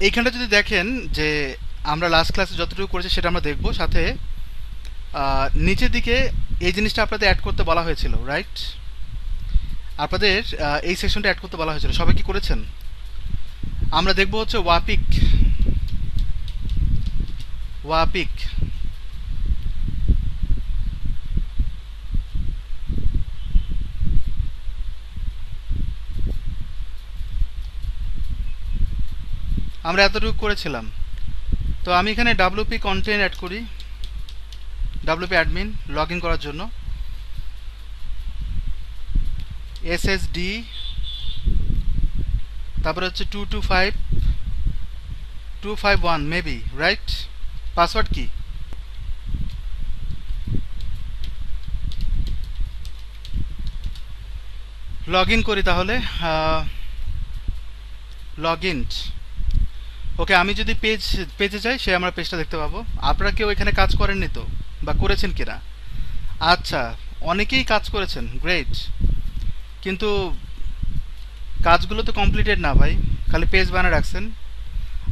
এইখানটা যদি দেখেন যে আমরা লাস্ট ক্লাসে যতটুকু করেছি সেটা আমরা দেখব, সাথে নিচের দিকে এই জিনিসটা আপনাদের অ্যাড করতে বলা হয়েছিল, রাইট? আপনাদের এই সেকশনটা অ্যাড করতে বলা হয়েছিল, সবাই কি করেছেন? আমরা দেখব হচ্ছে ওয়াপিক। ওয়াপিক আমরা এতটুকু করেছিলাম। তো আমি এখানে ডাব্লিউপি কন্টেন্ট অ্যাড করি, ডাব্লিউপি অ্যাডমিন লগ ইন করার জন্য এসএসডি, তারপরে হচ্ছে 225251 মেবি, রাইট? পাসওয়ার্ড কি? লগ ইন করি তাহলে। Log in. ওকে, আমি যদি পেজে যাই সে আমার পেজটা দেখতে পাবো। আপনারা কেউ এখানে কাজ করেননি তো, বা করেছেন কিনা? আচ্ছা, অনেকেই কাজ করেছেন, গ্রেট। কিন্তু কাজগুলো তো কমপ্লিটেড না ভাই, খালি পেজ বানিয়ে রাখছেন।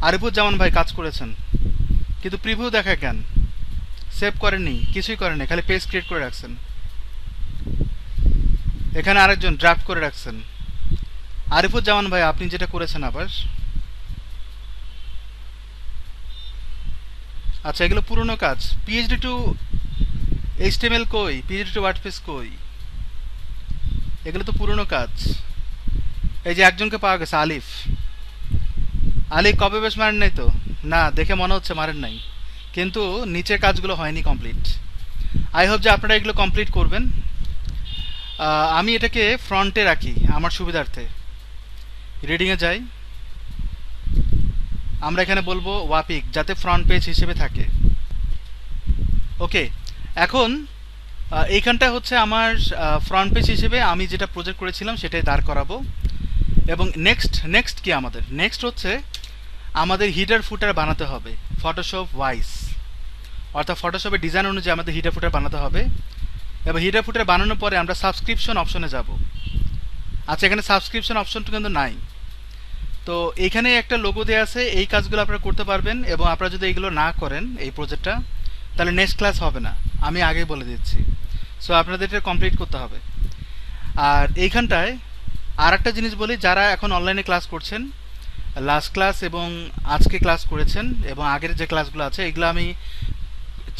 আরিফুজ্জামান ভাই কাজ করেছেন, কিন্তু প্রিভিউ দেখায় কেন? সেভ করেননি, কিছুই করেননি, খালি পেজ ক্রিয়েট করে রাখছেন। এখানে আরেকজন ড্রাফট করে রাখছেন। আরিফুজ্জামান ভাই আপনি যেটা করেছেন আবার, আচ্ছা এগুলো পুরনো কাজ। পিএইচডি টু এইচটিএমএল কই, পিএইচডি টু ওয়ার্ডপ্রেস কই? এগুলো তো পুরনো কাজ। এই যে একজনকে পাওয়া গেছে, আলিফ। আলিফ কপি পেস্ট মারেন নাই তো? না, দেখে মনে হচ্ছে মারেন নাই, কিন্তু নিচের কাজগুলো হয়নি কমপ্লিট। আই হোপ যে আপনারা এগুলো কমপ্লিট করবেন। আমি এটাকে ফ্রন্টে রাখি আমার সুবিধার্থে। রিডিংয়ে যাই, আমরা এখানে বলবো ওয়াপিক, যাতে ফ্রন্ট পেজ হিসেবে থাকে। ওকে, এখন এইখানটা হচ্ছে আমার ফ্রন্ট পেজ হিসেবে আমি যেটা প্রজেক্ট করেছিলাম সেটাই দাঁড় করাবো। এবং নেক্সট কি আমাদের? নেক্সট হচ্ছে আমাদের হিডার ফুটার বানাতে হবে ফটোশপ ওয়াইজ, অর্থাৎ ফটোশপের ডিজাইন অনুযায়ী আমাদের হিডার ফুটার বানাতে হবে। এবং হিডার ফুটার বানানোর পরে আমরা সাবস্ক্রিপশন অপশনে যাব। আচ্ছা, এখানে সাবস্ক্রিপশন অপশনটা কিন্তু নাই। তো এইখানে একটা লোগো দেওয়া আছে, এই কাজগুলো আপনারা করতে পারবেন। এবং আপনারা যদি এইগুলো না করেন এই প্রজেক্টটা, তাহলে নেক্সট ক্লাস হবে না, আমি আগেই বলে দিচ্ছি। সো আপনাদের এটা কমপ্লিট করতে হবে। আর এইখানটায় আর একটা জিনিস বলি, যারা এখন অনলাইনে ক্লাস করছেন, লাস্ট ক্লাস এবং আজকে ক্লাস করেছেন এবং আগের যে ক্লাসগুলো আছে, এগুলো আমি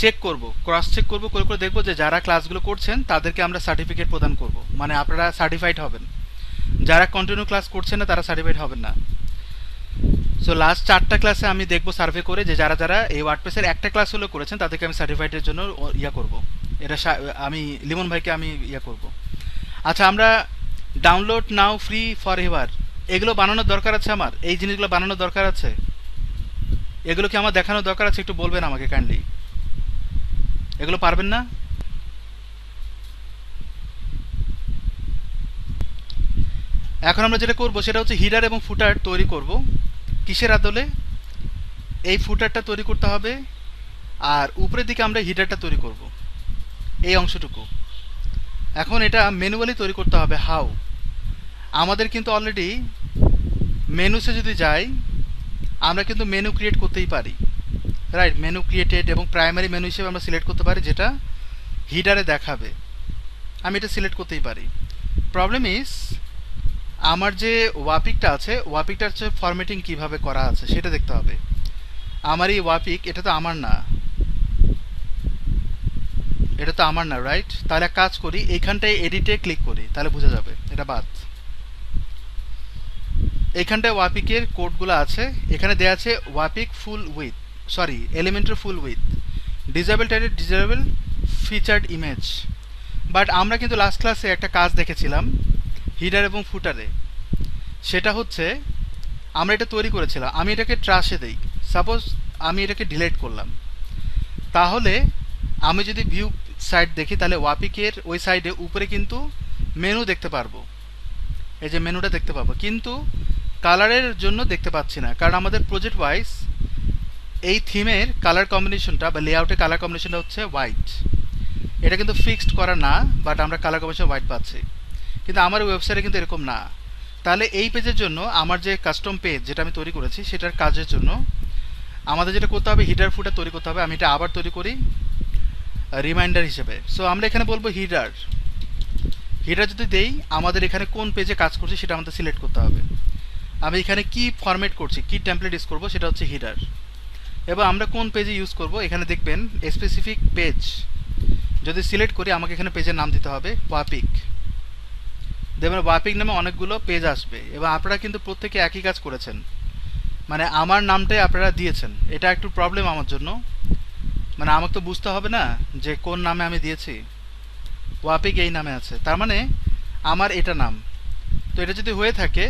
চেক করব, ক্রস চেক করব, করে করে দেখব যে যারা ক্লাসগুলো করছেন তাদেরকে আমরা সার্টিফিকেট প্রদান করব, মানে আপনারা সার্টিফাইড হবেন। যারা কন্টিনিউ ক্লাস করছেন না তারা সার্টিফাইড হবেন না। সো লাস্ট 4টা ক্লাসে আমি দেখব সার্ভে করে যে যারা যারা এই ওয়ার্ডপ্রেসের একটা ক্লাস হলেও করেছেন তাদেরকে আমি সার্টিফাইডের জন্য ইয়া করব। এটা আমি লিমন ভাইকে আমি ইয়া করব। আচ্ছা, আমরা download now free for ever এগুলো বানানোর দরকার আছে, আমার এই জিনিসগুলো বানানোর দরকার আছে, এগুলো কি আমার দেখানোর দরকার আছে? একটু বলবেন আমাকে কাইন্ডলি। এগুলো পারবেন না? এখন আমরা যেটা করব সেটা হচ্ছে হিডার এবং ফুটার তৈরি করব। কিসের আদলে? এই ফুটারটা তৈরি করতে হবে, আর উপরের দিকে আমরা হিডারটা তৈরি করব, এই অংশটুকু। এখন এটা ম্যানুয়ালি তৈরি করতে হবে। হাউ? আমাদের কিন্তু অলরেডি মেনুসে যদি যাই, আমরা কিন্তু মেনু ক্রিয়েট করতেই পারি, রাইট? মেনু ক্রিয়েটেড এবং প্রাইমারি মেনু হিসেবে আমরা সিলেক্ট করতে পারি, যেটা হিডারে দেখাবে। আমি এটা সিলেক্ট করতেই পারি। প্রবলেম ইজ আমার যে ওয়াপিকটা আছে, ওয়াপিকটার হচ্ছে ফরম্যাটিং কিভাবে করা আছে সেটা দেখতে হবে। আমার এই ওয়াপিক, এটা তো আমার না, এটা তো আমার না, রাইট? তাহলে এক কাজ করি, এইখানটায় এডিটে ক্লিক করি, তাহলে বোঝা যাবে এটা বাদ। এইখানটায় ওয়াপিকের কোডগুলো আছে, এখানে দেওয়া আছে ওয়াপিক ফুল উইথ, সরি এলিমেন্টের full with, disable title, disable featured image. But আমরা কিন্তু লাস্ট ক্লাসে একটা কাজ দেখেছিলাম হিডার এবং ফুটারে, সেটা হচ্ছে আমরা এটা তৈরি করেছিলাম। আমি এটাকে ট্রাশে দেই, সাপোজ আমি এটাকে ডিলিট করলাম, তাহলে আমি যদি ভিউ সাইড দেখি, তাহলে ওয়াপিকের ওই সাইডে উপরে কিন্তু মেনু দেখতে পারবো, এই যে মেনুটা দেখতে পাবো, কিন্তু কালারের জন্য দেখতে পাচ্ছি না, কারণ আমাদের প্রজেক্ট ওয়াইজ এই থিমের কালার কম্বিনেশনটা বা লেআউটের কালার কম্বিনেশনটা হচ্ছে হোয়াইট। এটা কিন্তু ফিক্সড করা না, বাট আমরা কালার কম্বিনেশন হোয়াইট পাচ্ছি, কিন্তু আমার ওয়েবসাইটে কিন্তু এরকম না। তাহলে এই পেজের জন্য আমার যে কাস্টম পেজ যেটা আমি তৈরি করেছি সেটার কাজের জন্য আমাদের যেটা করতে হবে, হিডার ফুটার তৈরি করতে হবে। আমি এটা আবার তৈরি করি রিমাইন্ডার হিসেবে। সো আমরা এখানে বলবো হিডার যদি দেই, আমাদের এখানে কোন পেজে কাজ করছে সেটা আমাদের সিলেক্ট করতে হবে। আমি এখানে কি ফরম্যাট করছি, কি টেমপ্লেট ইউজ করবো, সেটা হচ্ছে হিডার। এবার আমরা কোন পেজে ইউজ করব, এখানে দেখবেন স্পেসিফিক পেজ যদি সিলেক্ট করি আমাকে এখানে পেজের নাম দিতে হবে ওয়াপিক। দেখবেন ওয়াপিক নামে অনেকগুলো পেজ আসবে এবং আপনারা কিন্তু প্রত্যেকে একই কাজ করেছেন, মানে আমার নামটাই আপনারা দিয়েছেন। এটা একটু প্রবলেম আমার জন্য, মানে আমাকে তো বুঝতে হবে না যে কোন নামে আমি দিয়েছি। ওয়াপিক এই নামে আছে, তার মানে আমার এটা নাম। তো এটা যদি হয়ে থাকে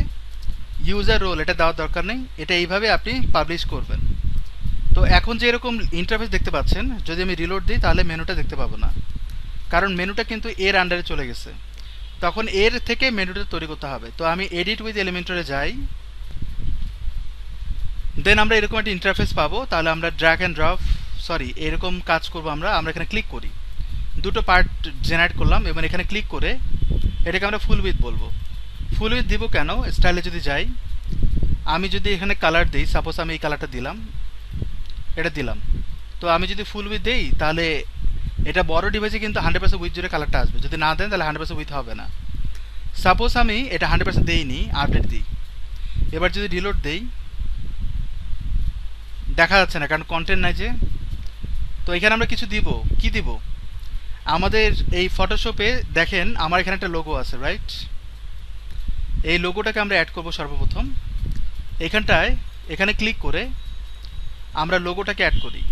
ইউজার রোল এটা দেওয়ার দরকার নেই, এটা এইভাবে আপনি পাবলিশ করবেন। তো এখন যে এরকম ইন্টারফেস দেখতে পাচ্ছেন, যদি আমি রিলোড দিই তাহলে মেনুটা দেখতে পাবো না, কারণ মেনুটা কিন্তু এর আন্ডারে চলে গেছে। তখন এর থেকে মেনুটা তৈরি করতে হবে। তো আমি এডিট উইথ এলিমেন্টরে যাই, দেন আমরা এরকম একটা ইন্টারফেস পাবো। তাহলে আমরা ড্র্যাগ অ্যান্ড ড্রপ, এরকম কাজ করবো। আমরা এখানে ক্লিক করি, দুটো পার্ট জেনারেট করলাম এবং এখানে ক্লিক করে এটাকে আমরা ফুল উইথ বলবো। ফুল উইথ দিব কেন, স্টাইলে যদি যাই, আমি যদি এখানে কালার দিই, সাপোজ আমি এই কালারটা দিলাম, এটা দিলাম। তো আমি যদি ফুল উইথ দেই তাহলে এটা বড় ডিভাইসে কিন্তু 100% উইথ জুড়ে কালারটা আসবে, যদি না দেন তাহলে 100% উইথ হবে না। সাপোজ আমি এটা 100% দেইনি, আপডেট দিই। এবার যদি রিলোড দেই দেখা যাচ্ছে না, কারণ কন্টেন্ট নাই যে। তো এখানে আমরা কিছু দিব, কি দিব, আমাদের এই ফটোশপে দেখেন আমার এখানে একটা লোগো আছে, রাইট? এই লোগোটাকে আমরা অ্যাড করব সর্বপ্রথম। এখানটায় এখানে ক্লিক করে আমরা লোগোটাকে অ্যাড করি,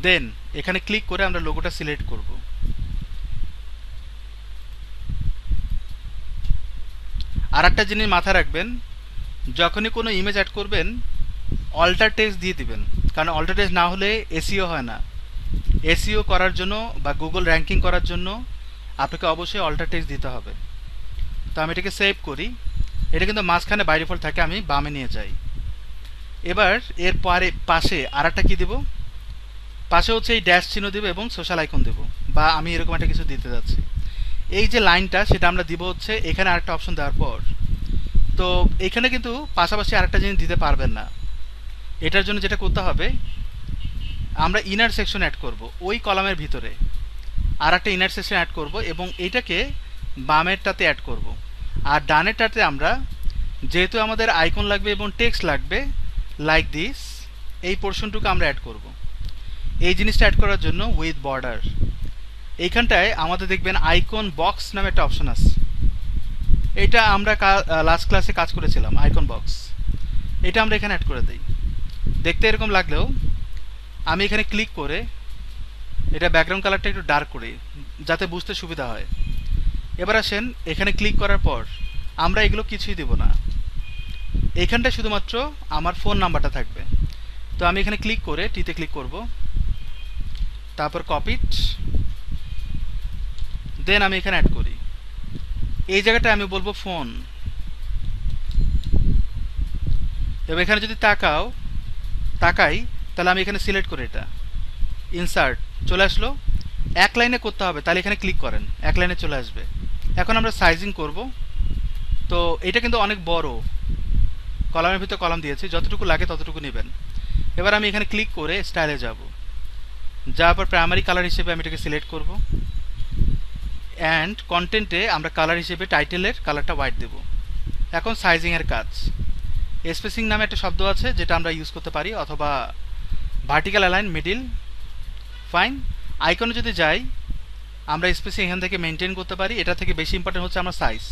দেন এখানে ক্লিক করে আমরা লোগোটা সিলেক্ট করব। আর একটা জিনিস মাথায় রাখবেন, যখনই কোনো ইমেজ অ্যাড করবেন অল্টার টেক্সট দিয়ে দিবেন, কারণ অল্টার টেক্সট না হলে এসইও হয় না। এসইও করার জন্য বা গুগল র্যাঙ্কিং করার জন্য আপনাকে অবশ্যই অল্টার টেক্সট দিতে হবে। তো আমি এটাকে সেভ করি, এটা কিন্তু মাঝখানে বাই ডিফল্ট থাকে, আমি বামে নিয়ে যাই। এবার এর পাশে আর একটা কী দেবো, পাশে হচ্ছে এই ড্যাশ চিহ্ন দেবো এবং সোশ্যাল আইকন দেবো, বা আমি এরকম একটা কিছু দিতে যাচ্ছি। এই যে লাইনটা সেটা আমরা দিব হচ্ছে এখানে আরেকটা অপশন দেওয়ার পর। তো এখানে কিন্তু পাশাপাশি আরেকটা জিনিস দিতে পারবেন না। এটার জন্য যেটা করতে হবে, আমরা ইনার সেকশন অ্যাড করব, ওই কলামের ভিতরে আর একটা ইনার সেকশন অ্যাড করব এবং এইটাকে বামেরটাতে অ্যাড করব। আর ডানেরটাতে আমরা, যেহেতু আমাদের আইকন লাগবে এবং টেক্সট লাগবে লাইক দিস, এই পোর্শনটুকু আমরা অ্যাড করব। এই জিনিসটা অ্যাড করার জন্য উইথ বর্ডার এইখানটায় আমাদের দেখবেন আইকন বক্স নামে একটা অপশন আছে। এটা আমরা লাস্ট ক্লাসে কাজ করেছিলাম, আইকন বক্স। এটা আমরা এখানে অ্যাড করে দিই। দেখতে এরকম লাগলেও আমি এখানে ক্লিক করে এটা ব্যাকগ্রাউন্ড কালারটা একটু ডার্ক করি যাতে বুঝতে সুবিধা হয়। এবার আসেন, এখানে ক্লিক করার পর আমরা এগুলো কিছুই দেব না, এইখানটায় শুধুমাত্র আমার ফোন নাম্বারটা থাকবে। তো আমি এখানে ক্লিক করে টিতে ক্লিক করব, তারপর কপিট, দেন আমি এখানে অ্যাড করি। এই জায়গাটা আমি বলবো ফোন। এবার এখানে যদি তাকাই তাহলে আমি এখানে সিলেক্ট করি, এটা ইনসার্ট চলে আসলো। এক লাইনে করতে হবে, তাহলে এখানে ক্লিক করেন, এক লাইনে চলে আসবে। এখন আমরা সাইজিং করব। তো এটা কিন্তু অনেক বড়, কলামের ভিতরে কলাম দিয়েছি, যতটুকু লাগে ততটুকু নেবেন। এবার আমি এখানে ক্লিক করে স্টাইলে যাব, যাওয়ার পর প্রাইমারি কালার হিসেবে আমি এটাকে সিলেক্ট করব অ্যান্ড কন্টেন্টে আমরা কালার হিসেবে টাইটেলের কালারটা হোয়াইট দেব। এখন সাইজিংয়ের কাজ, স্পেসিং নামে একটা শব্দ আছে যেটা আমরা ইউজ করতে পারি, অথবা ভার্টিক্যাল অ্যালাইন, মিডিল, ফাইন। আইকনে যদি যাই আমরা স্পেসিং এখান থেকে মেনটেন করতে পারি। এটা থেকে বেশি ইম্পর্টেন্ট হচ্ছে আমার সাইজ।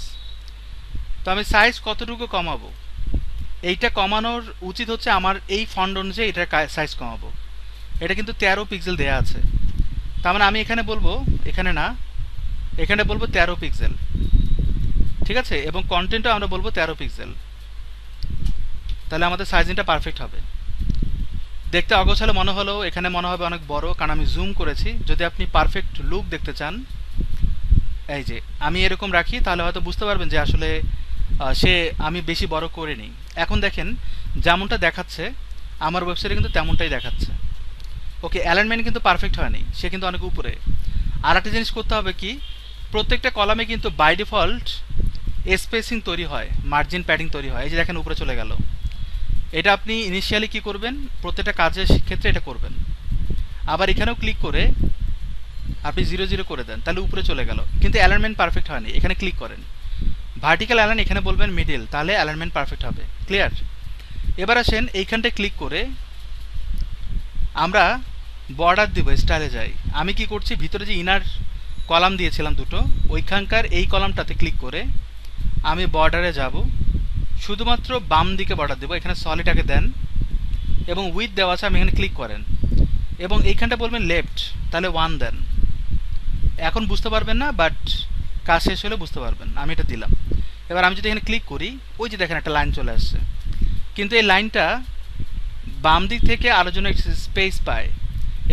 তো আমি সাইজ কতটুকু কমাবো, এইটা কমানোর উচিত হচ্ছে আমার এই ফন্ট অনুযায়ী এটার সাইজ কমাবো। এটা কিন্তু 13 পিক্সেল দেওয়া আছে, তার মানে আমি এখানে বলবো, এখানে না, এখানে বলবো 13 পিক্সেল, ঠিক আছে? এবং কন্টেন্টও আমরা বলবো 13 পিক্সেল, তাহলে আমাদের সাইজিংটা পারফেক্ট হবে। দেখতে অগোছালো মনে হলেও এখানে মনে হবে অনেক বড়, কারণ আমি জুম করেছি। যদি আপনি পারফেক্ট লুক দেখতে চান, এই যে আমি এরকম রাখি, তাহলে হয়তো বুঝতে পারবেন যে আসলে আমি বেশি বড় করে নিই। এখন দেখেন যেমনটা দেখাচ্ছে আমার ওয়েবসাইটে কিন্তু তেমনটাই দেখাচ্ছে। ওকে, অ্যালাইনমেন্ট কিন্তু পারফেক্ট হয়নি, সে কিন্তু অনেক উপরে। আর একটা জিনিস করতে হবে কি, প্রত্যেকটা কলামে কিন্তু বাই ডিফল্ট স্পেসিং তৈরি হয়, মার্জিন প্যাডিং তৈরি হয়। এই যে দেখেন উপরে চলে গেল। এটা আপনি ইনিশিয়ালি কি করবেন, প্রত্যেকটা কাজের ক্ষেত্রে এটা করবেন। আবার এখানেও ক্লিক করে আপনি 0 0 করে দেন, তাহলে উপরে চলে গেল, কিন্তু অ্যালাইনমেন্ট পারফেক্ট হয়নি। এখানে ক্লিক করেন, ভার্টিক্যাল অ্যালাইন, এখানে বলবেন মিডল, তাহলে অ্যালাইনমেন্ট পারফেক্ট হবে। ক্লিয়ার? এবার আসেন এইখানটায় ক্লিক করে আমরা বর্ডার দিব, স্টাইলে যাই। আমি কি করছি, ভিতরে যে ইনার কলাম দিয়েছিলাম দুটো, ওইখানকার এই কলামটাতে ক্লিক করে আমি বর্ডারে যাব, শুধুমাত্র বাম দিকে বর্ডার দেবো। এখানে সলিড আগে দেন এবং উইথ দেওয়া আছে, আমি এখানে ক্লিক করেন এবং এইখানটা বলবেন লেফট, তাহলে 1 দেন। এখন বুঝতে পারবেন না, বাট কাজ শেষ হলে বুঝতে পারবেন। আমি এটা দিলাম। এবার আমি যদি এখানে ক্লিক করি, ওই যে দেখেন একটা লাইন চলে আসছে, কিন্তু এই লাইনটা বাম দিক থেকে আরও জন্য স্পেস পায়।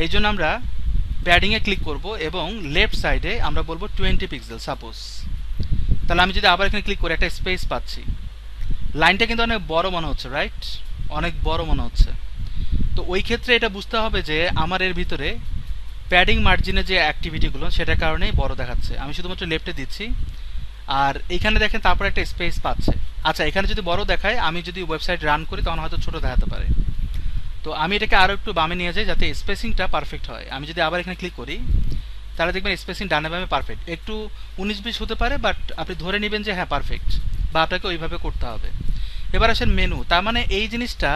এই জন্য আমরা প্যাডিংয়ে ক্লিক করব এবং লেফট সাইডে আমরা বলবো 20 পিক্সেল সাপোজ। তাহলে আমি যদি আবার এখানে ক্লিক করি, একটা স্পেস পাচ্ছি। লাইনটা কিন্তু অনেক বড় মনে হচ্ছে, রাইট? অনেক বড় মনে হচ্ছে। তো ওই ক্ষেত্রে এটা বুঝতে হবে যে আমার এর ভিতরে প্যাডিং মার্জিনের যে অ্যাক্টিভিটিগুলো সেটার কারণেই বড় দেখাচ্ছে। আমি শুধুমাত্র লেফটে দিচ্ছি, আর এইখানে দেখেন তারপর একটা স্পেস পাচ্ছে। আচ্ছা, এখানে যদি বড় দেখায়, আমি যদি ওয়েবসাইট রান করি তখন হয়তো ছোট দেখাতে পারে। তো আমি এটাকে আরও একটু বামে নিয়ে যাই যাতে স্পেসিংটা পারফেক্ট হয়। আমি যদি আবার এখানে ক্লিক করি, তাহলে দেখবেন স্পেসিং ডানে বামে পারফেক্ট। একটু 19-20 হতে পারে, বাট আপনি ধরে নেবেন যে হ্যাঁ পারফেক্ট, বা আপনাকে ওইভাবে করতে হবে। এবার আসেন মেনু, তার মানে এই জিনিসটা,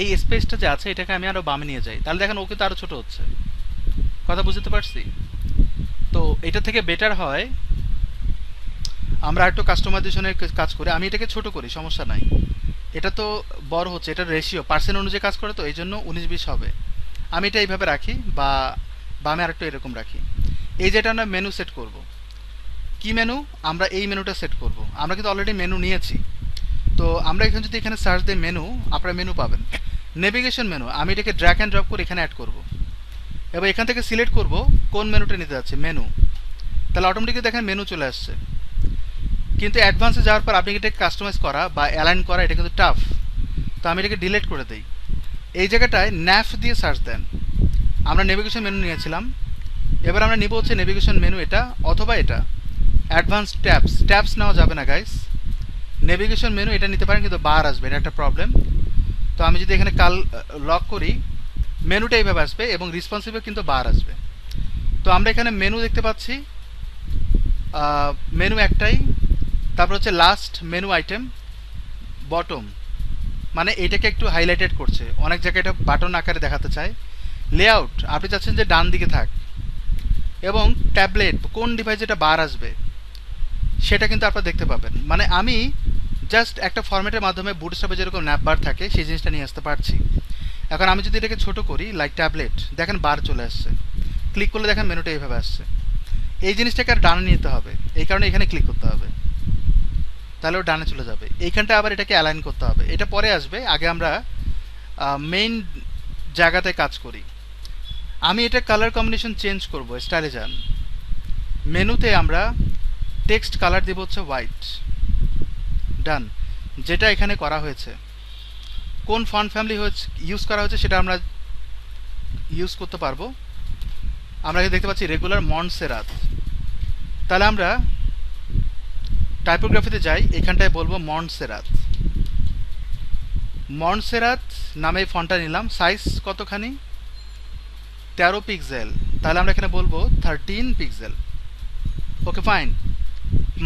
এই স্পেসটা যে আছে এটাকে আমি আরও বামে নিয়ে যাই, তাহলে দেখেন ওকে তো আরও ছোটো হচ্ছে। কথা বুঝতে পারছি? তো এটা থেকে বেটার হয় আমরা একটু কাস্টমাইজেশনের কাজ করি। আমি এটাকে ছোট করি, সমস্যা নাই। এটা তো বড় হচ্ছে, এটা রেশিও পার্সেন্ট অনুযায়ী কাজ করে, তো এই জন্য 19-20 হবে। আমি এটা এইভাবে রাখি, বা বামে আরেকটু এরকম রাখি। এই যেটা আমরা মেনু সেট করব, কি মেনু, আমরা এই মেনুটা সেট করব। আমরা কিন্তু অলরেডি মেনু নিয়েছি। তো আমরা এখানে যদি এখানে সার্চ দিই মেনু, আপনারা মেনু পাবেন। নেভিগেশন মেনু, আমি এটাকে ড্র্যাগ অ্যান্ড ড্রপ করে এখানে অ্যাড করব। এবার এখান থেকে সিলেক্ট করব কোন মেনুটা নিতে যাচ্ছে, মেনু। তাহলে অটোমেটিকলি দেখেন মেনু চলে আসছে। কিন্তু অ্যাডভান্সে যাওয়ার পর আপনি এটাকে কাস্টমাইজ করা বা অ্যালাইন করা এটা কিন্তু টাফ। তো আমি এটাকে ডিলিট করে দিই। এই জায়গাটায় ন্যাফ দিয়ে সার্চ দেন। আমরা নেভিগেশন মেনু নিয়েছিলাম, এবার আমরা নিব হচ্ছে নেভিগেশন মেনু এটা, অথবা এটা অ্যাডভান্স ট্যাবস। ট্যাবস নেওয়া যাবে না গাইস, নেভিগেশন মেনু এটা নিতে পারেন, কিন্তু বার আসবে, এটা একটা প্রবলেম। তো আমি যদি এখানে লক করি, মেনুটা এইভাবে আসবে এবং রেসপন্সিভে কিন্তু বার আসবে। তো আমরা এখানে মেনু দেখতে পাচ্ছি, মেনু একটাই। তারপর হচ্ছে লাস্ট মেনু আইটেম, বটম, মানে এইটাকে একটু হাইলাইটেড করছে, অনেক জায়গায় এটা বাটন আকারে দেখাতে চায়। লেআউট, আপনি চাচ্ছেন যে ডান দিকে থাক, এবং ট্যাবলেট কোন ডিভাইসে এটা বার আসবে সেটা কিন্তু আপনারা দেখতে পাবেন। মানে আমি জাস্ট একটা ফরম্যাটের মাধ্যমে বুটস্ট্র্যাপে যেরকম ন্যাপ বার থাকে সেই জিনিসটা নিয়ে আসতে পারছি। এখন আমি যদি এটাকে ছোট করি, লাইক ট্যাবলেট, দেখেন বার চলে আসছে। ক্লিক করলে দেখেন মেনুটা এইভাবে আসছে। এই জিনিসটাকে আর ডানে নিতে হবে, এই কারণে এখানে ক্লিক করতে হবে, তাহলে ও ডানে চলে যাবে। এইখানটা আবার এটাকে অ্যালাইন করতে হবে, এটা পরে আসবে, আগে আমরা মেইন জায়গাতে কাজ করি। আমি এটা কালার কম্বিনেশন চেঞ্জ করব, স্টাইলে যান, মেনুতে আমরা টেক্সট কালার দেব হচ্ছে হোয়াইট, ডান। যেটা এখানে করা হয়েছে, কোন ফন্ট ফ্যামিলি ইউজ করা হয়েছে সেটা আমরা ইউজ করতে পারবো। আমরা দেখতে পাচ্ছি রেগুলার মন্টসেরাত, তাহলে আমরা টাইপোগ্রাফিতে যাই, এখানটায় বলবো মন্টসেরাত। মন্টসেরাত নামে ফন্টটা নিলাম, সাইজ কতখানি, 13 পিক্সেল, তাহলে আমরা এখানে বলবো 13 পিক্সেল। Okay fine.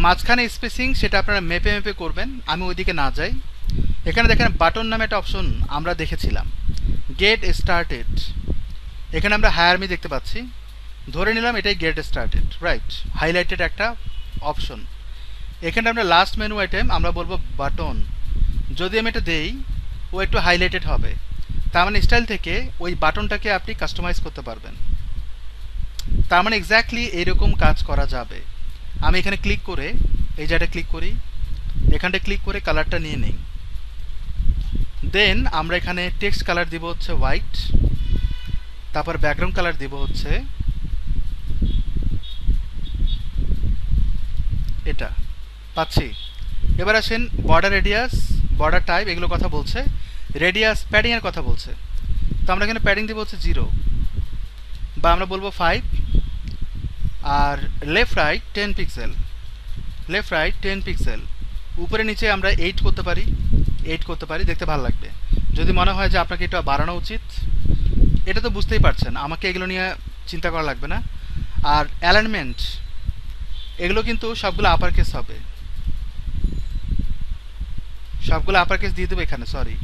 মাঝখানে স্পেসিং সেটা আপনারা মেপে মেপে করবেন, আমি ওইদিকে না যাই। এখানে দেখেন বাটন নামে একটা অপশন আমরা দেখেছিলাম, গেট স্টার্টেড। এখানে আমরা হায়ার মি দেখতে পাচ্ছি, ধরে নিলাম এটাই গেট স্টার্টেড, রাইট, হাইলাইটেড একটা অপশন। এখানে আমরা লাস্ট মেনু আইটেম আমরা বলবো বাটন, যদি আমি এটা দেই ও একটু হাইলাইটেড হবে, তার মানে স্টাইল থেকে ওই বাটনটাকে আপনি কাস্টমাইজ করতে পারবেন। তার মানে এক্স্যাক্টলি এইরকম কাজ করা যাবে। আমি এখানে ক্লিক করে এই জায়গাটা ক্লিক করি, এখানটা ক্লিক করে কালারটা নিয়ে নেই, দেন আমরা এখানে টেক্সট কালার দিব হচ্ছে হোয়াইট, তারপর ব্যাকগ্রাউন্ড কালার দিব হচ্ছে এটা, পাচ্ছি। এবার আসেন বর্ডার রেডিয়াস, বর্ডার টাইপ, এগুলো কথা বলছে। রেডিয়াস প্যাডিংয়ের কথা বলছে, তো আমরা এখানে প্যাডিং দিব হচ্ছে 0, বা আমরা বলবো 5। আর left right 10 pixel, left right 10 pixel. উপরে নিচে আমরা 8 করতে পারি, 8 করতে পারি, দেখতে ভালো লাগবে। যদি মনে হয় যে আপনাকে এটা বাড়ানো উচিত, এটা তো বুঝতেই পারছেন, আমাকে এগুলো নিয়ে চিন্তা করা লাগবে না। আর অ্যালাইনমেন্ট এগুলো কিন্তু সবগুলো আপার কেস হবে, সবগুলো আপার কেস দিয়ে দেবো এখানে, সরি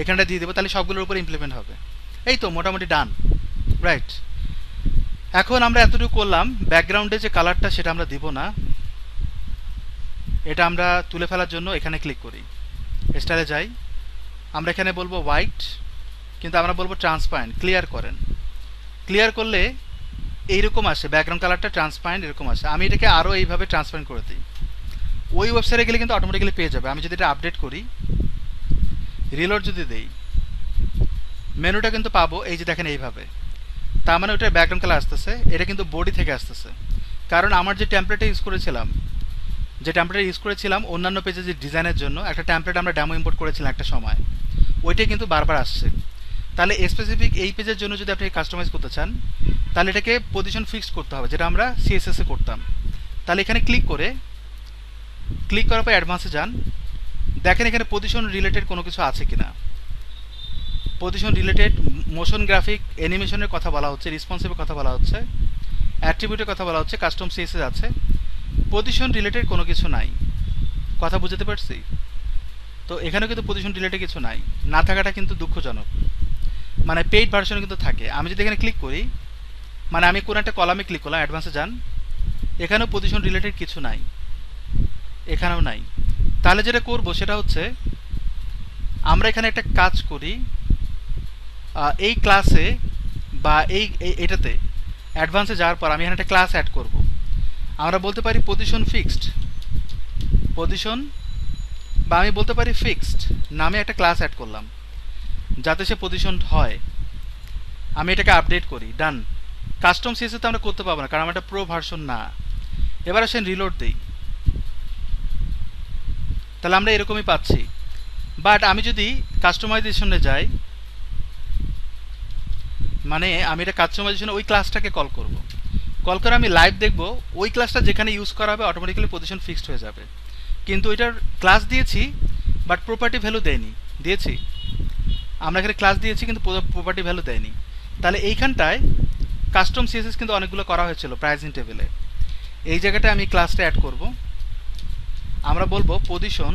এখানটা দিয়ে দেবো, তাহলে সবগুলোর উপর ইমপ্লিমেন্ট হবে। এই তো মোটামুটি ডান, রাইট। এখন আমরা এতটুকু করলাম, ব্যাকগ্রাউন্ডে যে কালারটা সেটা আমরা দিব না, এটা আমরা তুলে ফেলার জন্য এখানে ক্লিক করি, স্টাইলে যাই, আমরা এখানে বলবো হোয়াইট, কিন্তু আমরা বলবো ট্রান্সপারেন্ট, ক্লিয়ার করেন। ক্লিয়ার করলে এইরকম আসে, ব্যাকগ্রাউন্ড কালারটা ট্রান্সপারেন্ট এরকম আসে। আমি এটাকে আরও এইভাবে ট্রান্সপারেন্ট করে দিই, ওই ওয়েবসাইটে গেলে কিন্তু অটোমেটিক্যালি পেয়ে যাবে। আমি যদি এটা আপডেট করি, রিলোড যদি দেই, মেনুটা কিন্তু পাবো, এই যে দেখেন এইভাবে। তার মানে ওটার ব্যাকগ্রাউন্ড কালার আসতেছে, এটা কিন্তু বডি থেকে আসতেছে, কারণ আমার যে টেমপ্লেটটা ইউজ করেছিলাম, অন্যান্য পেজে যে ডিজাইনের জন্য একটা টেমপ্লেট আমরা ডেমো ইম্পোর্ট করেছিলাম একটা সময়, ওইটাই কিন্তু বারবার আসছে। তাহলে স্পেসিফিক এই পেজের জন্য যদি আপনি কাস্টমাইজ করতে চান, তাহলে এটাকে পজিশন ফিক্সড করতে হবে, যেটা আমরা সিএসএস এ করতাম। তাহলে এখানে ক্লিক করার পর অ্যাডভান্সে যান, দেখেন এখানে পজিশন রিলেটেড কোনো কিছু আছে কিনা। পজিশন রিলেটেড, মোশন গ্রাফিক, অ্যানিমেশনের কথা বলা হচ্ছে, রেসপন্সিভের কথা বলা হচ্ছে, অ্যাট্রিবিউটের কথা বলা হচ্ছে, কাস্টম সিএসএস আছে, পজিশন রিলেটেড কোনো কিছু নাই। কথা বুঝতে পারছি? তো এখানেও কিন্তু পজিশন রিলেটেড কিছু নাই, না থাকাটা কিন্তু দুঃখজনক। মানে পেইড ভার্সনে কিন্তু থাকে। আমি যদি এখানে ক্লিক করি, মানে আমি কোনো একটা কলামে ক্লিক করলাম, অ্যাডভান্সে যান, এখানেও পজিশন রিলেটেড কিছু নাই, এখানেও নাই। তাহলে যেটা করব সেটা হচ্ছে, আমরা এখানে একটা কাজ করি, এই ক্লাসে বা এটাতে অ্যাডভান্সে যাওয়ার পর আমি এখানে একটা ক্লাস অ্যাড করব। আমরা বলতে পারি পজিশন ফিক্সড, পজিশন, বা আমি বলতে পারি ফিক্সড নামে একটা ক্লাস অ্যাড করলাম, যাতে সে পজিশন হয়। আমি এটাকে আপডেট করি, ডান। কাস্টম সিএসএস তো আমরা করতে পারবো না, কারণ আমার এটা প্রো ভার্সন না। এবার আসেন রিলোড দেই, তাহলে আমরা এরকমই পাচ্ছি। বাট আমি যদি কাস্টমাইজেশনে যাই, মানে আমি এটা কাস্টমাইজেশনে ওই ক্লাসটাকে কল করে আমি লাইভ দেখব, ওই ক্লাসটা যেখানে ইউজ করা হবে অটোমেটিক্যালি পজিশন ফিক্সড হয়ে যাবে। কিন্তু এটার ক্লাস দিয়েছি, বাট প্রপার্টি ভ্যালু দিয়েছি আমরা এখানে ক্লাস দিয়েছি, কিন্তু প্রপার্টি ভ্যালু দেয়নি। তাহলে এইখানটায় কাস্টম সিএসএস কিন্তু অনেকগুলো করা হয়েছিল প্রাইসিং টেবিলে। এই জায়গাটায় আমি ক্লাসটা অ্যাড করব, আমরা বলবো পজিশন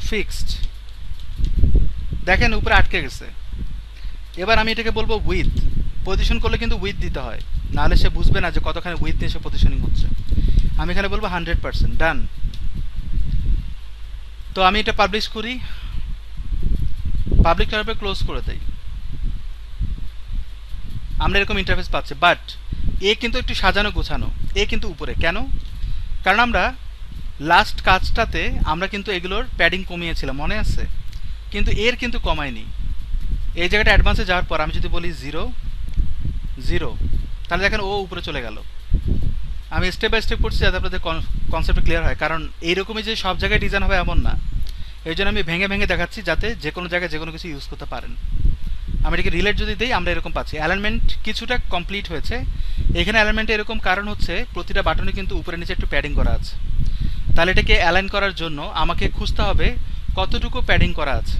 ফিক্সড, দেখেন উপরে আটকে গেছে। এবার আমি এটাকে বলবো উইথ, পজিশন করলে কিন্তু উইথ দিতে হয়, নাহলে সে বুঝবে না যে কতখানি উইথ নিয়ে সে পজিশনিং হচ্ছে। আমি এখানে বলবো 100%, ডান। তো আমি এটা পাবলিশ করি, পাবলিক করার পর ক্লোজ করে দেই, আমরা এরকম ইন্টারফেস পাচ্ছি। বাট এ কিন্তু একটু সাজানো গোছানো, এ কিন্তু উপরে কেন? কারণ আমরা লাস্ট কাজটাতে আমরা কিন্তু এগুলোর প্যাডিং কমিয়েছিলাম, মনে আছে? কিন্তু এর কিন্তু কমায়নি। এই জায়গাটা অ্যাডভান্সে যাওয়ার পর আমি যদি বলি 0 0, তাহলে দেখেন ও উপরে চলে গেল। আমি স্টেপ বাই স্টেপ করছি যাতে আপনাদের কনসেপ্ট ক্লিয়ার হয়, কারণ এইরকমই যে সব জায়গায় ডিজাইন হবে এমন না। এই জন্য আমি ভেঙে ভেঙে দেখাচ্ছি, যাতে যে কোনো জায়গায় যে কোনো কিছু ইউজ করতে পারেন। আমি এটাকে রিলেট যদি দিই, আমরা এরকম পাচ্ছি। অ্যালাইনমেন্ট কিছুটা কমপ্লিট হয়েছে। এখানে অ্যালাইনমেন্টে এরকম কারণ হচ্ছে প্রতিটা বাটনে কিন্তু উপরে নিচে একটু প্যাডিং করা আছে। তাহলে এটাকে অ্যালাইন করার জন্য আমাকে খুঁজতে হবে কতটুকু প্যাডিং করা আছে।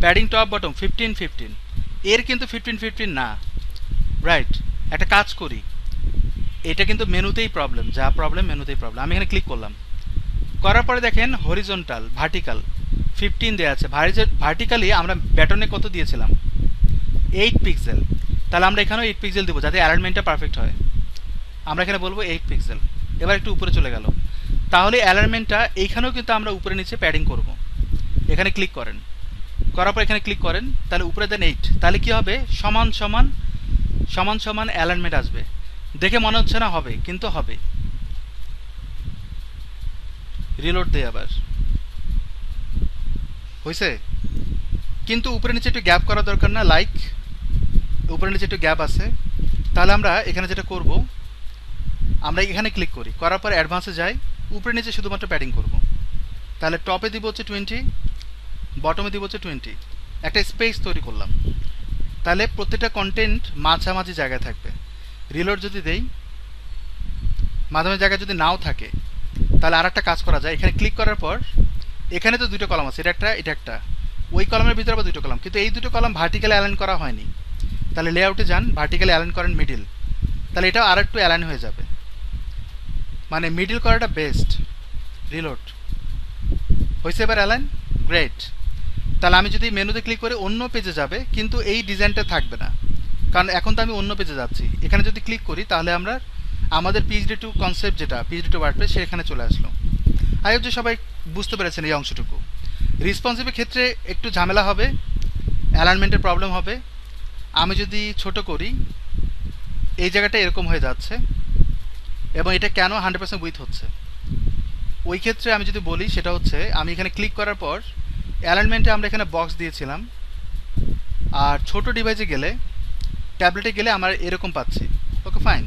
প্যাডিং টপ বটম 15-15, এর কিন্তু 15-15 না, রাইট। একটা কাজ করি, এটা কিন্তু মেনুতেই প্রবলেম, যা প্রবলেম মেনুতেই প্রবলেম। আমি এখানে ক্লিক করলাম, করার পরে দেখেন হরিজন্টাল ভার্টিক্যাল 15 দেওয়া আছে। ভার্টিক্যালি আমরা ব্যাটনে কত দিয়েছিলাম? 8 পিক্সেল। তাহলে আমরা এখানেও 8 পিক্সেল দেবো, যাতে অ্যালাইনমেন্টটা পারফেক্ট হয়। আমরা এখানে বলবো 8 পিক্সেল। এবার একটু উপরে চলে গেল, তাহলে অ্যালাইনমেন্টটা এইখানেও কিন্তু আমরা উপরে নিচে প্যাডিং করব। এখানে ক্লিক করেন, করার পর এখানে ক্লিক করেন, তাহলে উপরে দেন 8। তাহলে কি হবে? সমান সমান সমান সমান অ্যালাইনমেন্ট আসবে। দেখে মনে হচ্ছে না হবে, কিন্তু হবে। রিলোড দেই আবার, হয়েছে। কিন্তু উপরে নিচে একটু গ্যাপ করা দরকার না? লাইক উপরে নিচে একটু গ্যাপ আছে। তাহলে আমরা এখানে যেটা করব, আমরা এখানে ক্লিক করি, করার পর অ্যাডভান্সে যাই, উপরে নিচে শুধুমাত্র প্যাডিং করব। তাহলে টপে দিব হচ্ছে 20, বটমে দিব হচ্ছে 20, একটা স্পেস তৈরি করলাম। তাহলে প্রত্যেকটা কন্টেন্ট মাঝামাঝি জায়গায় থাকবে। রিলোড যদি দেই, মাঝে মাঝে জায়গায় যদি নাও থাকে তাহলে আর একটা কাজ করা যায়, এখানে ক্লিক করার পর এখানে তো দুটো কলাম আছে, এটা একটা, ওই কলামের ভিতরে আবার দুটো কলাম, কিন্তু এই দুটো কলাম ভার্টিক্যালি অ্যালাইন করা হয়নি। তাহলে লেআউটে যান, ভার্টিক্যালি অ্যালাইন করেন মিডিল, তাহলে এটাও আর একটু অ্যালাইন হয়ে যাবে, মানে মিডিল করাটা বেস্ট। রিলোড হয়েছে এবার অ্যালাইন, গ্রেট। তাহলে আমি যদি মেনুতে ক্লিক করে অন্য পেজে যাবে, কিন্তু এই ডিজাইনটা থাকবে না, কারণ এখন তো আমি অন্য পেজে যাচ্ছি। এখানে যদি ক্লিক করি তাহলে আমরা আমাদের পিএইচডি টু কনসেপ্ট যেটা পিএইচডি টু ওয়ার্ডপ্রেস সেখানে চলে আসলো। আই হোপ যে সবাই বুঝতে পেরেছেন এই অংশটুকু। রেসপন্সিভের ক্ষেত্রে একটু ঝামেলা হবে, অ্যালাইনমেন্টের প্রবলেম হবে। আমি যদি ছোট করি, এই জায়গাটা এরকম হয়ে যাচ্ছে, এবং এটা কেন 100% উইথ হচ্ছে, ওই ক্ষেত্রে আমি যদি বলি সেটা হচ্ছে আমি এখানে ক্লিক করার পর অ্যালাইনমেন্টে আমরা এখানে বক্স দিয়েছিলাম, আর ছোট ডিভাইসে গেলে, ট্যাবলেটে গেলে আমরা এরকম পাচ্ছি। Okay fine.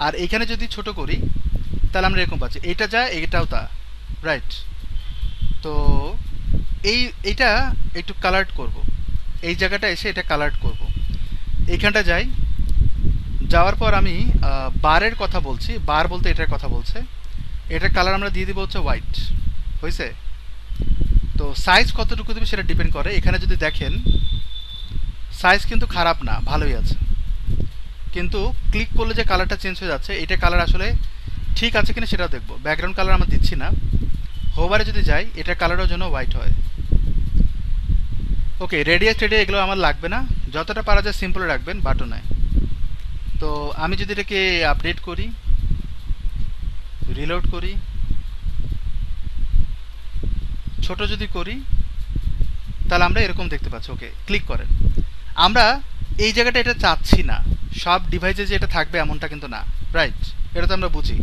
আর এইখানে যদি ছোট করি তাহলে আমরা এরকম পাচ্ছি, এইটা যা এটাও তা, রাইট। তো এইটা একটু কালার্ড করব, এই জায়গাটা এসে এটা কালার্ড করব। এইখানটা যাই, যাওয়ার পর আমি বারের কথা বলছি, বার বলতে এটার কথা বলছে, এটার কালার আমরা দিয়ে দিব হচ্ছে হোয়াইট। হয়েছে? তো সাইজ কতটুকু দেবে সেটা ডিপেন্ড করে। এখানে যদি দেখেন সাইজ কিন্তু খারাপ না, ভালোই আছে, কিন্তু ক্লিক করলে যে কালারটা চেঞ্জ হয়ে যাচ্ছে, এটা কালার আসলে ঠিক আছে কিনা সেটাও দেখবো। ব্যাকগ্রাউন্ড কালার আমরা দিচ্ছি না, হোভারে যদি যাই এটার কালারও যেন হোয়াইট হয়। ওকে, রেডিয়াস টেডিয়াস এগুলো আমার লাগবে না, যতটা পারা যায় সিম্পলে রাখবেন, বাটনে। তো আমি যদি এটাকে আপডেট করি, রিলোড করি, ছোট যদি করি, তাহলে আমরা এরকম দেখতে পাচ্ছি। ওকে, ক্লিক করেন। আমরা এই জায়গাটা এটা চাচ্ছি না, সব ডিভাইসে যে এটা থাকবে এমনটা কিন্তু না, রাইট? এটা তো আমরা বুঝি।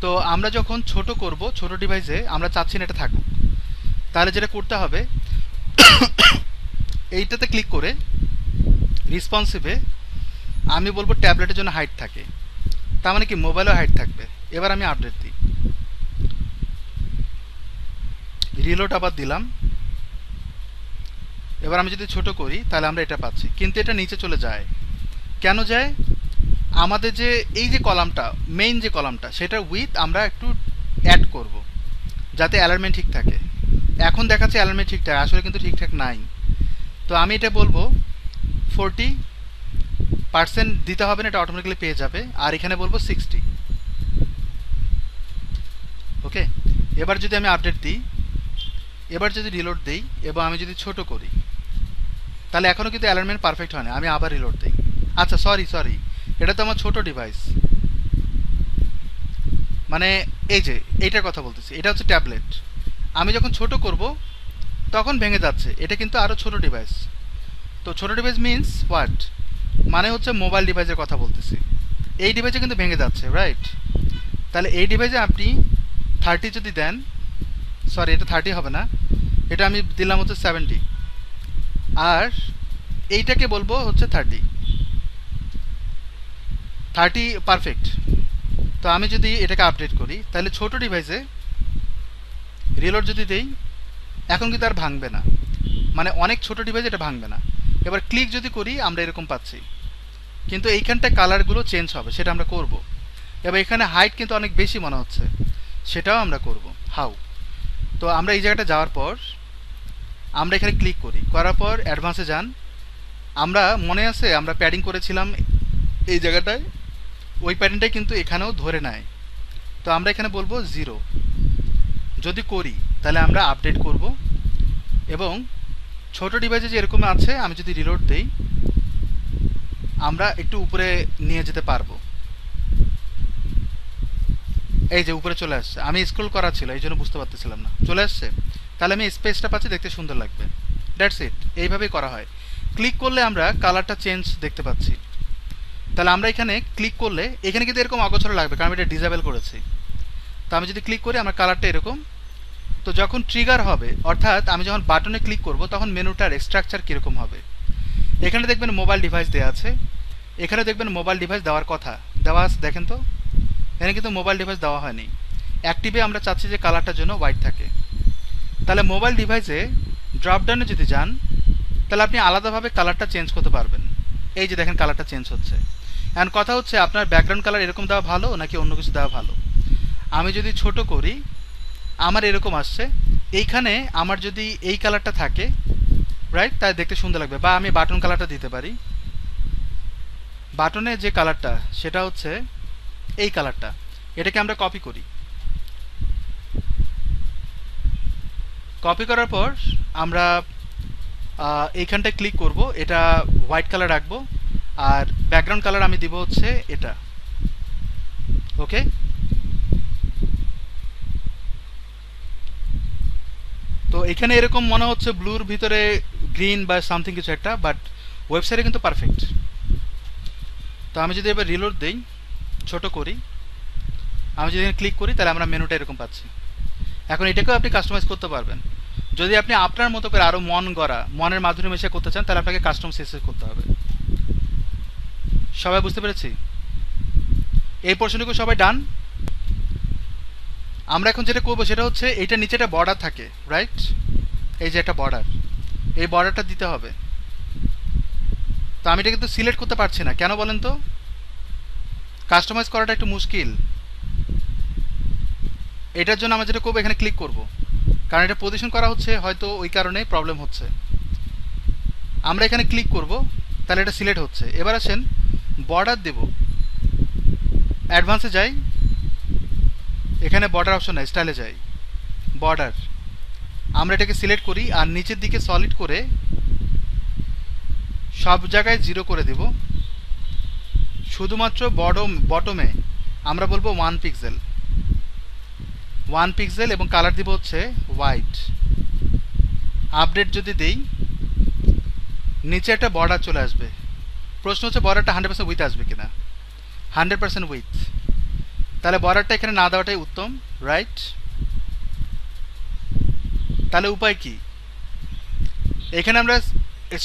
তো আমরা যখন ছোট করব, ছোট ডিভাইসে আমরা চাচ্ছি না এটা থাকুক, তাহলে যেটা করতে হবে এইটাতে ক্লিক করে রেসপন্সিভে আমি বলবো ট্যাবলেটের জন্য হাইট থাকে, তার মানে কি মোবাইলেও হাইট থাকবে। এবার আমি আপডেট দিই, রিলোড আবার দিলাম। এবার আমি যদি ছোট করি তাহলে আমরা এটা পাচ্ছি, কিন্তু এটা নিচে চলে যায়। কেন যায়? আমাদের যে এই যে কলামটা, মেইন যে কলামটা, সেটার উইথ আমরা একটু অ্যাড করব যাতে অ্যালাইনমেন্ট ঠিক থাকে। এখন দেখাচ্ছে অ্যালাইনমেন্ট ঠিকঠাক, আসলে কিন্তু ঠিকঠাক নাই। তো আমি এটা বলবো 40% দিতে হবে না, এটা অটোমেটিক্যালি পেয়ে যাবে। আর এখানে বলবো 60। ওকে, এবার যদি আমি আপডেট দিই, এবার যদি রিলোড দিই এবং আমি যদি ছোট করি, তাহলে এখনও কিন্তু অ্যালাইনমেন্ট পারফেক্ট হয় না। আমি আবার রিলোড দিই। আচ্ছা, সরি, এটা তো আমার ছোট ডিভাইস, মানে এই যে এইটার কথা বলতেছি, এটা হচ্ছে ট্যাবলেট। আমি যখন ছোট করব তখন ভেঙে যাচ্ছে, এটা কিন্তু আরও ছোট ডিভাইস। তো ছোট ডিভাইস মিনস হোয়াট, মানে হচ্ছে মোবাইল ডিভাইসের কথা বলতেছি। এই ডিভাইসে কিন্তু ভেঙে যাচ্ছে, রাইট? তাহলে এই ডিভাইসে আপনি 30 যদি দেন, সরি এটা 30 হবে না, এটা আমি দিলাম হচ্ছে 70, আর এইটাকে বলবো হচ্ছে 30 পারফেক্ট। তো আমি যদি এটাকে আপডেট করি তাহলে ছোট ডিভাইসে রিলোড যদি দেই, এখন কিন্তু আর ভাঙবে না, মানে অনেক ছোট ডিভাইসে এটা ভাঙবে না। এবার ক্লিক যদি করি আমরা এরকম পাচ্ছি, কিন্তু এইখানটায় কালারগুলো চেঞ্জ হবে, সেটা আমরা করব। এবার এখানে হাইট কিন্তু অনেক বেশি মনে হচ্ছে, সেটাও আমরা করব। হাউ? তো আমরা এই জায়গাটা যাওয়ার পর আমরা এখানে ক্লিক করি, করার পর অ্যাডভান্সে যান। আমরা মনে আছে আমরা প্যাডিং করেছিলাম এই জায়গাটায়, ওই প্যাডিংটাই কিন্তু এখানেও ধরে নেয়। তো আমরা এখানে বলবো 0। যদি করি তাহলে আমরা আপডেট করব, এবং ছোট ডিভাইসে যে এরকম আছে আমি যদি রিলোড দেই আমরা একটু উপরে নিয়ে যেতে পারবো। এই যে উপরে চলে আসছে, আমি স্ক্রল করা ছিল এই জন্য বুঝতে পারতেছিলাম না, চলে আসছে। তাহলে আমি স্পেসটা পাচ্ছি, দেখতে সুন্দর লাগবে। দ্যাটস ইট, এইভাবেই করা হয়। ক্লিক করলে আমরা কালারটা চেঞ্জ দেখতে পাচ্ছি। তাহলে আমরা এখানে ক্লিক করলে এখানে কিন্তু এরকম অগোছালো লাগবে, কারণ এটা ডিসেবল করেছি। তো আমি যদি ক্লিক করি আমার কালারটা এরকম। তো যখন ট্রিগার হবে, অর্থাৎ আমি যখন বাটনে ক্লিক করব তখন মেনুটার স্ট্রাকচার কীরকম হবে, এখানে দেখবেন মোবাইল ডিভাইস দেওয়া আছে, এখানে দেখবেন মোবাইল ডিভাইস দেওয়ার কথা দেওয়া আছে, দেখেন তো এখানে কিন্তু মোবাইল ডিভাইস দেওয়া হয়নি। অ্যাক্টিভে আমরা চাচ্ছি যে কালারটার জন্য হোয়াইট থাকে। তাহলে মোবাইল ডিভাইসে ড্রপডাউনে যদি যান তাহলে আপনি আলাদাভাবে কালারটা চেঞ্জ করতে পারবেন। এই যে দেখেন কালারটা চেঞ্জ হচ্ছে, এন্ড কথা হচ্ছে আপনার ব্যাকগ্রাউন্ড কালার এরকম দেওয়া ভালো নাকি অন্য কিছু দেওয়া ভালো। আমি যদি ছোট করি আমার এরকম আসছে, এইখানে আমার যদি এই কালারটা থাকে রাইট, তাই দেখতে সুন্দর লাগবে। বা আমি বাটন কালারটা দিতে পারি, বাটনের যে কালারটা সেটা হচ্ছে এই কালারটা, এটাকে আমরা কপি করি। কপি করার পর আমরা এইখানটায় ক্লিক করব, এটা হোয়াইট কালার রাখবো আর ব্যাকগ্রাউন্ড কালার আমি দিব হচ্ছে এটা। ওকে, তো এখানে এরকম মনে হচ্ছে ব্লুর ভিতরে গ্রিন বা সামথিং কিছু একটা, বাট ওয়েবসাইটে কিন্তু পারফেক্ট। তো আমি যদি এবার রিলোড দেই, ছোট করি, আমি যদি ক্লিক করি তাহলে আমরা মেনুটা এরকম পাচ্ছি। এখন এটাকেও আপনি কাস্টমাইজ করতে পারবেন। যদি আপনি আপনার মতো করে আরও মনের মাধুরী মিশে করতে চান তাহলে আপনাকে কাস্টম সিএসএস করতে হবে। সবাই বুঝতে পেরেছি? এই পোর্শনটুকু সবাই ডান। আমরা এখন যেটা করবো সেটা হচ্ছে এইটা নিচে একটা বর্ডার থাকে রাইট, এই যে একটা বর্ডার, এই বর্ডারটা দিতে হবে। তো আমি এটা কিন্তু সিলেক্ট করতে পারছি না, কেন বলেন তো? কাস্টমাইজ করাটা একটু মুশকিল। এটার জন্য আমরা যেটা করবো এখানে ক্লিক করব, কারণ এটা পজিশন করা হচ্ছে, হয়তো ওই কারণে প্রবলেম হচ্ছে। আমরা এখানে ক্লিক করব, তাহলে এটা সিলেক্ট হচ্ছে। এবার আসেন বর্ডার দেব, অ্যাডভান্সে যাই, এখানে বর্ডার অপশন নাই, স্টাইলে যাই, বর্ডার আমরা এটাকে সিলেক্ট করি আর নিচের দিকে সলিড করে সব জায়গায় 0 করে দেব। শুধুমাত্র বটমে আমরা বলবো 1 পিক্সেল, 1 পিক্সেল এবং কালার দিব হচ্ছে হোয়াইট। আপডেট যদি দেই, নিচে একটা বর্ডার চলে আসবে। প্রশ্ন হচ্ছে বর্ডারটা 100% উইথ আসবে কিনা। 100% উইথ, তাহলে বর্ডারটা এখানে না দেওয়াটাই উত্তম রাইট। তাহলে উপায় কি, এখানে আমরা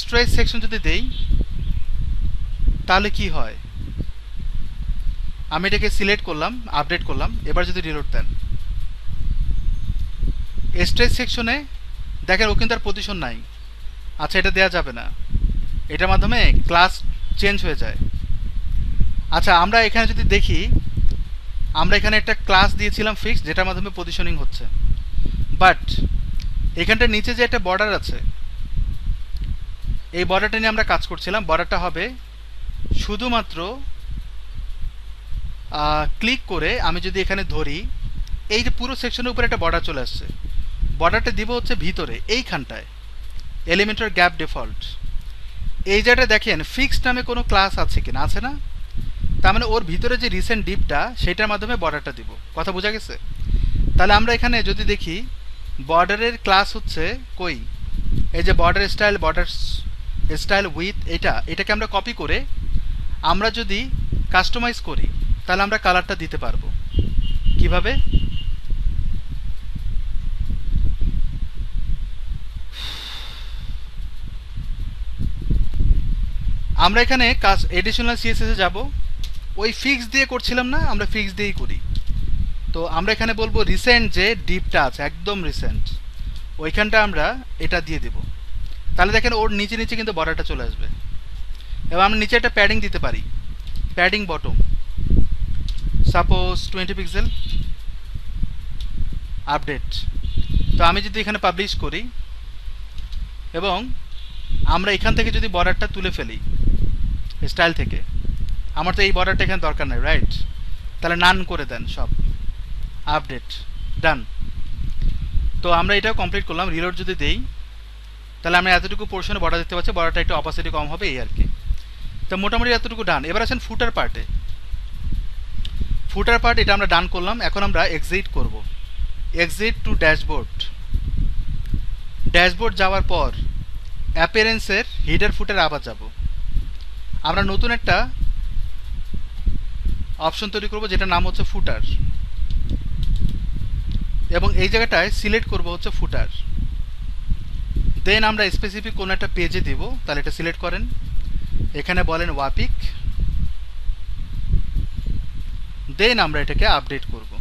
স্ট্রেচ সেকশন যদি দেই তাহলে কি হয়, আমি এটাকে সিলেক্ট করলাম, আপডেট করলাম, এবার যদি রিলোড দেন, স্ট্রেচ সেকশনে দেখেন ও কিন্তু আর পজিশন নাই। আচ্ছা, এটা দেওয়া যাবে না, এটার মাধ্যমে ক্লাস চেঞ্জ হয়ে যায়। আচ্ছা, আমরা এখানে যদি দেখি, আমরা এখানে একটা ক্লাস দিয়েছিলাম ফিক্স, যেটার মাধ্যমে পজিশনিং হচ্ছে, বাট এখানটার নিচে যে একটা বর্ডার আছে, এই বর্ডারটা নিয়ে আমরা কাজ করছিলাম। বর্ডারটা হবে শুধুমাত্র ক্লিক করে আমি যদি এখানে ধরি, এই যে পুরো সেকশনের উপরে একটা বর্ডার চলে আসছে, বর্ডারটা দিব হচ্ছে ভিতরে এইখানটায়, এলিমেন্টার গ্যাপ ডিফল্ট। এই জায়গাটা দেখেন ফিক্সড নামে কোনো ক্লাস আছে কিনা, আছে না? তার মানে ওর ভিতরে যে রিসেন্ট ডিপটা সেটার মাধ্যমে বর্ডারটা দিব। কথা বোঝা গেছে? তাহলে আমরা এখানে যদি দেখি বর্ডারের ক্লাস হচ্ছে কই, এই যে বর্ডার স্টাইল উইথ, এটাকে আমরা কপি করে আমরা যদি কাস্টমাইজ করি তাহলে আমরা কালারটা দিতে পারবো। কিভাবে? আমরা এখানে এডিশনাল সিএসএস এ যাব, ওই ফিক্স দিয়ে করছিলাম না, আমরা ফিক্স দিয়েই করি। তো আমরা এখানে বলবো রিসেন্ট যে ডিপটা আছে একদম রিসেন্ট, ওইখানটা আমরা এটা দিয়ে দেব। তাহলে দেখেন ওর নিচে নিচে কিন্তু বর্ডারটা চলে আসবে। এবার আমরা নিচে একটা প্যাডিং দিতে পারি, padding bottom, suppose 20 pixel, update. তো আমি যদি এখানে পাবলিশ করি এবং আমরা এখান থেকে যদি বর্ডারটা তুলে ফেলি স্টাইল থেকে, আমার তো এই বর্ডারটা এখানে দরকার নাই রাইট, তাহলে নান করে দেন সব, আপডেট, ডান। তো আমরা এটাও কমপ্লিট করলাম। রিলোড যদি দেই তাহলে আমরা এতটুকু পোর্শনে বর্ডার দেখতে পাচ্ছি, বর্ডারটা একটু অপাসিটি কম হবে এই আর কি। তো মোটামুটি এতটুকু ডান। এবার আসেন ফুটার পার্টে। ফুটার পার্ট এটা আমরা ডান করলাম। এখন আমরা এক্সিট করব, এক্সিট টু ড্যাশবোর্ড। ড্যাশবোর্ড যাওয়ার পর অ্যাপিয়ারেন্সের হিডার ফুটার আবার যাব। আমরা নতুন একটা অপশন তৈরি করব যেটার নাম হচ্ছে ফুটার, এবং এই জায়গাটায় সিলেক্ট করব হচ্ছে ফুটার। দেন আমরা স্পেসিফিক কোনো একটা পেজে দেব, তাহলে এটা সিলেক্ট করেন, এখানে বলেন ওয়াপিক, দেন আমরা এটাকে আপডেট করব।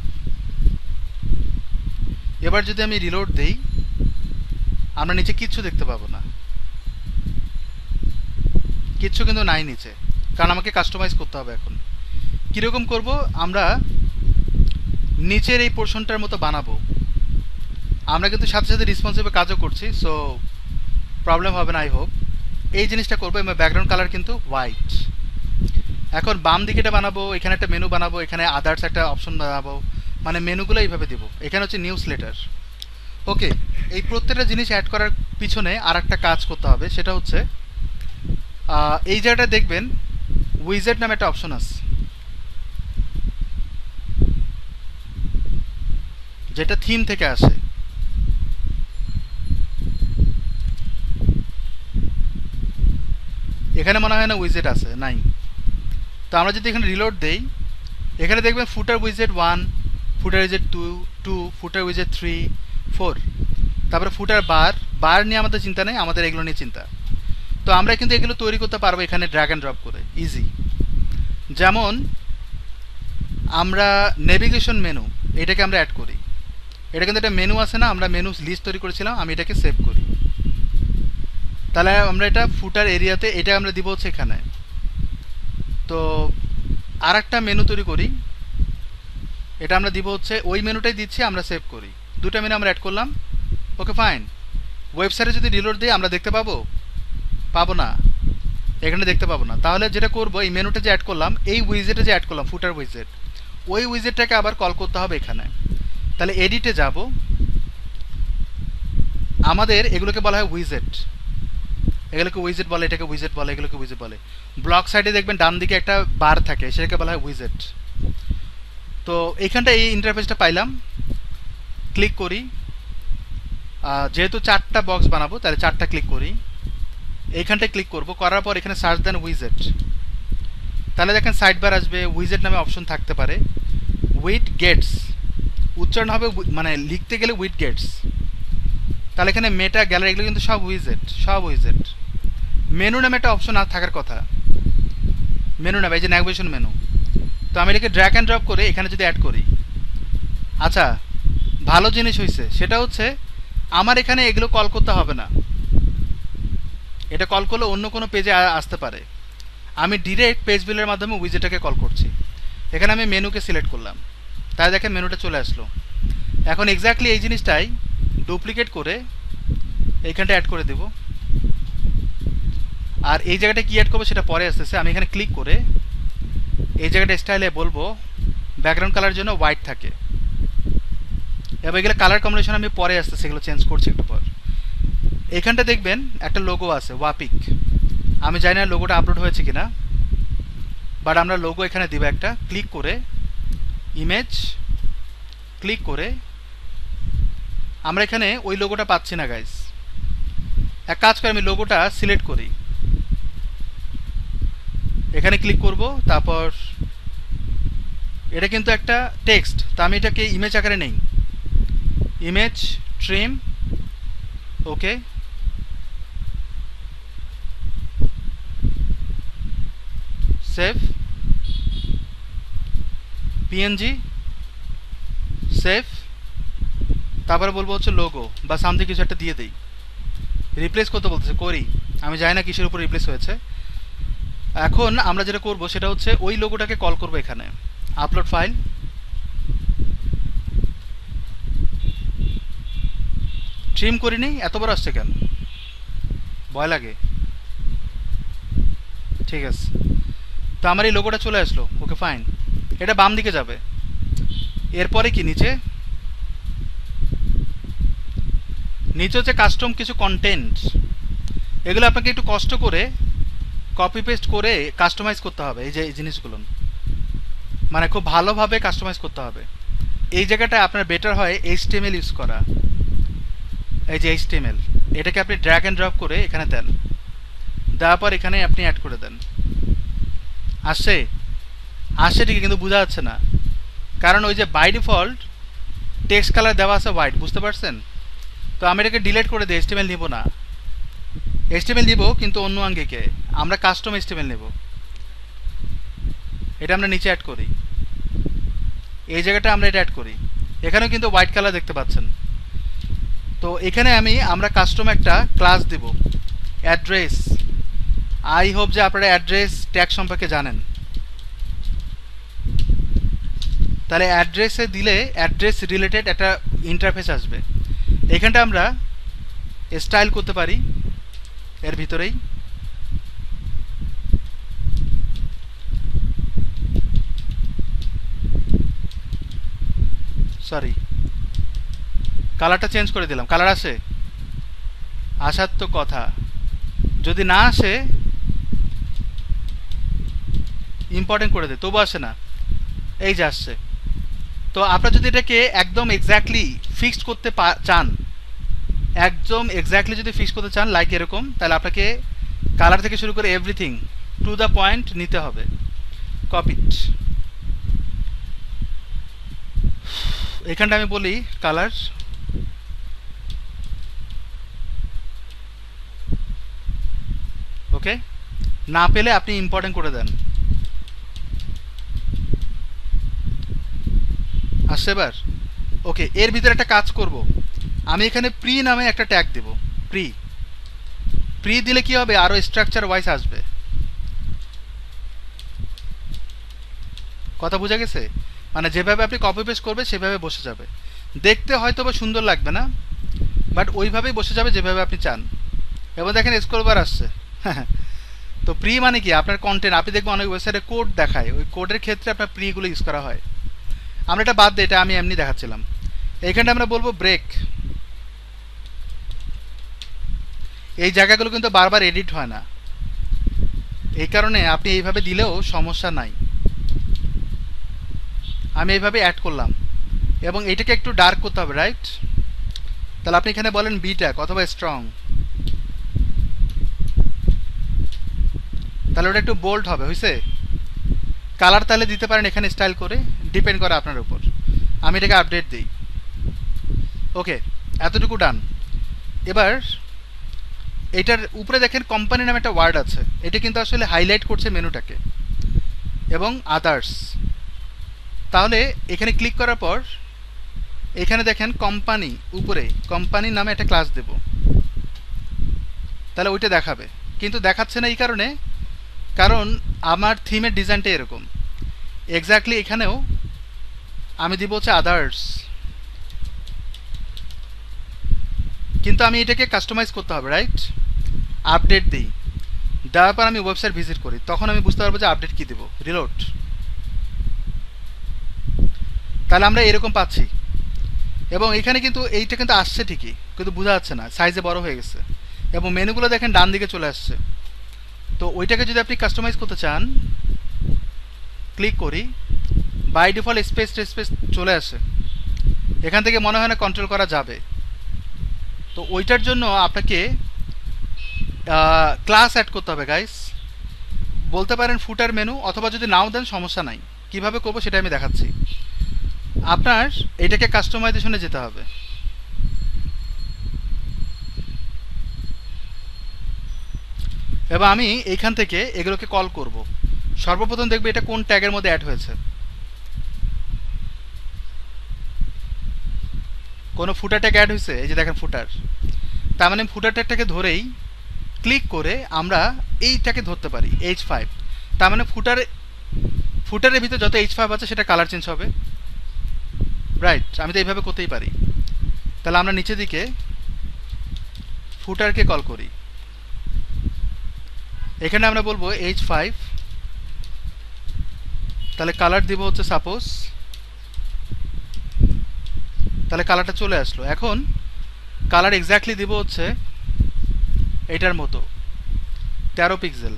এবার যদি আমি রিলোড দেই, আমরা নিচে কিচ্ছু দেখতে পাবো না, কিচ্ছু কিন্তু নাই নিচে, কারণ আমাকে কাস্টমাইজ করতে হবে এখন। কীরকম করব, আমরা নিচের এই পোর্শনটার মতো বানাবো। আমরা কিন্তু সাথে সাথে রেসপন্সিভে কাজও করছি, সো প্রবলেম হবে না আই হোপ। এই জিনিসটা করবো এবং ব্যাকগ্রাউন্ড কালার কিন্তু হোয়াইট। এখন বাম দিকেটা বানাবো, এখানে একটা মেনু বানাবো, এখানে আদার্স একটা অপশন বানাবো, মানে মেনুগুলো এইভাবে দেবো। এখানে হচ্ছে নিউজ লেটার। ওকে, এই প্রত্যেকটা জিনিস অ্যাড করার পিছনে আর একটা কাজ করতে হবে, সেটা হচ্ছে এই জায়গাটা দেখবেন উইজেট নামে একটা অপশন আছে, যেটা থিম থেকে আসে। এখানে মনে হয় না উইজেট আছে, নাই। তো আমরা যদি এখানে রিলোড দেই, এখানে দেখবেন ফুটার উইজেট 1, ফুটার উইজেট 2, ফুটার উইজেট 3, 4, তারপরে ফুটার বার নিয়ে আমাদের চিন্তা নেই, আমাদের এগুলো নিয়ে চিন্তা। তো আমরা কিন্তু এগুলো তৈরি করতে পারবো এখানে ড্র্যাগ অ্যান্ড ড্রপ করে, ইজি। যেমন আমরা নেভিগেশন মেনু, এটাকে আমরা অ্যাড করি। এটা কিন্তু একটা মেনু আছে না, আমরা মেনু লিস্ট তৈরি করেছিলাম, আমি এটাকে সেভ করি। তাহলে আমরা এটা ফুটার এরিয়াতে এটা আমরা দিব হচ্ছে এখানে। তো আর একটা মেনু তৈরি করি, এটা আমরা দিব হচ্ছে ওই মেনুটাই দিচ্ছি, আমরা সেভ করি। দুটা মেনু আমরা অ্যাড করলাম। Okay fine. ওয়েবসাইটে যদি রিলোড দিই আমরা দেখতে পাবো না, এখানে দেখতে পাবো না। তাহলে যেটা করবো, এই মেনুটা যে অ্যাড করলাম, এই উইজেটে যে অ্যাড করলাম ফুটার উইজেট, ওই উইজেটটাকে আবার কল করতে হবে এখানে। তাহলে এডিটে যাব, আমাদের এগুলোকে বলা হয় উইজেট, এগুলোকে উইজেট বলে, এটাকে উইজেট বলে, এগুলোকে উইজেট বলে। ব্লক সাইডে দেখবেন ডান দিকে একটা বার থাকে, সেটাকে বলা হয় উইজেট। তো এইখানটা এই ইন্টারফেসটা পাইলাম, ক্লিক করি। যেহেতু 4টা বক্স বানাবো, তাহলে 4টা ক্লিক করি। এইখানটায় ক্লিক করব, করার পর এখানে সার্চ দেন উইজেট। তাহলে দেখেন সাইড বার আসবে, উইজেট নামে অপশন থাকতে পারে। উইট গেটস উচ্চারণ হবে, মানে লিখতে গেলে উইট গেটস। তাহলে এখানে মেটা গ্যালারি এগুলো কিন্তু সব উইজেট। মেনু নামে একটা অপশন আর থাকার কথা, মেনু নামে, এই যে ন্যাভিগেশন মেনু। তো আমি এটাকে ড্র্যাগ অ্যান্ড ড্রপ করে এখানে যদি অ্যাড করি, আচ্ছা ভালো জিনিস হয়েছে, সেটা হচ্ছে আমার এখানে এগুলো কল করতে হবে না। এটা কল করলে অন্য কোনো পেজে আসতে পারে, আমি ডিরেক্ট পেজ বিলের মাধ্যমে উইজেটটাকে কল করছি। এখানে আমি মেনুকে সিলেক্ট করলাম, তাই দেখেন মেনুটা চলে আসলো। এখন এক্স্যাক্টলি এই জিনিসটাই ডুপ্লিকেট করে এইখানটা অ্যাড করে দেব। আর এই জায়গাটা কি অ্যাড করবো সেটা পরে আসতেছে। আমি এখানে ক্লিক করে এই জায়গাটা স্টাইলে বলবো ব্যাকগ্রাউন্ড কালার জন্য হোয়াইট থাকে, এবার এগুলো কালার কম্বিনেশন আমি পরে আসতেছে, এগুলো চেঞ্জ করছি একটু পর। এখানটা দেখবেন একটা লোগো আছে, ওয়াপিক। আমি জানি না লোগোটা আপলোড হয়েছে কিনা, বাট আমরা লোগো এখানে দিব একটা। ক্লিক করে ইমেজ, ক্লিক করে আমরা এখানে ওই লোগোটা পাচ্ছি না গাইস। এক কাজ করে আমি লোগোটা সিলেক্ট করি, এখানে ক্লিক করব, তারপর এটা কিন্তু একটা টেক্সট, তো আমি এটাকে ইমেজ আকারে নেই, image trim, okay. Save PNG, save. তারপরে বলবো হচ্ছে লোগো বা সামথিং কিছু একটা দিয়ে দিই। রিপ্লেস করতে বলতেছে, করি। আমি জানি না কিসের উপর রিপ্লেস হয়েছে। এখন আমরা যেটা করব সেটা হচ্ছে ওই লোগোটাকে কল করব এখানে, আপলোড ফাইল, ট্রিম করিনি, এত বড় আসছে কেন, ভয় লাগে। ঠিক আছে, তো আমার এই লোগোটা চলে আসলো। ওকে ফাইন, এটা বাম দিকে যাবে। এরপরে কি নিচে হচ্ছে কাস্টম কিছু কন্টেন্ট, এগুলো আপনাকে একটু কষ্ট করে কপি পেস্ট করে কাস্টমাইজ করতে হবে। এই যে এই জিনিসগুলো মানে খুব ভালোভাবে কাস্টমাইজ করতে হবে। এই জায়গাটা আপনার বেটার হয় HTML ইউজ করা। এই যে HTML, এটাকে আপনি ড্র্যাগ অ্যান্ড ড্রপ করে এখানে দেন, দেওয়ার পর এখানে আপনি অ্যাড করে দেন। আসছে ঠিকই, কিন্তু বোঝা যাচ্ছে না, কারণ ওই যে বাই ডিফল্ট টেক্সট কালার দেওয়া আছে হোয়াইট, বুঝতে পারছেন? তো আমি এটাকে ডিলিট করে দিই, HTML নিব না। HTML নিব কিন্তু অন্য আঙ্গিকে, আমরা কাস্টম HTML নেব। এটা আমরা নিচে অ্যাড করি, এই জায়গাটা আমরা এটা অ্যাড করি। এখানেও কিন্তু হোয়াইট কালার দেখতে পাচ্ছেন। তো এখানে আমরা কাস্টম একটা ক্লাস দেব, অ্যাড্রেস। আই হোপ যে আপনারা অ্যাড্রেস ট্যাগ সম্পর্কে জানেন। তাহলে অ্যাড্রেসে দিলে অ্যাড্রেস রিলেটেড একটা ইন্টারফেস আসবে। এখানটা আমরা স্টাইল করতে পারি এর ভিতরেই। সরি, কালারটা চেঞ্জ করে দিলাম। কালার আসে? আসার তো কথা। যদি না আসে ইম্পর্টেন্ট করে দে, তবু আসে না। এই যে আসছে। তো আপনারা যদি এটাকে একদম এক্স্যাক্টলি ফিক্সড করতে চান, একদম এক্স্যাক্টলি যদি ফিক্স করতে চান লাইক এরকম, তাহলে আপনাকে কালার থেকে শুরু করে এভরিথিং টু দ্য পয়েন্ট নিতে হবে। কপিট। এখানটা আমি বলি কালার, ওকে। না পেলে আপনি ইম্পর্টেন্ট করে দেন। আসছে এবার? ওকে, এর ভিতরে একটা কাজ করব। আমি এখানে প্রি নামে একটা ট্যাগ দেব। প্রি প্রি দিলে কি হবে, আরো স্ট্রাকচার ওয়াইজ আসবে। কথা বোঝা গেছে? মানে যেভাবে আপনি কপি পেস্ট করবে সেভাবে বসে যাবে। দেখতে হয়তো বা সুন্দর লাগবে না, বাট ওইভাবেই বসে যাবে যেভাবে আপনি চান। এবার দেখেন স্ক্রল বার আসছে। তো প্রি মানে কি, আপনার কন্টেন্ট, আপনি দেখবেন অনেক ওয়েবসাইটে কোড দেখায়, ওই কোডের ক্ষেত্রে আপনার প্রিগুলো ইউজ করা হয়। আমরা এটা বাদ দিই, এটা আমি এমনি দেখাচ্ছিলাম। এইখানটা আমরা বলবো ব্রেক। এই জায়গাগুলো কিন্তু বারবার এডিট হয় না, এই কারণে আপনি এইভাবে দিলেও সমস্যা নাই। আমি এইভাবে অ্যাড করলাম এবং এটাকে একটু ডার্ক করতে হবে, রাইট? তাহলে আপনি এখানে বলেন বি ট্যাগ অথবা স্ট্রং, তাহলে ওটা একটু বোল্ড হবে। হয়েছে? কালার তাহলে দিতে পারেন এখানে স্টাইল করে, ডিপেন্ড করে আপনার উপর। আমি এটাকে আপডেট দিই। ওকে, এতটুকু ডান। এবার এটার উপরে দেখেন কোম্পানি নামে একটা ওয়ার্ড আছে, এটা কিন্তু আসলে হাইলাইট করছে মেনুটাকে, এবং আদার্স। তাহলে এখানে ক্লিক করার পর এখানে দেখেন কোম্পানি, উপরে কোম্পানি নামে একটা ক্লাস দেব, তাহলে ওইটা দেখাবে। কিন্তু দেখাচ্ছে না এই কারণে, কারণ আমার থিমের ডিজাইনটা এরকম। এক্স্যাক্টলি এখানেও আমি দিব হচ্ছে আদার্স, কিন্তু আমি এটাকে কাস্টমাইজ করতে হবে, রাইট? আপডেট দিই, দেওয়ার পর আমি ওয়েবসাইট ভিজিট করি, তখন আমি বুঝতে পারবো যে আপডেট কী দেবো। রিলোড। তাহলে আমরা এরকম পাচ্ছি, এবং এখানে কিন্তু এইটা কিন্তু আসছে ঠিকই, কিন্তু বোঝা যাচ্ছে না, সাইজে বড় হয়ে গেছে, এবং মেনুগুলো দেখেন ডান দিকে চলে আসছে। তো ওইটাকে যদি আপনি কাস্টমাইজ করতে চান, ক্লিক করি, বাই ডিফল্ট স্পেস স্পেস চলে আসে, এখান থেকে মনে হয় না কন্ট্রোল করা যাবে। তো ওইটার জন্য আপনাকে ক্লাস অ্যাড করতে হবে গাইস। বলতে পারেন ফুটার মেনু, অথবা যদি নাও দেন সমস্যা নাই। কিভাবে করবো সেটা আমি দেখাচ্ছি। আপনার এটাকে কাস্টমাইজেশনে যেতে হবে। এবার আমি এইখান থেকে এগুলোকে কল করব। সর্বপ্রথম দেখবে এটা কোন ট্যাগের মধ্যে অ্যাড হয়েছে। কোনো ফুটার ট্যাগ অ্যাড হয়েছে, এই যে দেখেন ফুটার। তার মানে ফুটার ট্যাগটাকে ধরেই ক্লিক করে আমরা এইটাকে ধরতে পারি H5। তার মানে ফুটারের ভিতরে যত H5 আছে সেটা কালার চেঞ্জ হবে, রাইট? আমি তো এইভাবে করতেই পারি। তাহলে আমরা নিচের দিকে ফুটারকে কল করি, এখানে আমরা বলবো H5, তাহলে কালার দিব হচ্ছে সাপোজ, তাহলে কালারটা চলে আসলো। এখন কালার এক্স্যাক্টলি দিব হচ্ছে এটার মতো 13 পিক্সেল,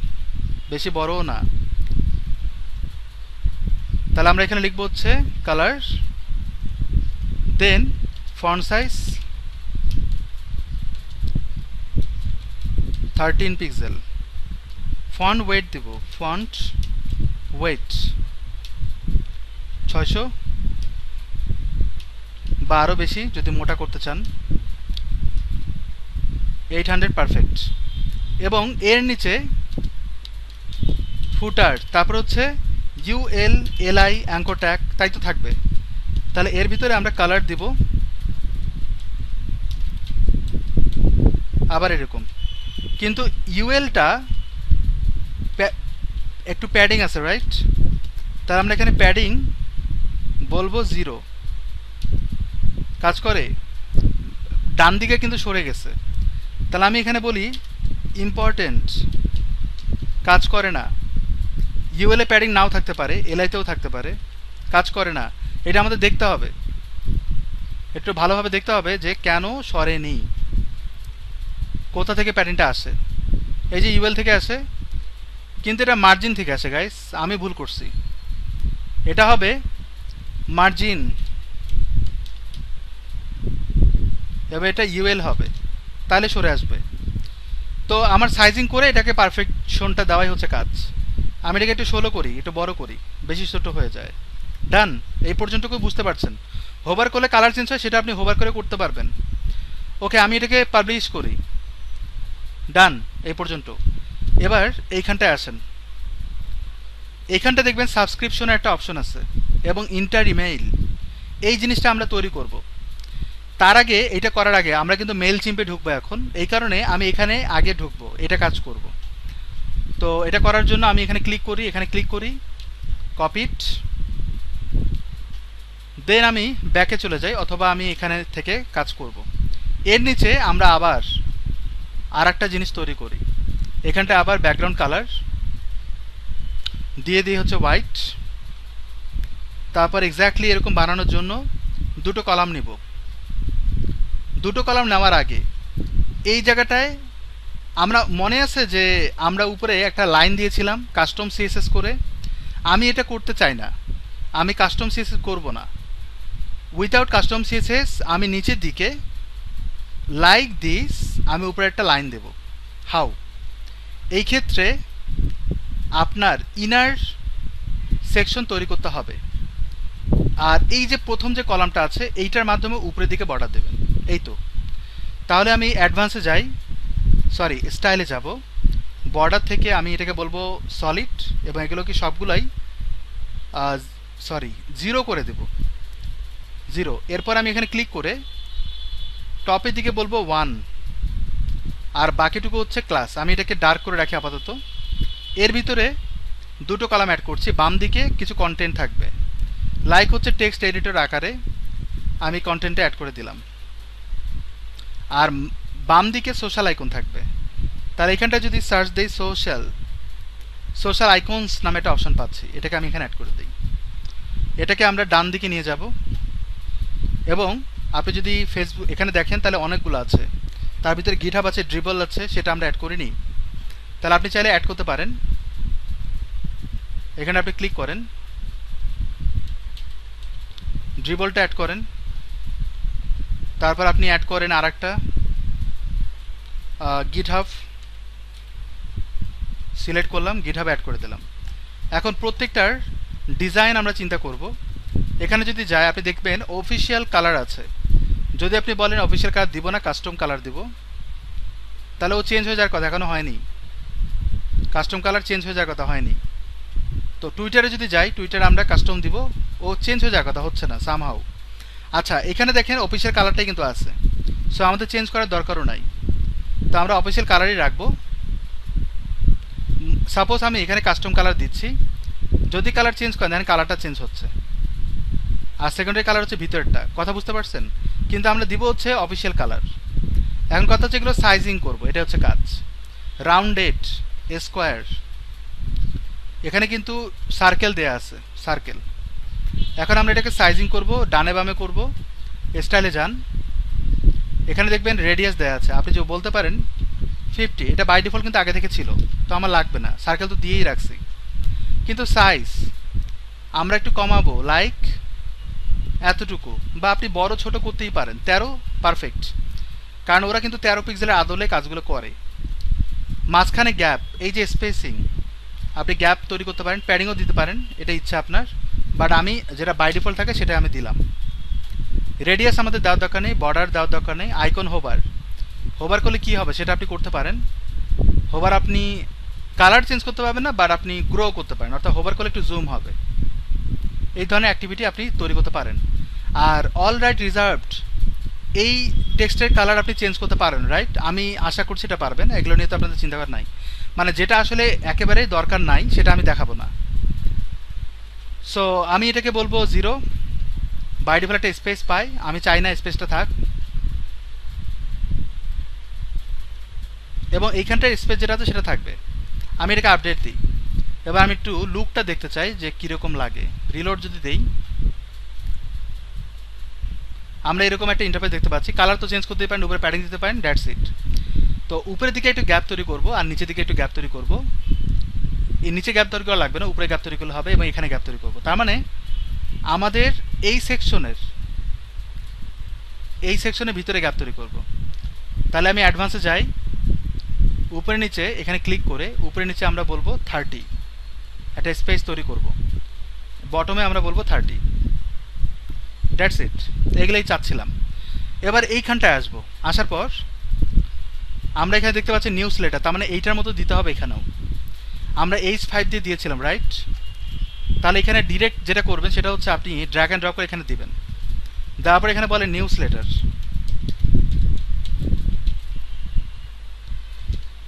বেশি বড়ও না। তাহলে আমরা এখানে লিখবো হচ্ছে colour, then font size 13 pixel, font weight দিব, ফন্ট ওয়েট 600 বা আরও বেশি যদি মোটা করতে চান 800, পারফেক্ট। এবং এর নিচে ফুটার, তারপর হচ্ছে ULLI অ্যাঙ্কর ট্যাগ, তাই তো থাকবে। তাহলে এর ভিতরে আমরা কালার দিব আবার এরকম, কিন্তু ULটা একটু প্যাডিং আছে, রাইট? তাহলে আমরা এখানে প্যাডিং বলবো 0। কাজ করে? ডান দিকে কিন্তু সরে গেছে। তাহলে আমি এখানে বলি ইম্পর্টেন্ট, কাজ করে না। ইউএল এ প্যাডিং নাও থাকতে পারে, এলআইতেও থাকতে পারে, কাজ করে না। এটা আমাদের দেখতে হবে, একটু ভালোভাবে দেখতে হবে যে কেন সরেনি, কোথা থেকে প্যাডিংটা আসে। এই যে ইউএল থেকে আসে, কিন্তু এটা মার্জিন থেকে আসে গাইস, আমি ভুল করছি। এটা হবে মার্জিন, এবার এটা ইউএল হবে, তাহলে সরে আসবে। তো আমার সাইজিং করে এটাকে পারফেকশনটা দেওয়াই হচ্ছে কাজ। আমি এটাকে একটু ষোলো করি, একটু বড় করি, বেশি ছোট হয়ে যায়। ডান, এই পর্যন্তকে বুঝতে পারছেন? হোভার করলে কালার চেঞ্জ হয়, সেটা আপনি হোভার করে করতে পারবেন। ওকে, আমি এটাকে পাবলিশ করি। ডান, এই পর্যন্ত। এবার এইখানটায় আসেন, এইখানটা দেখবেন সাবস্ক্রিপশনের একটা অপশন আছে এবং ইন্টার ইমেইল, এই জিনিসটা আমরা তৈরি করব। তার আগে, এটা করার আগে আমরা কিন্তু মেল চিম্পে ঢুকবো এখন, এই কারণে আমি এখানে আগে ঢুকবো, এটা কাজ করব। তো এটা করার জন্য আমি এখানে ক্লিক করি, এখানে ক্লিক করি, কপিট, দেন আমি ব্যাকে চলে যাই, অথবা আমি এখানে থেকে কাজ করব। এর নিচে আমরা আবার আর একটা জিনিস তৈরি করি, এখানটা আবার ব্যাকগ্রাউন্ড কালার দিয়ে দিই হচ্ছে হোয়াইট। তারপর এক্স্যাক্টলি এরকম বানানোর জন্য দুটো কলাম নিব। দুটো কলাম নেওয়ার আগে এই জায়গাটায় আমরা, মনে আছে যে আমরা উপরে একটা লাইন দিয়েছিলাম কাস্টম সিএসএস করে? আমি এটা করতে চাই না, আমি কাস্টম সিএসএস করব না। উইথাউট কাস্টম সিএসএস আমি নিচের দিকে লাইক দিস, আমি উপরে একটা লাইন দেব। হাউ? এই ক্ষেত্রে আপনার ইনার সেকশন তৈরি করতে হবে, আর এই যে প্রথম যে কলামটা আছে এইটার মাধ্যমে উপরের দিকে বর্ডার দেবেন। এই তো। তাহলে আমি অ্যাডভান্সে যাই, সরি স্টাইলে যাব, বর্ডার থেকে আমি এটাকে বলবো সলিড, এবং এগুলো কি সবগুলাই সরি 0 করে দেব, 0। এরপর আমি এখানে ক্লিক করে টপের দিকে বলবো 1, আর বাকিটুকু হচ্ছে ক্লাস। আমি এটাকে ডার্ক করে রাখি আপাতত। এর ভিতরে দুটো কলাম অ্যাড করছি, বাম দিকে কিছু কন্টেন্ট থাকবে, লাইক হচ্ছে টেক্সট এডিটর আকারে আমি কন্টেন্টে অ্যাড করে দিলাম, আর বাম দিকে সোশ্যাল আইকন থাকবে। তাহলে এখানটা যদি সার্চ দেই সোশ্যাল আইকনস নামে একটা অপশন পাচ্ছি, এটাকে আমি এখানে অ্যাড করে দিই। এটাকে আমরা ডান দিকে নিয়ে যাব, এবং আপনি যদি ফেসবুক এখানে দেখেন তাহলে অনেকগুলো আছে, তার ভিতরে গিটহাব আছে, ড্রিবল আছে, সেটা আমরা অ্যাড করিনি। তাহলে আপনি চাইলে অ্যাড করতে পারেন। এখানে আপনি ক্লিক করেন, ড্রিবলটা অ্যাড করেন, তারপর আপনি অ্যাড করেন আর একটা গিটহাব, সিলেক্ট করলাম, গিটহাব অ্যাড করে দিলাম। এখন প্রত্যেকটার ডিজাইন আমরা চিন্তা করব। এখানে যদি যায় আপনি দেখবেন অফিসিয়াল কালার আছে। যদি আপনি বলেন অফিসিয়াল কালার দিব না, কাস্টম কালার দিব, তাহলে ও চেঞ্জ হয়ে যাওয়ার কথা, এখনো হয়নি। কাস্টম কালার চেঞ্জ হয়ে যাওয়ার কথা হয়নি। তো টুইটারে যদি যাই, টুইটারে আমরা কাস্টম দিব, ও চেঞ্জ হয়ে যাওয়ার কথা, হচ্ছে না সামহাউ। আচ্ছা, এখানে দেখেন অফিসিয়াল কালারটাই কিন্তু আছে, সো আমাদের চেঞ্জ করার দরকারও নাই। তো আমরা অফিসিয়াল কালারই রাখবো। সাপোজ আমি এখানে কাস্টম কালার দিচ্ছি, যদি কালার চেঞ্জ করেন দেখেন কালারটা চেঞ্জ হচ্ছে, আর সেকেন্ডারি কালার হচ্ছে ভিতরেরটা। কথা বুঝতে পারছেন? কিন্তু আমরা দিব হচ্ছে অফিসিয়াল কালার। এখন কথা হচ্ছে এগুলো সাইজিং করব, এটা হচ্ছে কাজ। রাউন্ডেড, স্কোয়ার, এখানে কিন্তু সার্কেল দেয়া আছে, সার্কেল। এখন আমরা এটাকে সাইজিং করব, ডানে বামে করব, স্টাইলে যান, এখানে দেখবেন রেডিয়াস দেয়া আছে। আপনি যে বলতে পারেন 50, এটা বাই ডিফল্ট কিন্তু আগে থেকে ছিল, তো আমার লাগবে না, সার্কেল তো দিয়েই রাখছি। কিন্তু সাইজ আমরা একটু কমাবো, লাইক এতটুকু, বা আপনি বড় ছোট করতেই পারেন, 13 পারফেক্ট, কারণ ওরা কিন্তু 13 পিক্সেলের আদলে কাজগুলো করে। মাঝখানে গ্যাপ, এই যে স্পেসিং, আপনি গ্যাপ তৈরি করতে পারেন, প্যাডিংও দিতে পারেন, এটা ইচ্ছা আপনার, বাট আমি যেটা বাই ডিফল্ট থাকে সেটা আমি দিলাম। রেডিয়াস আমাদের দেওয়ার দরকার নেই, বর্ডার দেওয়ার দরকার নেই। আইকন হোভার করলে কি হবে সেটা আপনি করতে পারেন। হোভার আপনি কালার চেঞ্জ করতে পারবেন না, বাট আপনি গ্রো করতে পারেন, অর্থাৎ হোভার করলে একটু জুম হবে। এই ধরনের অ্যাক্টিভিটি আপনি তৈরি করতে পারেন। আর অল রাইট রিজার্ভড, এই টেক্সটের কালার আপনি চেঞ্জ করতে পারেন, রাইট? আমি আশা করছি এটা পারবেন, এগুলো নিয়ে তো আপনাদের চিন্তা করার নাই। মানে যেটা আসলে একেবারেই দরকার নাই সেটা আমি দেখাবো না। সো আমি এটাকে বলবো 0, বাই ডিফল্ট একটা স্পেস পাই, আমি চাই না স্পেসটা থাক, এবং এইখানটার স্পেস যেটা আছে সেটা থাকবে। আমি এটাকে আপডেট দিই। এবার আমি একটু লুকটা দেখতে চাই যে কীরকম লাগে। রিলোড যদি দেই, আমরা এরকম একটা ইন্টারফেস দেখতে পাচ্ছি। কালার তো চেঞ্জ করতে পারেন, উপরে প্যাডিং দিতে পারেন, দ্যাটস ইট। তো উপরের দিকে একটু গ্যাপ তৈরি করব আর নিচের দিকে একটু গ্যাপ তৈরি করব। এই নিচে গ্যাপ তৈরি করা লাগবে না, উপরে গ্যাপ তৈরি করলে হবে, এবং এখানে গ্যাপ তৈরি করব। তার মানে আমাদের এই সেকশনের ভিতরে গ্যাপ তৈরি করব। তাহলে আমি অ্যাডভান্সে যাই, উপরে নিচে এখানে ক্লিক করে উপরে নিচে আমরা বলবো 30, একটা স্পেস তৈরি করব। বটমে আমরা বলবো 30, দ্যাটস ইট। এগুলোই চাচ্ছিলাম। এবার এইখানটায় আসবো, আসার পর আমরা এখানে দেখতে পাচ্ছি নিউজ লেটার, তার মানে এইটার মতো দিতে হবে এখানেও। আমরা H5 দিয়ে দিয়েছিলাম, রাইট? তাহলে এখানে ডিরেক্ট যেটা করবেন সেটা হচ্ছে আপনি ড্র্যাগ অ্যান্ড ড্রপ করে এখানে দিবেন, দেওয়ার পর এখানে বলে নিউজ লেটার।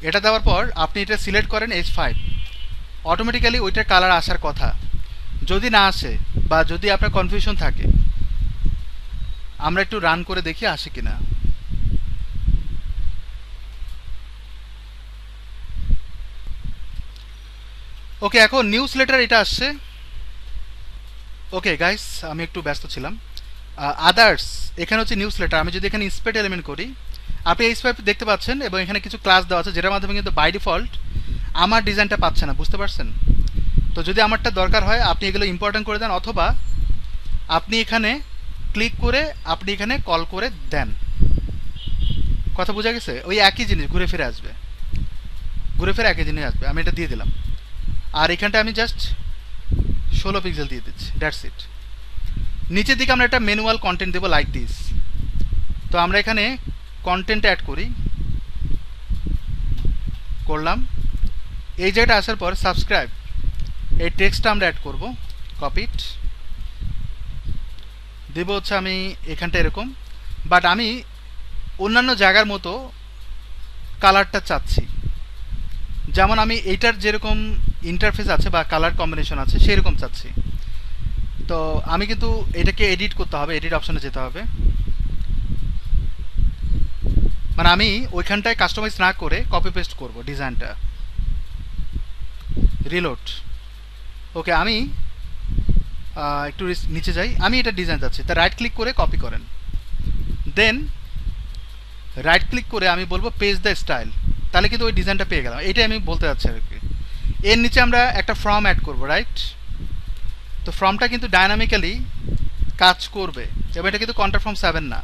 এটা দেওয়ার পর আপনি এটা সিলেক্ট করেন H5, অটোমেটিক্যালি ওইটার কালার আসার কথা। যদি না আসে বা যদি আপনার কনফিউশন থাকে, আমরা একটু রান করে দেখি আসে কিনা। ওকে, এখন নিউজ লেটার এটা আসছে। ওকে গাইস, আমি একটু ব্যস্ত ছিলাম। আদার্স এখানে হচ্ছে নিউজ লেটার। আমি যদি এখানে ইন্সপেক্ট এলিমেন্ট করি, আপনি H5 দেখতে পাচ্ছেন, এবং এখানে কিছু ক্লাস দেওয়া আছে যেটার মাধ্যমে কিন্তু বাই ডিফল্ট আমার ডিজাইনটা পাচ্ছে না, বুঝতে পারছেন? তো যদি আমারটা দরকার হয় আপনি এগুলো ইম্পর্টেন্ট করে দেন, অথবা আপনি এখানে ক্লিক করে আপনি এখানে কল করে দেন। কথা বোঝা গেছে? ওই একই জিনিস ঘুরে ফিরে আসবে, ঘুরে ফিরে একই জিনিস আসবে। আমি এটা দিয়ে দিলাম, আর এখানটা আমি জাস্ট 16 পিক্সেল দিয়ে দিচ্ছি, দ্যাটস ইট। নিচের দিকে আমরা একটা ম্যানুয়াল কন্টেন্ট দেবো লাইক দিস। তো আমরা এখানে কন্টেন্ট অ্যাড করলাম। এই জায়গাটা আসার পর সাবস্ক্রাইব, এই টেক্সটটা আমরা অ্যাড করব, কপিট দেব হচ্ছে আমি এখানটা এরকম, বাট আমি অন্যান্য জায়গার মতো কালারটা চাচ্ছি। যেমন আমি এইটার যেরকম ইন্টারফেস আছে বা কালার কম্বিনেশন আছে সেরকম চাচ্ছি। তো আমি কিন্তু এটাকে এডিট করতে হবে, এডিট অপশনে যেতে হবে। মানে আমি ওইখানটায় কাস্টমাইজ না করে কপি পেস্ট করব ডিজাইনটা। রিলোড। ওকে, আমি একটু নিচে যাই, আমি এটা ডিজাইন চাচ্ছি। তা রাইট ক্লিক করে কপি করেন, দেন রাইট ক্লিক করে আমি বলবো পেজ দ্য স্টাইল। তাহলে কিন্তু ওই ডিজাইনটা পেয়ে গেলাম, এইটাই আমি বলতে যাচ্ছি আর কি। এর নিচে আমরা একটা ফর্ম অ্যাড করব, রাইট? তো ফর্মটা কিন্তু ডায়নামিক্যালি কাজ করবে, এবং এটা কিন্তু কন্ট্যাক্ট ফর্ম 7 না,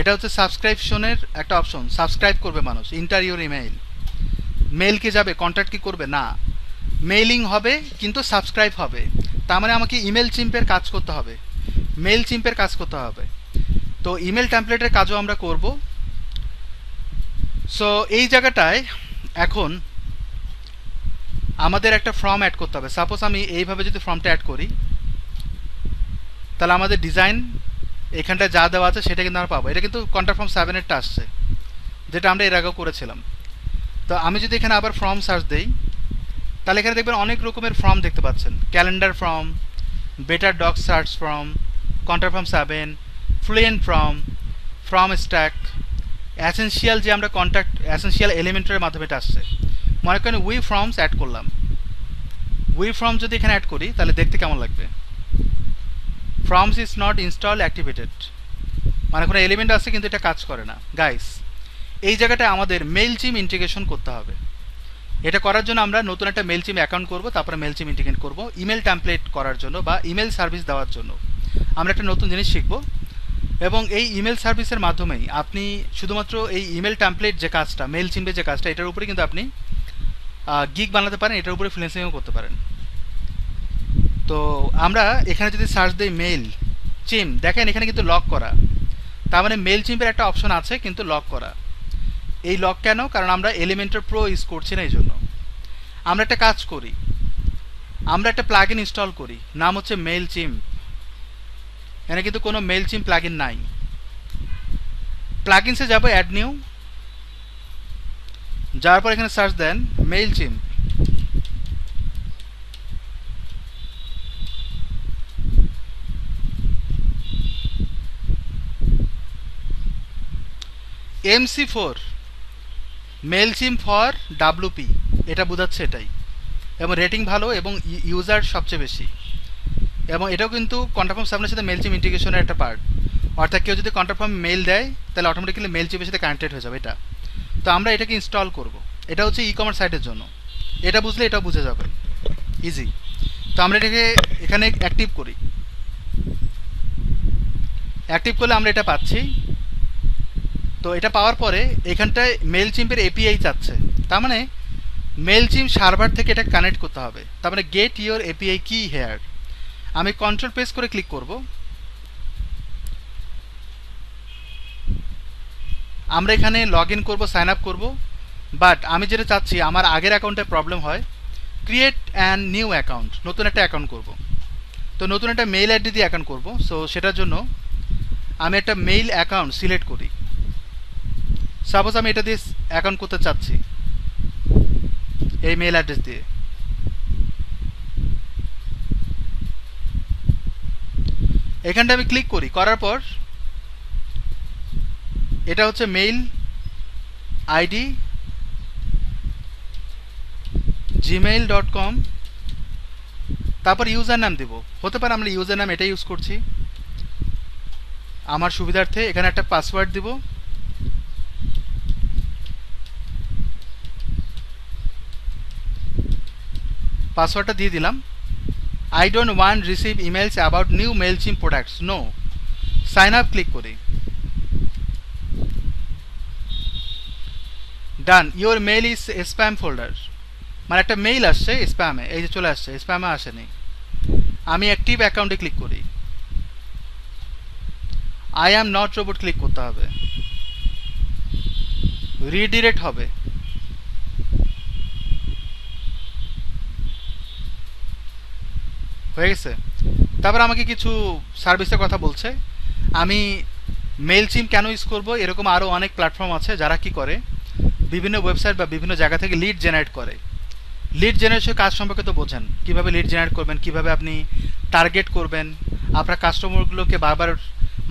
এটা হচ্ছে সাবস্ক্রিপশনের একটা অপশন। সাবস্ক্রাইব করবে মানুষ, ইন্টার ইউর ইমেইল। মেইল কি যাবে, কন্ট্যাক্ট কি করবে? না, মেইলিং হবে কিন্তু সাবস্ক্রাইব হবে। তার মানে আমাকে ইমেল চিম্পের কাজ করতে হবে, মেইল চিম্পের কাজ করতে হবে। তো ইমেল টেমপ্লেটের কাজও আমরা করব। সো এই জায়গাটায় এখন আমাদের একটা ফর্ম অ্যাড করতে হবে। সাপোজ আমি এইভাবে যদি ফর্মটা অ্যাড করি, তাহলে আমাদের ডিজাইন এখানটায় যা দেওয়া আছে সেটা কিন্তু আমরা পাবো। এটা কিন্তু কন্ট্যাক্ট ফর্ম 7-এরটা আসছে, যেটা আমরা এর আগেও করেছিলাম। তো আমি যদি এখানে আবার ফর্ম সার্চ দেই, তাহলে এখানে দেখবেন অনেক রকমের ফর্ম দেখতে পাচ্ছেন। Calendar form, better doc search form, contact form 7, fluent form stack, essential, যে আমরা কন্ট্যাক্ট অ্যাসেনশিয়াল এলিমেন্টের মাধ্যমে এটা আসছে। মনে করেন উই ফর্মস অ্যাড করলাম, উই ফর্ম যদি এখানে অ্যাড করি তাহলে দেখতে কেমন লাগবে? Forms is not install activated, মানে কোনো এলিমেন্ট আছে কিন্তু এটা কাজ করে না। গাইস, এই জায়গাটায় আমাদের মেইলচিম ইন্টিগ্রেশন করতে হবে। এটা করার জন্য আমরা নতুন একটা মেইলচিম অ্যাকাউন্ট করব, তারপরে মেইলচিম ইন্টিগ্রেট করব। ইমেল টেমপ্লেট করার জন্য বা ইমেল সার্ভিস দেওয়ার জন্য আমরা একটা নতুন জিনিস শিখব, এবং এই ইমেল সার্ভিসের মাধ্যমেই আপনি শুধুমাত্র এই ইমেল টেমপ্লেট যে কাজটা, মেইলচিমে যে কাজটা, এটার উপরে কিন্তু আপনি গিগ বানাতে পারেন, এটার উপরে ফ্রিল্যান্সিংও করতে পারেন। তো আমরা এখানে যদি সার্চ দিই মেইল চিম, দেখেন এখানে কিন্তু লক করা। তার মানে মেইল চিম্পের একটা অপশন আছে কিন্তু লক করা। এই লক কেন? কারণ আমরা এলিমেন্টর প্রো ইউজ করছি না, এই জন্য। আমরা একটা কাজ করি, আমরা একটা প্লাগইন ইনস্টল করি, নাম হচ্ছে মেইল চিম। এখানে কিন্তু কোনো মেইল চিম প্লাগইন নাই। প্লাগইনসে যাব, অ্যাড নিউ, যাওয়ার পর এখানে search then Mailchimp. MC4 Mailchimp for WP, এটা বোঝাচ্ছে এটাই, এবং রেটিং ভালো এবং ইউজার সবচেয়ে বেশি, এবং এটাও কিন্তু কন্ট্যাক্ট ফর্ম সাবমিটের সাথে মেইলচিম্প ইন্টিগ্রেশনের একটা পার্ট। অর্থাৎ কেউ যদি কন্ট্যাক্ট ফর্ম মেইল দেয় তাহলে অটোমেটিক্যালি মেইলচিম্পের সাথে কানেক্টেড হয়ে যাবে এটা। তো আমরা এটাকে ইনস্টল করব। এটা হচ্ছে ই কমার্স সাইটের জন্য, এটা বুঝলে এটাও বুঝে যাবে ইজি। তো আমরা এটাকে এখানে অ্যাক্টিভ করি। অ্যাক্টিভ করলে আমরা এটা পাচ্ছি। তো এটা পাওয়ার পরে এখানটায় মেইলচিম্পের এপিআই চাচ্ছে, তার মানে মেইলচিম্প সার্ভার থেকে এটা কানেক্ট করতে হবে। তার মানে গেট ইওর এপিআই কি হেয়ার। আমি কন্ট্রোল প্রেস করে ক্লিক করব। আমরা এখানে লগ ইন করবো, সাইন আপ করবো। বাট আমি যেটা চাচ্ছি, আমার আগের অ্যাকাউন্টে প্রবলেম হয়, ক্রিয়েট অ্যান নিউ অ্যাকাউন্ট, নতুন একটা অ্যাকাউন্ট করব। তো নতুন একটা মেইল আইডি দিয়ে অ্যাকাউন্ট করব। সো সেটার জন্য আমি একটা মেইল অ্যাকাউন্ট সিলেক্ট করি। সাপোজ আমি এটা দিয়ে অ্যাকাউন্ট করতে চাচ্ছি, এই মেইল অ্যাড্রেস দিয়ে। এখানটা আমি ক্লিক করি, করার পর এটা হচ্ছে মেইল আইডি gmail.com, তারপর ইউজার নাম দেবো। হতে পারে আমরা ইউজার নাম এটাই ইউজ করছি আমার সুবিধার্থে। এখানে একটা পাসওয়ার্ড দিব। পাসওয়ার্ডটা দিয়ে দিলাম। I don't want receive emails about new Mailchimp products, no. Sign up click করি। Done, your mail is spam folder, মানে একটা মেইল আসছে স্প্যামে, এই যে চলে আসছে, স্প্যামে আসেনি। আমি অ্যাক্টিভ অ্যাকাউন্টে ক্লিক করি। I am not robot click করতে হবে, রিডিরেক্ট হবে। হয়ে গেছে। তারপর আমাকে কিছু সার্ভিসের কথা বলছে। আমি মেইলচিম্প কেন ইউজ করব, এরকম আরও অনেক প্ল্যাটফর্ম আছে যারা কি করে, বিভিন্ন ওয়েবসাইট বা বিভিন্ন জায়গা থেকে লিড জেনারেট করে। লিড জেনারেশন কাজ সম্পর্কে তো বোঝেন, কীভাবে লিড জেনারেট করবেন, কীভাবে আপনি টার্গেট করবেন, আপনার কাস্টমারগুলোকে বারবার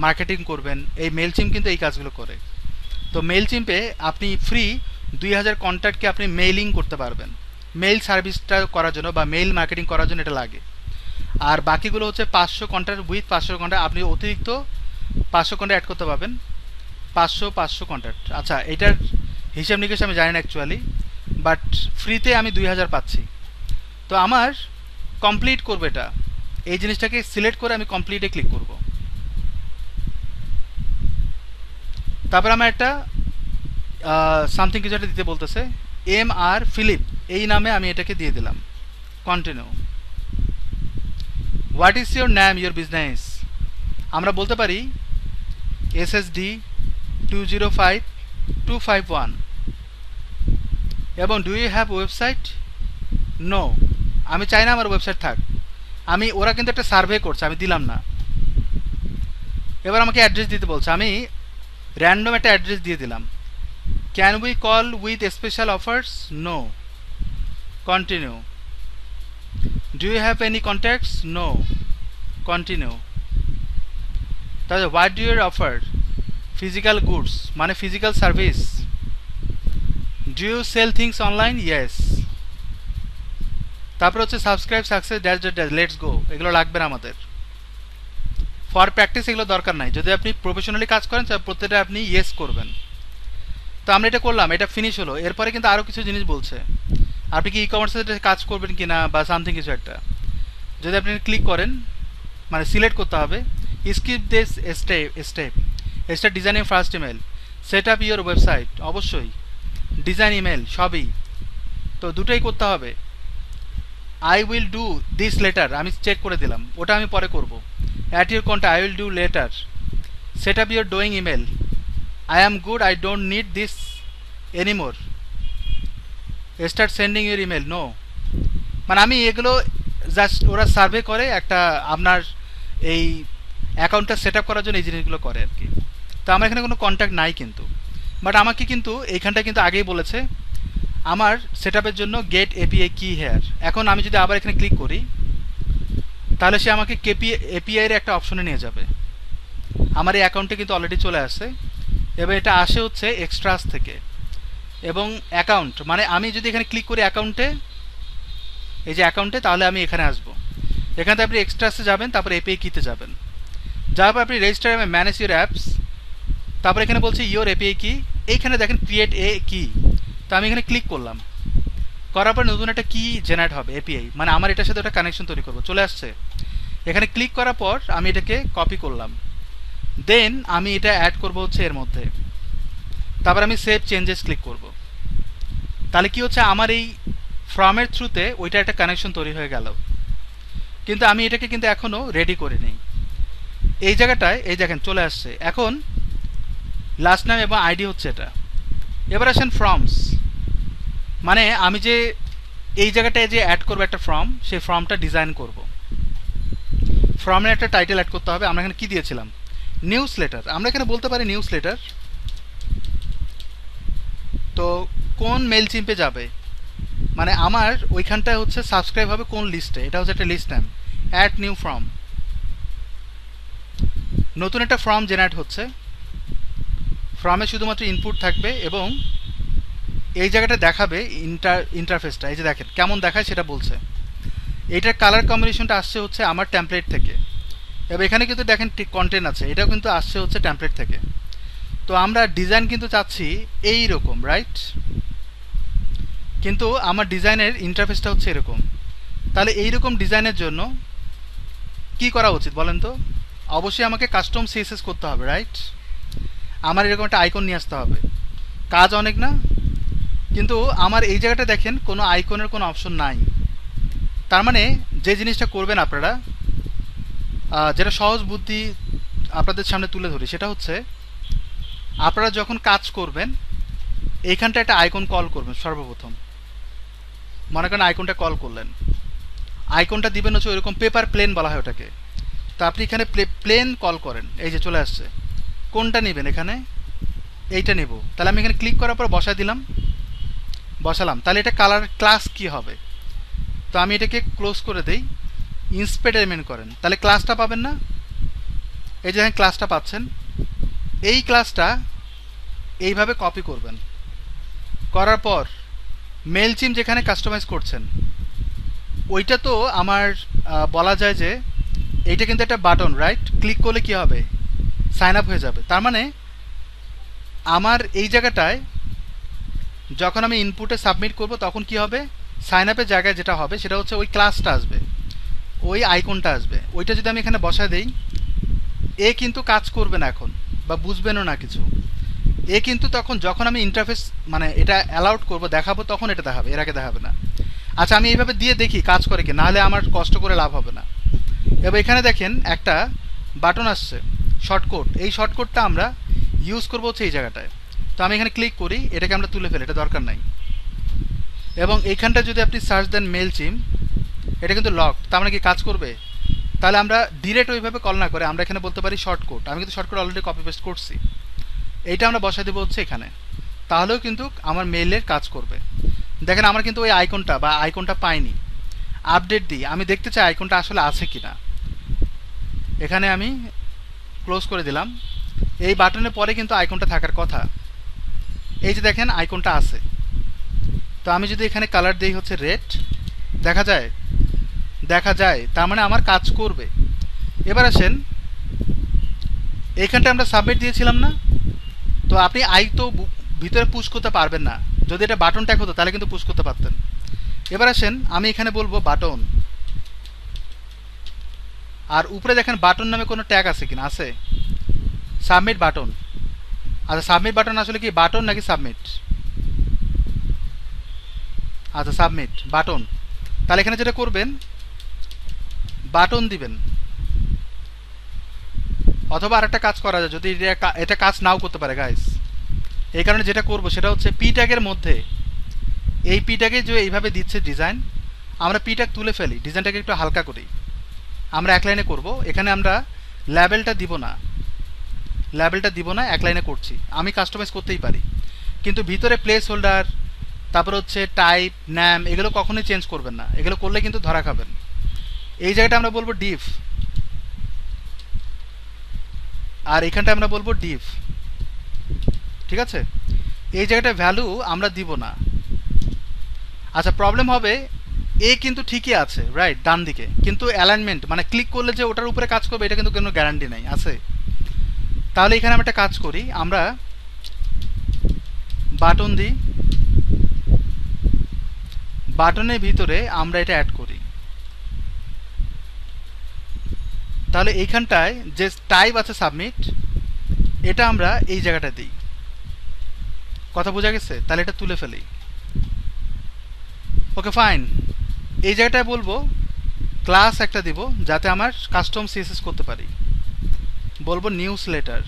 মার্কেটিং করবেন। এই মেইলচিম্প কিন্তু এই কাজগুলো করে। তো মেইলচিম্পে আপনি ফ্রি 2000 কন্ট্যাক্টকে আপনি মেইলিং করতে পারবেন। মেইল সার্ভিসটা করার জন্য বা মেইল মার্কেটিং করার জন্য এটা লাগে। আর বাকিগুলো হচ্ছে 500 কন্ট্যাক্ট উইথ 500 কন্ট্যাক্ট, আপনি অতিরিক্ত 500 কন্ট্যাক্ট অ্যাড করতে পারবেন। 500 কন্ট্যাক্ট। আচ্ছা, এটার হিসাব নিকেশ আমি জানি না অ্যাকচুয়ালি, বাট ফ্রিতে আমি 2000 পাচ্ছি। তো আমার কমপ্লিট করবো এটা, এই জিনিসটাকে সিলেক্ট করে আমি কমপ্লিটে ক্লিক করব। তারপর আমার একটা সামথিং কিছু একটা দিতে বলতেছে, MR ফিলিপ, এই নামে আমি এটাকে দিয়ে দিলাম। Continue. What is your name, your business. আমরা বলতে পারি SSD 205251, এবং do you have website, no. আমি চাই না আমার ওয়েবসাইট থাক। ওরা কিন্তু একটা সার্ভে করছে, আমি দিলাম না। এবার আমাকে অ্যাড্রেস দিতে বলছে, আমি র্যান্ডম একটা অ্যাড্রেস দিয়ে দিলাম। Can we call with special offers, no. Continue. Do you have any contacts, no. Continue. তাহলে what do your offer, physical goods, মানে physical service. Do you sell things online, yes. তারপর হচ্ছে subscribe success dash dash dash, let's go. এগুলো লাগবে না আমাদের, for practice এগুলো দরকার নাই। যদি আপনি প্রফেশনালি কাজ করেন তাহলে প্রত্যেকটা আপনি ইয়েস করবেন। তো আমরা এটা করলাম, এটা ফিনিশ হলো। এরপরে কিন্তু আরও কিছু জিনিস বলছে, আপনি কি ই কমার্সের কাজ করবেন কি না বা সামথিং কিছু একটা। যদি আপনি ক্লিক করেন, মানে সিলেক্ট করতে হবে, skip this step, designing first email, set up your website, অবশ্যই ডিজাইন ইমেল সবই তো দুটোই করতে হবে। I will do this later, আমি চেক করে দিলাম, ওটা আমি পরে করব। At your contact, I will do later. Set up your doing email, I am good, I don't need this anymore. Start sending your email, no. মানে আমি এগুলো জাস্ট, ওরা সার্ভে করে একটা আপনার এই অ্যাকাউন্টটা সেট আপ করার জন্য এই জিনিসগুলো করে আর কি। তো আমার এখানে কোনো কন্ট্যাক্ট নাই কিন্তু, বাট আমাকে কিন্তু এইখানটা কিন্তু আগেই বলেছে আমার সেটআপের জন্য গেট এপিআই কি হেয়ার। এখন আমি যদি আবার এখানে ক্লিক করি তাহলে সে আমাকে এপিআই এর একটা অপশনে নিয়ে যাবে। আমার এই অ্যাকাউন্টে কিন্তু অলরেডি চলে আসে এবং এটা আসে হচ্ছে এক্সট্রাস থেকে। এবং অ্যাকাউন্ট মানে আমি যদি এখানে ক্লিক করি অ্যাকাউন্টে, এই যে অ্যাকাউন্টে, তাহলে আমি এখানে আসব। এখানে আপনি এক্সট্রাসে যাবেন, তারপর এপিআই কিতে যাবেন, যাওয়ার পর আপনি রেজিস্টার এবং ম্যানেজ ইউর অ্যাপস, তারপর এখানে বলছে ইওর এপিআই কি, এইখানে দেখেন ক্রিয়েট এ কি। তো আমি এখানে ক্লিক করলাম, করার পর নতুন একটা কি জেনারেট হবে এপিআই, মানে আমার এটার সাথে একটা কানেকশন তৈরি করবো, চলে আসছে। এখানে ক্লিক করার পর আমি এটাকে কপি করলাম, দেন আমি এটা অ্যাড করব হচ্ছে এর মধ্যে, তারপর আমি সেভ চেঞ্জেস ক্লিক করব। তাহলে কি হচ্ছে, আমার এই ফর্মের থ্রুতে ওইটা একটা কানেকশন তৈরি হয়ে গেল। কিন্তু আমি এটাকে কিন্তু এখনও রেডি করিনি। এই জায়গাটায় এই দেখেন চলে আসছে। এখন লাস্ট নাম এবং আইডি হচ্ছে এটা। এবার আসেন ফর্মস, মানে আমি যে এই জায়গাটায় যে অ্যাড করবো একটা ফর্ম, সেই ফর্মটা ডিজাইন করব। ফর্মের একটা টাইটেল অ্যাড করতে হবে। আমরা এখানে কি দিয়েছিলাম, নিউজ লেটার। আমরা এখানে বলতে পারি নিউজ লেটার। তো কোন মেল চিম্পে যাবে, মানে আমার ওইখানটায় হচ্ছে সাবস্ক্রাইব হবে কোন লিস্টে, এটা হচ্ছে একটা list name. Add new form, নতুন একটা ফর্ম জেনারেট হচ্ছে। ফর্মে শুধুমাত্র ইনপুট থাকবে এবং এই জায়গাটা দেখাবে ইন্টারফেসটা, এই যে দেখেন কেমন দেখায় সেটা বলছে। এইটার কালার কম্বিনেশনটা আসছে হচ্ছে আমার টেমপ্লেট থেকে, এবং এখানে কিন্তু দেখেন কন্টেন্ট আছে, এটাও কিন্তু আসছে হচ্ছে টেমপ্লেট থেকে। তো আমরা ডিজাইন কিন্তু চাচ্ছি এই রকম, রাইট? কিন্তু আমার ডিজাইনের ইন্টারফেসটা হচ্ছে এরকম। তাহলে এইরকম ডিজাইনের জন্য কি করা উচিত বলেন তো? অবশ্যই আমাকে কাস্টম সিএসএস করতে হবে, রাইট? আমার এরকম একটা আইকন নিয়ে আসতে হবে। কাজ অনেক না? কিন্তু আমার এই জায়গাটা দেখেন কোনো আইকনের কোনো অপশন নাই। তার মানে যে জিনিসটা করবেন আপনারা, যেটা সহজ বুদ্ধি আপনাদের সামনে তুলে ধরি, সেটা হচ্ছে আপনারা যখন কাজ করবেন এইখানটা একটা আইকন কল করবেন সর্বপ্রথম। মনে করেন আইকনটা কল করলেন, আইকনটা দিবেন হচ্ছে ওইরকম পেপার প্লেন বলা হয় ওটাকে। তো আপনি এখানে প্লেন কল করেন, এই যে চলে আসছে। কোনটা নেবেন, এখানে এইটা নেব। তাহলে আমি এখানে ক্লিক করার পর বসালাম। তাহলে এটা কালার ক্লাস কি হবে? তো আমি এটাকে ক্লোজ করে দেই, ইন্সপেক্ট এলিমেন্ট করেন, তাহলে ক্লাসটা পাবেন না? এই যে ক্লাসটা পাচ্ছেন, এই ক্লাসটা এইভাবে কপি করবেন। করার পর মেইলচিম যেখানে কাস্টমাইজ করছেন ওইটা তো আমার বলা যায় যে এইটা কিন্তু একটা বাটন, রাইট? ক্লিক করলে কি হবে, সাইন আপ হয়ে যাবে। তার মানে আমার এই জায়গাটায় যখন আমি ইনপুটে সাবমিট করব তখন কি হবে, সাইন আপের জায়গায় যেটা হবে সেটা হচ্ছে ওই ক্লাসটা আসবে, ওই আইকনটা আসবে। ওইটা যদি আমি এখানে বসায় দেই, এ কিন্তু কাজ করবে না এখন, বা বুঝবেনও না কিছু। এ কিন্তু তখন যখন আমি ইন্টারফেস মানে এটা অ্যালাউড করব দেখাবো, তখন এটা দেখাবে, এর আগে দেখাবে না। আচ্ছা, আমি এইভাবে দিয়ে দেখি কাজ করে কি, নাহলে আমার কষ্ট করে লাভ হবে না। এবার এখানে দেখেন একটা বাটন আসছে শর্টকট, এই শর্টকটটা আমরা ইউজ করবো হচ্ছে এই জায়গাটায়। তো আমি এখানে ক্লিক করি, এটাকে আমরা তুলে ফেলি, এটা দরকার নাই। এবং এইখানটা যদি আপনি সার্চ দেন মেইলচিম, এটা কিন্তু লক, তার মানে কি কাজ করবে? তাহলে আমরা ডিরেক্ট ওইভাবে কল না করে আমরা এখানে বলতে পারি শর্টকট। আমি কিন্তু শর্টকট অলরেডি কপি পেস্ট করছি, এইটা আমরা বসাই দেবো হচ্ছে এখানে, তাহলেও কিন্তু আমার মেইলের কাজ করবে। দেখেন আমার কিন্তু ওই আইকনটা পাইনি। আপডেট দিই, আমি দেখতে চাই আইকনটা আসলে আছে কিনা। এখানে আমি ক্লোজ করে দিলাম। এই বাটনের পরে কিন্তু আইকনটা থাকার কথা, এই যে দেখেন আইকনটা আছে। তো আমি যদি এখানে কালার দিই হচ্ছে রেড, দেখা যায়, তার মানে আমার কাজ করবে। এবার আসেন এইখানটা আমরা সাবমিট দিয়েছিলাম না, তো আপনি তো ভিতরে পুশ করতে পারবেন না। যদি এটা বাটন ট্যাগ হতো তাহলে কিন্তু পুশ করতে পারতেন। এবার আসেন আমি এখানে বলবো বাটন, আর উপরে দেখেন বাটন নামে কোনো ট্যাগ আছে কিনা, আছে, সাবমিট বাটন। আচ্ছা, সাবমিট বাটন আসলে কি বাটন নাকি সাবমিট? আচ্ছা, সাবমিট বাটন। তাহলে এখানে যেটা করবেন বাটন দিবেন, অথবা আরেকটা কাজ করা যায়, যদি এটা কাজ নাও করতে পারে গাইস। এই কারণে যেটা করব সেটা হচ্ছে পি ট্যাগের মধ্যে, এই পি ট্যাগে যে এইভাবে দিচ্ছে ডিজাইন, আমরা পি ট্যাগ তুলে ফেলি, ডিজাইনটাকে একটু হালকা করি। আমরা এক লাইনে করব, এখানে আমরা লেবেলটা দিব না, এক লাইনে করছি। আমি কাস্টমাইজ করতেই পারি, কিন্তু ভিতরে প্লেস হোল্ডার তারপর হচ্ছে টাইপ, নাম, এগুলো কখনোই চেঞ্জ করবেন না, এগুলো করলে কিন্তু ধরা খাবেন। এই জায়গাটা আমরা বলবো ডিভ, আর এখানটা আমরা বলবো ডিভ, ঠিক আছে? এই জায়গাটা ভ্যালু আমরা দিব না। আচ্ছা, প্রবলেম হবে এ কিন্তু ঠিকই আছে রাইট ডান দিকে, কিন্তু অ্যালাইনমেন্ট মানে ক্লিক করলে যে ওটার উপরে কাজ করবে এটা কিন্তু কোনো গ্যারান্টি নাই আছে। তাহলে এখানে আমরা একটা কাজ করি, আমরা বাটন দিই, বাটনের ভিতরে আমরা এটা অ্যাড করি। তাহলে এইখানটায় যে টাইপ আছে সাবমিট, এটা আমরা এই জায়গাটা দিই। কথা বোঝা গেছে? তাহলে এটা তুলে ফেলি। Okay fine. এই জায়গাটায় বলবো ক্লাস একটা দিব যাতে আমার কাস্টম সিএসএস করতে পারি, বলবো নিউজ লেটার।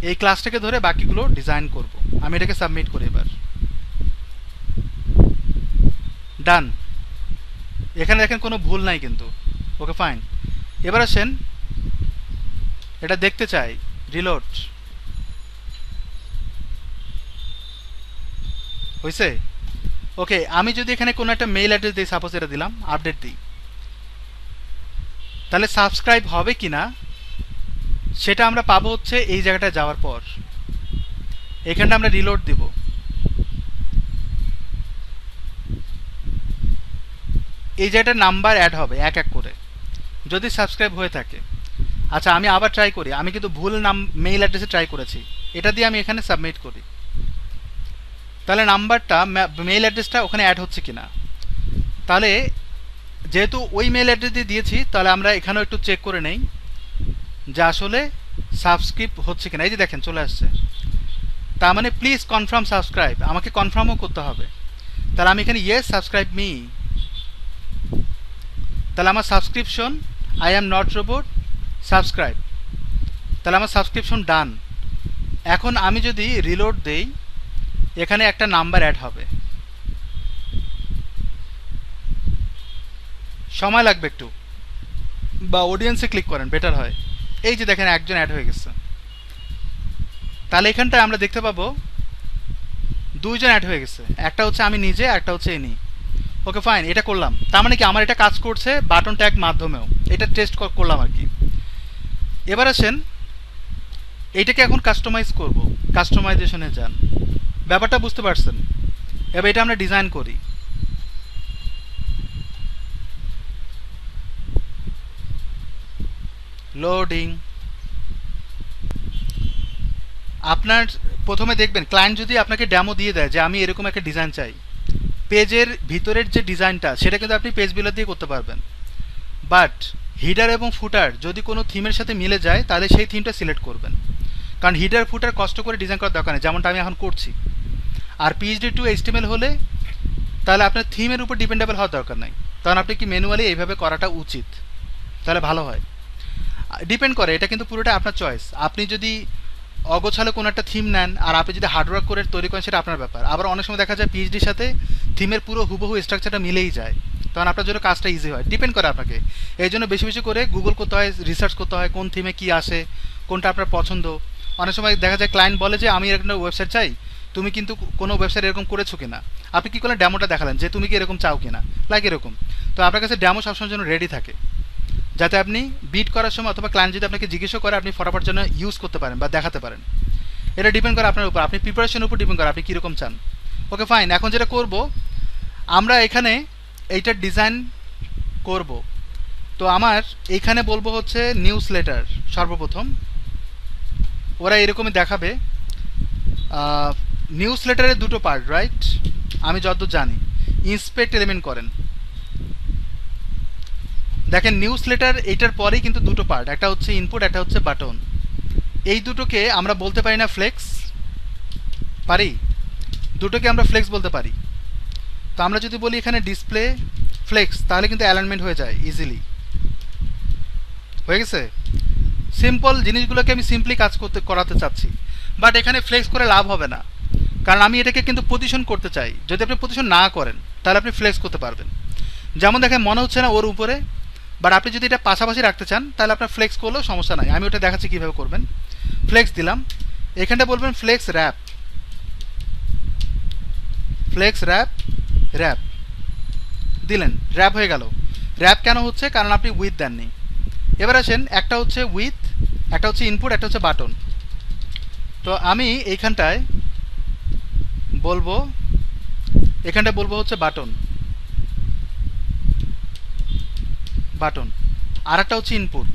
এই ক্লাসটাকে ধরে বাকিগুলো ডিজাইন করব। আমি এটাকে সাবমিট করি এবার। ডান। এখানে দেখেন কোনো ভুল নাই কিন্তু। Okay fine. এবার আসেন এটা দেখতে চাই, রিলোড হয়েছে? ওকে, আমি যদি এখানে কোনো একটা মেইল অ্যাড্রেস দিই, সাপোজ এটা দিলাম, আপডেট দিই, তাহলে সাবস্ক্রাইব হবে কিনা সেটা আমরা পাবো হচ্ছে এই জায়গাটায় যাওয়ার পর। এখানটা আমরা রিলোড দিব, এই জায়গাটার নাম্বার অ্যাড হবে এক এক করে যদি সাবস্ক্রাইব হয়ে থাকে। আচ্ছা, আমি আবার ট্রাই করি, আমি কিন্তু ভুল নাম মেইল অ্যাড্রেসে ট্রাই করেছি, এটা দিয়ে আমি এখানে সাবমিট করি। তাহলে নাম্বারটা মেইল অ্যাড্রেসটা ওখানে অ্যাড হচ্ছে কিনা। তাহলে যেহেতু ওই মেইল অ্যাড্রেস দিয়ে দিয়েছি, তাহলে আমরা এখানেও একটু চেক করে নেই যে আসলে সাবস্ক্রাইব হচ্ছে কিনা। এই যে দেখেন চলে আসছে, তার মানে প্লিজ কনফার্ম সাবস্ক্রাইব, আমাকে কনফার্মও করতে হবে। তাহলে আমি এখানে ইয়েস সাবস্ক্রাইব মি, তাহলে আমার subscription I am not robot subscribe, তাহলে আমার সাবস্ক্রিপশন ডান। এখন আমি যদি রিলোড দেই, এখানে একটা নাম্বার অ্যাড হবে, সময় লাগবে একটু, বা অডিয়েন্সে ক্লিক করেন বেটার হয়। এই যে দেখেন একজন অ্যাড হয়ে গেছে, তাহলে এখানটায় আমরা দেখতে পাবো দুইজন অ্যাড হয়ে গেছে, একটা হচ্ছে আমি নিজে, একটা হচ্ছে ইনি। ওকে ফাইন, এটা করলাম, তার মানে কি আমার এটা কাজ করছে বাটন ট্যাগ মাধ্যমেও, এটা টেস্ট করলাম আর কি। এবার আসেন এইটাকে এখন কাস্টমাইজ করব, কাস্টমাইজেশনে যান, ব্যাপারটা বুঝতে পারছেন? এবার এটা আমরা ডিজাইন করি। লোডিং। আপনার প্রথমে দেখবেন ক্লায়েন্ট যদি আপনাকে ডেমো দিয়ে দেয় যে আমি এরকম একটা ডিজাইন চাই, পেজের ভিতরের যে ডিজাইনটা সেটা কিন্তু আপনি পেজ বিল্ডার দিয়ে করতে পারবেন, বাট হিডার এবং ফুটার যদি কোনো থিমের সাথে মিলে যায় তাহলে সেই থিমটা সিলেক্ট করবেন, কারণ হিডার ফুটার কষ্ট করে ডিজাইন করার দরকার নেই, যেমনটা আমি এখন করছি। আর পিএইচডি টু এইচটিএমএল হলে তাহলে আপনার থিমের উপর ডিপেন্ডেবল হওয়ার দরকার নাই, কারণ আপনি কি ম্যানুয়ালি এইভাবে করাটা উচিত, তাহলে ভালো হয়। ডিপেন্ড করে, এটা কিন্তু পুরোটা আপনার চয়েস। আপনি যদি অগোছালো কোনো একটা থিম নেন আর আপনি যদি হার্ডওয়ার্ক করে তৈরি করেন সেটা আপনার ব্যাপার। আবার অনেক সময় দেখা যায় পিএইচডির সাথে থিমের পুরো হুবহু স্ট্রাকচারটা মিলেই যায়, তখন আপনার জন্য কাজটা ইজি হয়। ডিপেন্ড করে আপনাকে, এই জন্য বেশি বেশি করে গুগল করতে হয়, রিসার্চ করতে হয় কোন থিমে কী আসে, কোনটা আপনার পছন্দ। অনেক সময় দেখা যায় ক্লায়েন্ট বলে যে আমি এরকম ওয়েবসাইট চাই, তুমি কিন্তু কোনো ওয়েবসাইট এরকম করেছো কিনা, আপনি কী করলেন ড্যামোটা দেখালেন যে তুমি কি এরকম চাও কিনা, লাইক এরকম। তো আপনার কাছে ড্যামো সবসময় জন্য রেডি থাকে, যাতে আপনি বিট করার সময় অথবা ক্লায়েন্ট যদি আপনাকে জিজ্ঞেসও করে আপনি ফটাফট জন্য ইউজ করতে পারেন বা দেখাতে পারেন। এটা ডিপেন্ড করে আপনার উপর, আপনি প্রিপারেশনের উপর ডিপেন্ড করে আপনি কীরকম চান। ওকে ফাইন, এখন যেটা করব আমরা এখানে এইটার ডিজাইন করব। তো আমার এইখানে বলবো হচ্ছে নিউজ লেটার। সর্বপ্রথম ওরা এরকমই দেখাবে, নিউজ লেটারের দুটো পার্ট রাইট, আমি যতদূর জানি। ইন্সপেক্ট এলিমেন্ট করেন, দেখেন নিউজ লেটার এইটার পরেই কিন্তু দুটো পার্ট, একটা হচ্ছে ইনপুট, একটা হচ্ছে বাটন। এই দুটোকে আমরা বলতে পারি না ফ্লেক্স, পারি? দুটোকে আমরা ফ্লেক্স বলতে পারি। তো আমরা যদি বলি এখানে ডিসপ্লে ফ্লেক্স, তাহলে কিন্তু অ্যালাইনমেন্ট হয়ে যায় ইজিলি। হয়ে গেছে? সিম্পল জিনিসগুলোকে আমি সিম্পলি কাজ করাতে চাচ্ছি, বাট এখানে ফ্লেক্স করে লাভ হবে না, কারণ আমি এটাকে কিন্তু পজিশন করতে চাই। যদি আপনি পজিশন না করেন তাহলে আপনি ফ্লেক্স করতে পারবেন। যেমন দেখেন মনে হচ্ছে না ওর উপরে, বাট আপনি যদি এটা পাশাপাশি রাখতে চান তাহলে আপনার ফ্লেক্স করলেও সমস্যা নাই। আমি ওটা দেখাচ্ছি কীভাবে করবেন। ফ্লেক্স দিলাম, এখানটা বলবেন flex wrap, flex wrap wrap দিলেন, র্যাপ হয়ে গেল। র্যাপ কেন হচ্ছে? কারণ আপনি উইথ দেননি। এবার আসেন, একটা হচ্ছে উইথ, একটা হচ্ছে ইনপুট, একটা হচ্ছে বাটন। তো আমি এইখানটায় বলবো, এখানটায় বলবো হচ্ছে বাটন, বাটন। আর একটা হচ্ছে ইনপুট।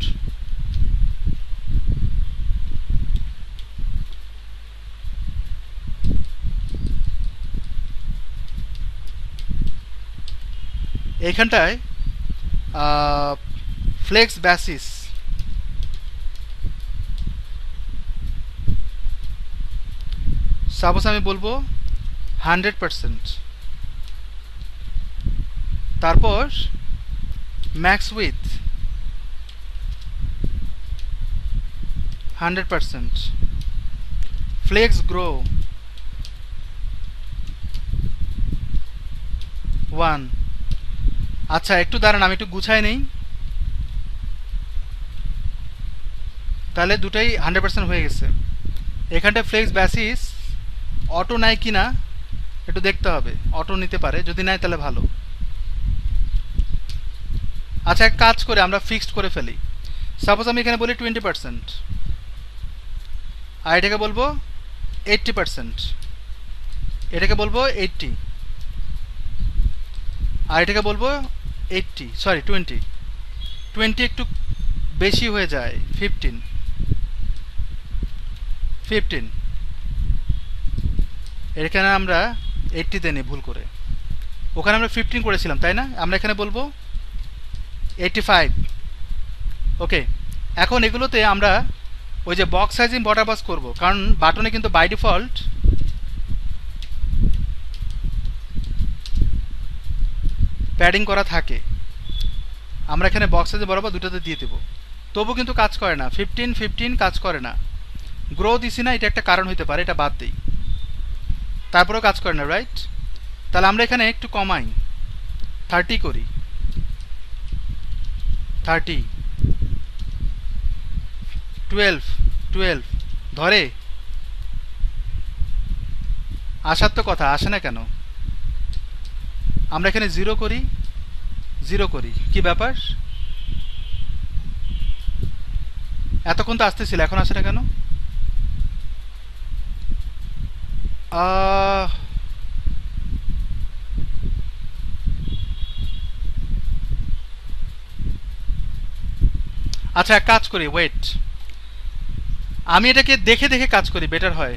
এইখানটায় ফ্লেক্স বেসিস, সাপোজ আমি বলবো 100%, তারপর ম্যাক্স উইথ 100%, ফ্লেক্স গ্রো 1। আচ্ছা একটু দাঁড়ান, আমি একটু গুছাই নেই, তাহলে দুটাই 100% হয়ে গেছে। এখানটায় ফ্লেক্স বেসিস অটো নেয় কি না একটু দেখতে হবে, অটো নিতে পারে, যদি নেয় তাহলে ভালো। আচ্ছা এক কাজ করে আমরা ফিক্সড করে ফেলি, সাপোজ আমি এখানে বলি 20%, আর এটাকে বলবো 80%, এটাকে বলবো 80, আর এটাকে বলবো 20 একটু বেশি হয়ে যায়, 15। এখানে আমরা 80 দেনি ভুল করে, ওখানে আমরা 15 করেছিলাম তাই না? আমরা এখানে বলবো 85। ওকে, এখন এগুলোতে আমরা ওই যে বক্স সাইজিং বর্ডার বক্স করবো, কারণ বাটনে কিন্তু বাই ডিফল্ট প্যাডিং করা থাকে। আমরা এখানে বক্স সাইজে বরাবর দুটোতে দিয়ে দেবো, তবু কিন্তু কাজ করে না, 15 কাজ করে না। গ্রো দিছি না, এটা একটা কারণ হতে পারে, এটা বাদ দিই, তারপরেও কাজ করে না, রাইট? তাহলে আমরা এখানে একটু কমাই, 30 করি, 30, 12 ধরে। আসার তো কথা, আসে না কেন? আমরা এখানে 0 করি, 0 করি, কি ব্যাপার? এতক্ষণ তো আসতেছিল, এখন আসে না কেন? আচ্ছা এক কাজ করি, ওয়েট, আমি এটাকে দেখে দেখে কাজ করি, বেটার হয়।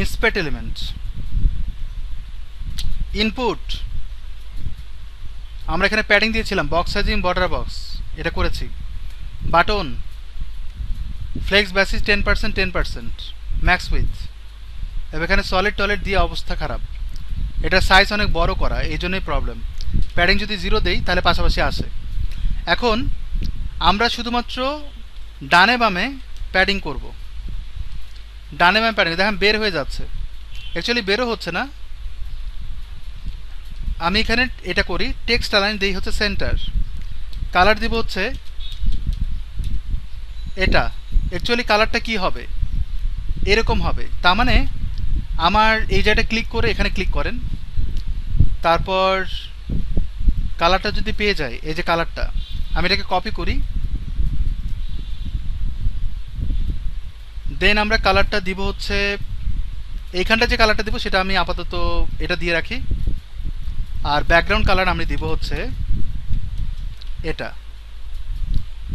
ইন্সপেক্ট এলিমেন্ট, ইনপুট, আমরা এখানে প্যাডিং দিয়েছিলাম, বক্স সাইজিং বর্ডার বক্স, এটা করেছি। Button flex basis 10%, max width. এবার এখানে সলিড টলিড দিয়ে অবস্থা খারাপ, এটা সাইজ অনেক বড় করা, এই জন্যই প্রবলেম। প্যাডিং যদি 0 দেই তাহলে পাশাপাশি আসে। এখন আমরা শুধুমাত্র ডানে বামে প্যাডিং করব, ডানে বামে প্যাডিং। দেখেন বের হয়ে যাচ্ছে, অ্যাকচুয়ালি বেরও হচ্ছে না। আমি এখানে এটা করি, টেক্সট অ্যালাইন দেই হচ্ছে সেন্টার, কালার দিব হচ্ছে এটা। অ্যাকচুয়ালি কালারটা কি হবে, এরকম হবে। তার মানে আমার এই জায়গাটা ক্লিক করে এখানে ক্লিক করেন, তারপর কালারটা যদি পেয়ে যায়, এই যে কালারটা, আমি এটাকে কপি করি, দেন আমরা কালারটা দিব হচ্ছে এইখানটা, যে কালারটা দিব সেটা আমি আপাতত এটা দিয়ে রাখি, আর ব্যাকগ্রাউন্ড কালার আমি দিব হচ্ছে এটা,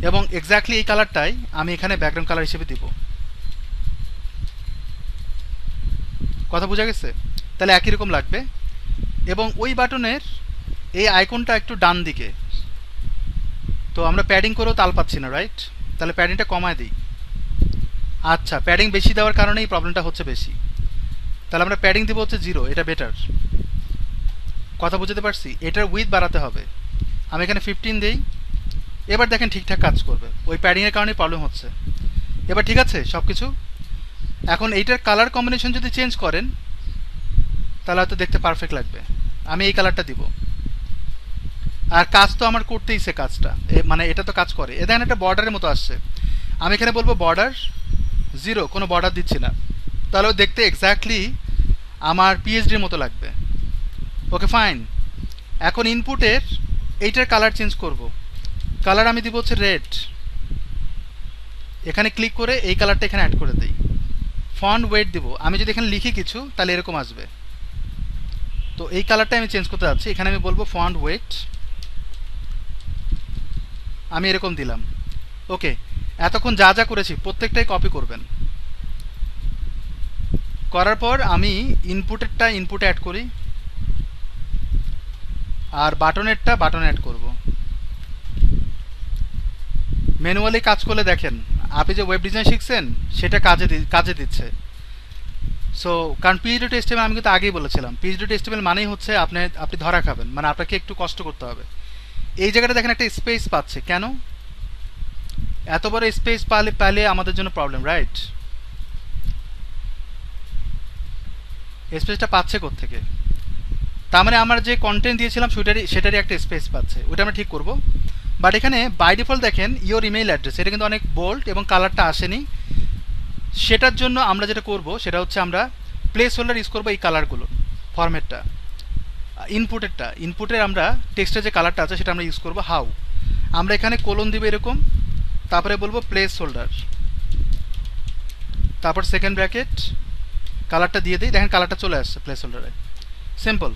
এবং এক্স্যাক্টলি এই কালারটাই আমি এখানে ব্যাকগ্রাউন্ড কালার হিসেবে দিব। কথা বোঝা গেছে? তাহলে একই রকম লাগবে। এবং ওই বাটনের এই আইকনটা একটু ডান দিকে, তো আমরা প্যাডিং করেও তাল পাচ্ছি না, রাইট? তাহলে প্যাডিংটা কমায় দিই। আচ্ছা, প্যাডিং বেশি দেওয়ার কারণে এই প্রবলেমটা হচ্ছে বেশি। তাহলে আমরা প্যাডিং দেবো হচ্ছে 0, এটা বেটার। কথা বুঝতে পারছি? এটার উইথ বাড়াতে হবে, আমি এখানে 15 দিই। এবার দেখেন ঠিকঠাক কাজ করবে, ওই প্যাডিংয়ের কারণে প্রবলেম হচ্ছে। এবার ঠিক আছে সব কিছু। এখন এইটার কালার কম্বিনেশন যদি চেঞ্জ করেন তাহলে হয়তো দেখতে পারফেক্ট লাগবে। আমি এই কালারটা দিব, আর কাজ তো আমার করতেইছে কাজটা, মানে এটা তো কাজ করে। এ দেখেন একটা বর্ডারের মতো আসছে, আমি এখানে বলবো বর্ডার জিরো, কোনো বর্ডার দিচ্ছি না, তাহলে দেখতে এক্স্যাক্টলি আমার পিএইচডির মতো লাগবে। Okay fine. এখন ইনপুটের এইটার কালার চেঞ্জ করব। কালার আমি দিব হচ্ছে রেড। এখানে ক্লিক করে এই কালারটা এখানে অ্যাড করে দিই। ফন্ট ওয়েট দিব, আমি যদি এখানে লিখি কিছু তাহলে এরকম আসবে। তো এই কালারটা আমি চেঞ্জ করতে যাচ্ছি, এখানে আমি বলবো ফন্ট ওয়েট, আমি এরকম দিলাম। ওকে, এতক্ষণ যা যা করেছি প্রত্যেকটাই কপি করবেন। করার পর আমি ইনপুটেরটা ইনপুটে অ্যাড করি, আর বাটনেরটা বাটনে অ্যাড করব। ম্যানুয়ালি কাজ করলে দেখেন আপনি যে ওয়েব ডিজাইন শিখছেন সেটা কাজে দিচ্ছে। সো কারণ PHP আমি কিন্তু আগেই বলেছিলাম, PHP মানেই হচ্ছে আপনি ধরা খাবেন, মানে আপনাকে একটু কষ্ট করতে হবে। এই জায়গাটা দেখেন একটা স্পেস পাচ্ছে, কেন এত বড় স্পেস পালে আমাদের জন্য প্রবলেম, রাইট? স্পেসটা পাচ্ছে কোত্থেকে? তার মানে আমরা যে কন্টেন্ট দিয়েছিলাম সেটারই একটা স্পেস পাচ্ছে, ওটা আমরা ঠিক করব। বাট এখানে বাই ডিফল্ট দেখেন ইওর ইমেইল অ্যাড্রেস, এটা কিন্তু অনেক বোল্ড এবং কালারটা আসেনি। সেটার জন্য আমরা যেটা করব সেটা হচ্ছে আমরা প্লেস হোল্ডার ইউজ করবো এই কালারগুলো, ফরম্যাটটা। ইনপুটের আমরা টেক্সটের যে কালারটা আছে সেটা আমরা ইউজ করবো। হাউ? আমরা এখানে কোলন দিব এরকম, তারপরে বলবো প্লেস হোল্ডার, তারপর সেকেন্ড ব্র্যাকেট, কালারটা দিয়ে দিই, দেখেন কালারটা চলে আসছে প্লেস হোল্ডারে। সিম্পল।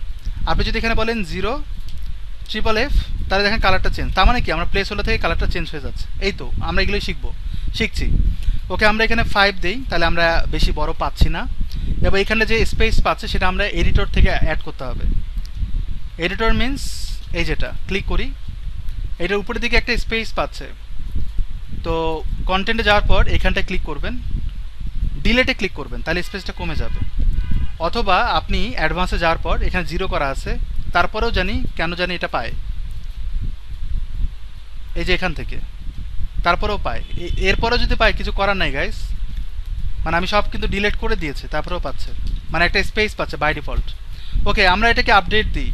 আপনি যদি এখানে বলেন 0FFF, তাহলে দেখেন কালারটা চেঞ্জ। তার মানে কি আমরা প্লেস হোল্ডার থেকে কালারটা চেঞ্জ হয়ে যাচ্ছে। এই তো আমরা এগুলোই শিখছি। ওকে, আমরা এখানে 5 দিই, তাহলে আমরা বেশি বড় পাচ্ছি না। এবং এখানে যে স্পেস পাচ্ছে সেটা আমরা এডিটর থেকে অ্যাড করতে হবে। এডিটর মিনস এই যেটা ক্লিক করি, এটার উপরের দিকে একটা স্পেস পাচ্ছে। তো কন্টেন্টে যাওয়ার পর এখানটায় ক্লিক করবেন, ডিলেটে ক্লিক করবেন, তাহলে স্পেসটা কমে যাবে। অথবা আপনি অ্যাডভান্সে যাওয়ার পর এখানে 0 করা আছে, তারপরেও কেন জানি এটা পায়, এই যে এখান থেকে, তারপরেও পায়। এরপরেও যদি পায়, কিছু করার নাই গাইস, মানে আমি সব কিন্তু ডিলিট করে দিয়েছি তারপরেও পাচ্ছে, মানে একটা স্পেস পাচ্ছে বাই ডিফল্ট। ওকে, আমরা এটাকে আপডেট দিই,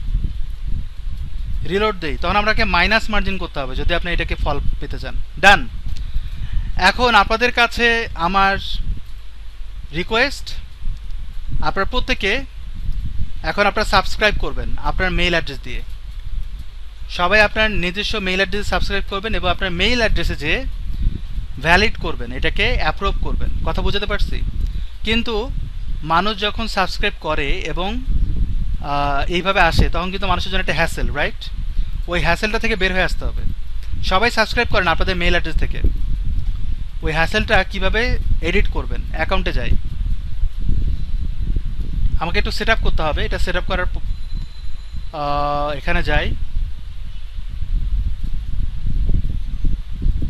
রিলোড দিই, তখন আপনাকে মাইনাস মার্জিন করতে হবে যদি আপনি এটাকে ফল পেতে চান। ডান। এখন আপনাদের কাছে আমার রিকোয়েস্ট, আপনারা প্রত্যেকে এখন আপনারা সাবস্ক্রাইব করবেন আপনার মেইল অ্যাড্রেস দিয়ে। সবাই আপনার নিজস্ব মেইল অ্যাড্রেসে সাবস্ক্রাইব করবেন এবং আপনার মেইল অ্যাড্রেসে যে ভ্যালিড করবেন, এটাকে অ্যাপ্রুভ করবেন। কথা বুঝতে পারছি? কিন্তু মানুষ যখন সাবস্ক্রাইব করে এবং এইভাবে আসে, তখন কিন্তু মানুষের জন্য একটা হ্যাসেল, রাইট? ওই হ্যাসেলটা থেকে বের হয়ে আসতে হবে। সবাই সাবস্ক্রাইব করেন আপনাদের মেইল অ্যাড্রেস থেকে। ওই হ্যাসেলটা কিভাবে এডিট করবেন? অ্যাকাউন্টে যাই, আমাকে একটু সেট আপ করতে হবে। এটা সেট আপ করার এখানে যাই,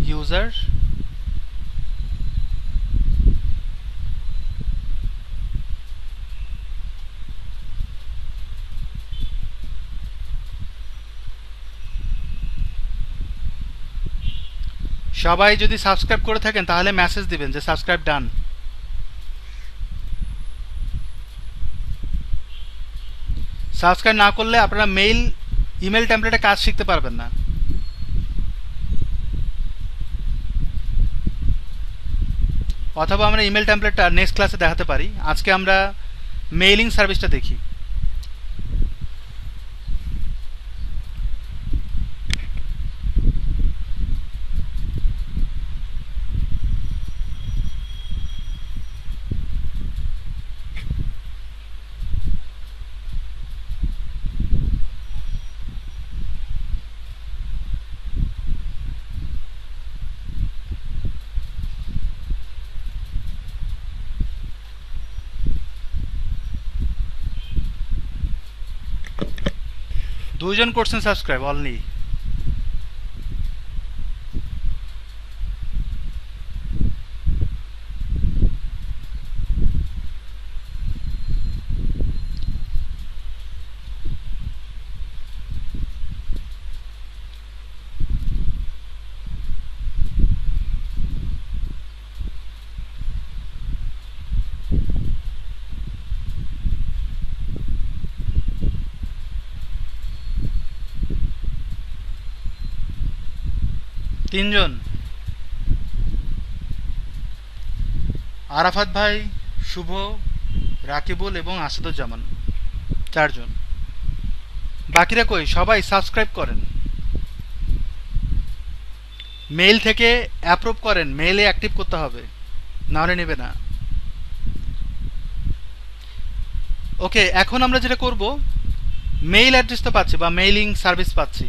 ইউজার, সবাই যদি সাবস্ক্রাইব করে থাকেন তাহলে মেসেজ দিবেন যে সাবস্ক্রাইব ডান। সাবস্ক্রাইব না করলে আপনারা ইমেল টেমপ্লেটে কাজ শিখতে পারবেন না। অথবা আমরা ইমেল টেমপ্লেটটা নেক্সট ক্লাসে দেখাতে পারি। আজকে আমরা মেইলিং সার্ভিসটা দেখি। দুইজন করছেন সাবস্ক্রাইব অনলি। তিনজন আরাফাত ভাই, শুভ, রাকিবুল এবং আসাদুজ্জামান, 4 জন। বাকিরা কই? সবাই সাবস্ক্রাইব করেন, মেইল থেকে অ্যাপ্রুভ করেন, মেইলে অ্যাক্টিভ করতে হবে, নাহলে নেবে না। ওকে, এখন আমরা যেটা করব, মেইল অ্যাড্রেস তো পাচ্ছি বা মেইলিং সার্ভিস পাচ্ছি।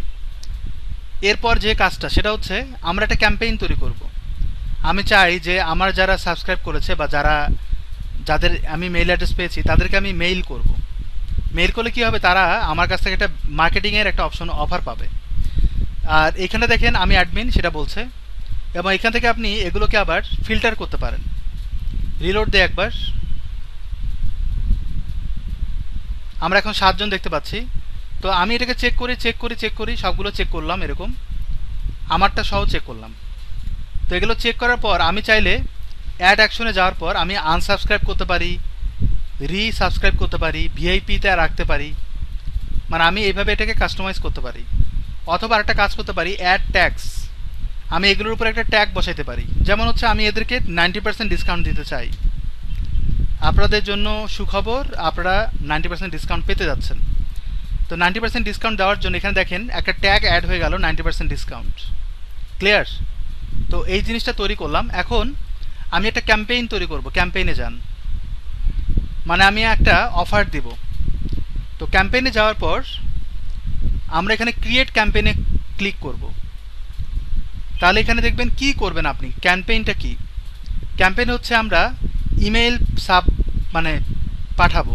এরপর যে কাজটা সেটা হচ্ছে আমরা একটা ক্যাম্পেইন তৈরি করব। আমি চাই যে আমার যারা সাবস্ক্রাইব করেছে বা যাদের আমি মেইল অ্যাড্রেস পেয়েছি তাদেরকে আমি মেইল করব। মেইল করলে কী হবে, তারা আমার কাছ থেকে একটা মার্কেটিংয়ের একটা অফার পাবে। আর এখানে দেখেন আমি অ্যাডমিন সেটা বলছে, এবং এখান থেকে আপনি এগুলোকে আবার ফিল্টার করতে পারেন। রিলোড দিয়ে একবার, আমরা এখন 7 জন দেখতে পাচ্ছি। তো আমি এটাকে চেক করি, সবগুলো চেক করলাম, এরকম আমারটা সহ চেক করলাম। তো এগুলো চেক করার পর আমি চাইলে অ্যাড অ্যাকশনে যাওয়ার পর আমি আনসাবস্ক্রাইব করতে পারি, রিসাবস্ক্রাইব করতে পারি, ভিআইপিতে রাখতে পারি, মানে আমি এইভাবে এটাকে কাস্টমাইজ করতে পারি। অথবা একটা কাজ করতে পারি, অ্যাড ট্যাক্স, আমি এগুলোর উপর একটা ট্যাগ বসাইতে পারি। যেমন হচ্ছে আমি এদেরকে 90% ডিসকাউন্ট দিতে চাই। আপনাদের জন্য সুখবর, আপনারা 90% ডিসকাউন্ট পেতে যাচ্ছেন। তো 90% ডিসকাউন্ট দেওয়ার জন্য এখানে দেখেন একটা ট্যাগ অ্যাড হয়ে গেল, 90% ডিসকাউন্ট। ক্লিয়ার? তো এই জিনিসটা তৈরি করলাম। এখন আমি একটা ক্যাম্পেইন তৈরি করব। ক্যাম্পেইনে যান, মানে আমি একটা অফার দিব। তো ক্যাম্পেইনে যাওয়ার পর আমরা এখানে ক্রিয়েট ক্যাম্পেইনে ক্লিক করব। তাহলে এখানে দেখবেন কি করবেন আপনি, ক্যাম্পেইনটা কি। ক্যাম্পেইন হচ্ছে আমরা ইমেল মানে পাঠাবো,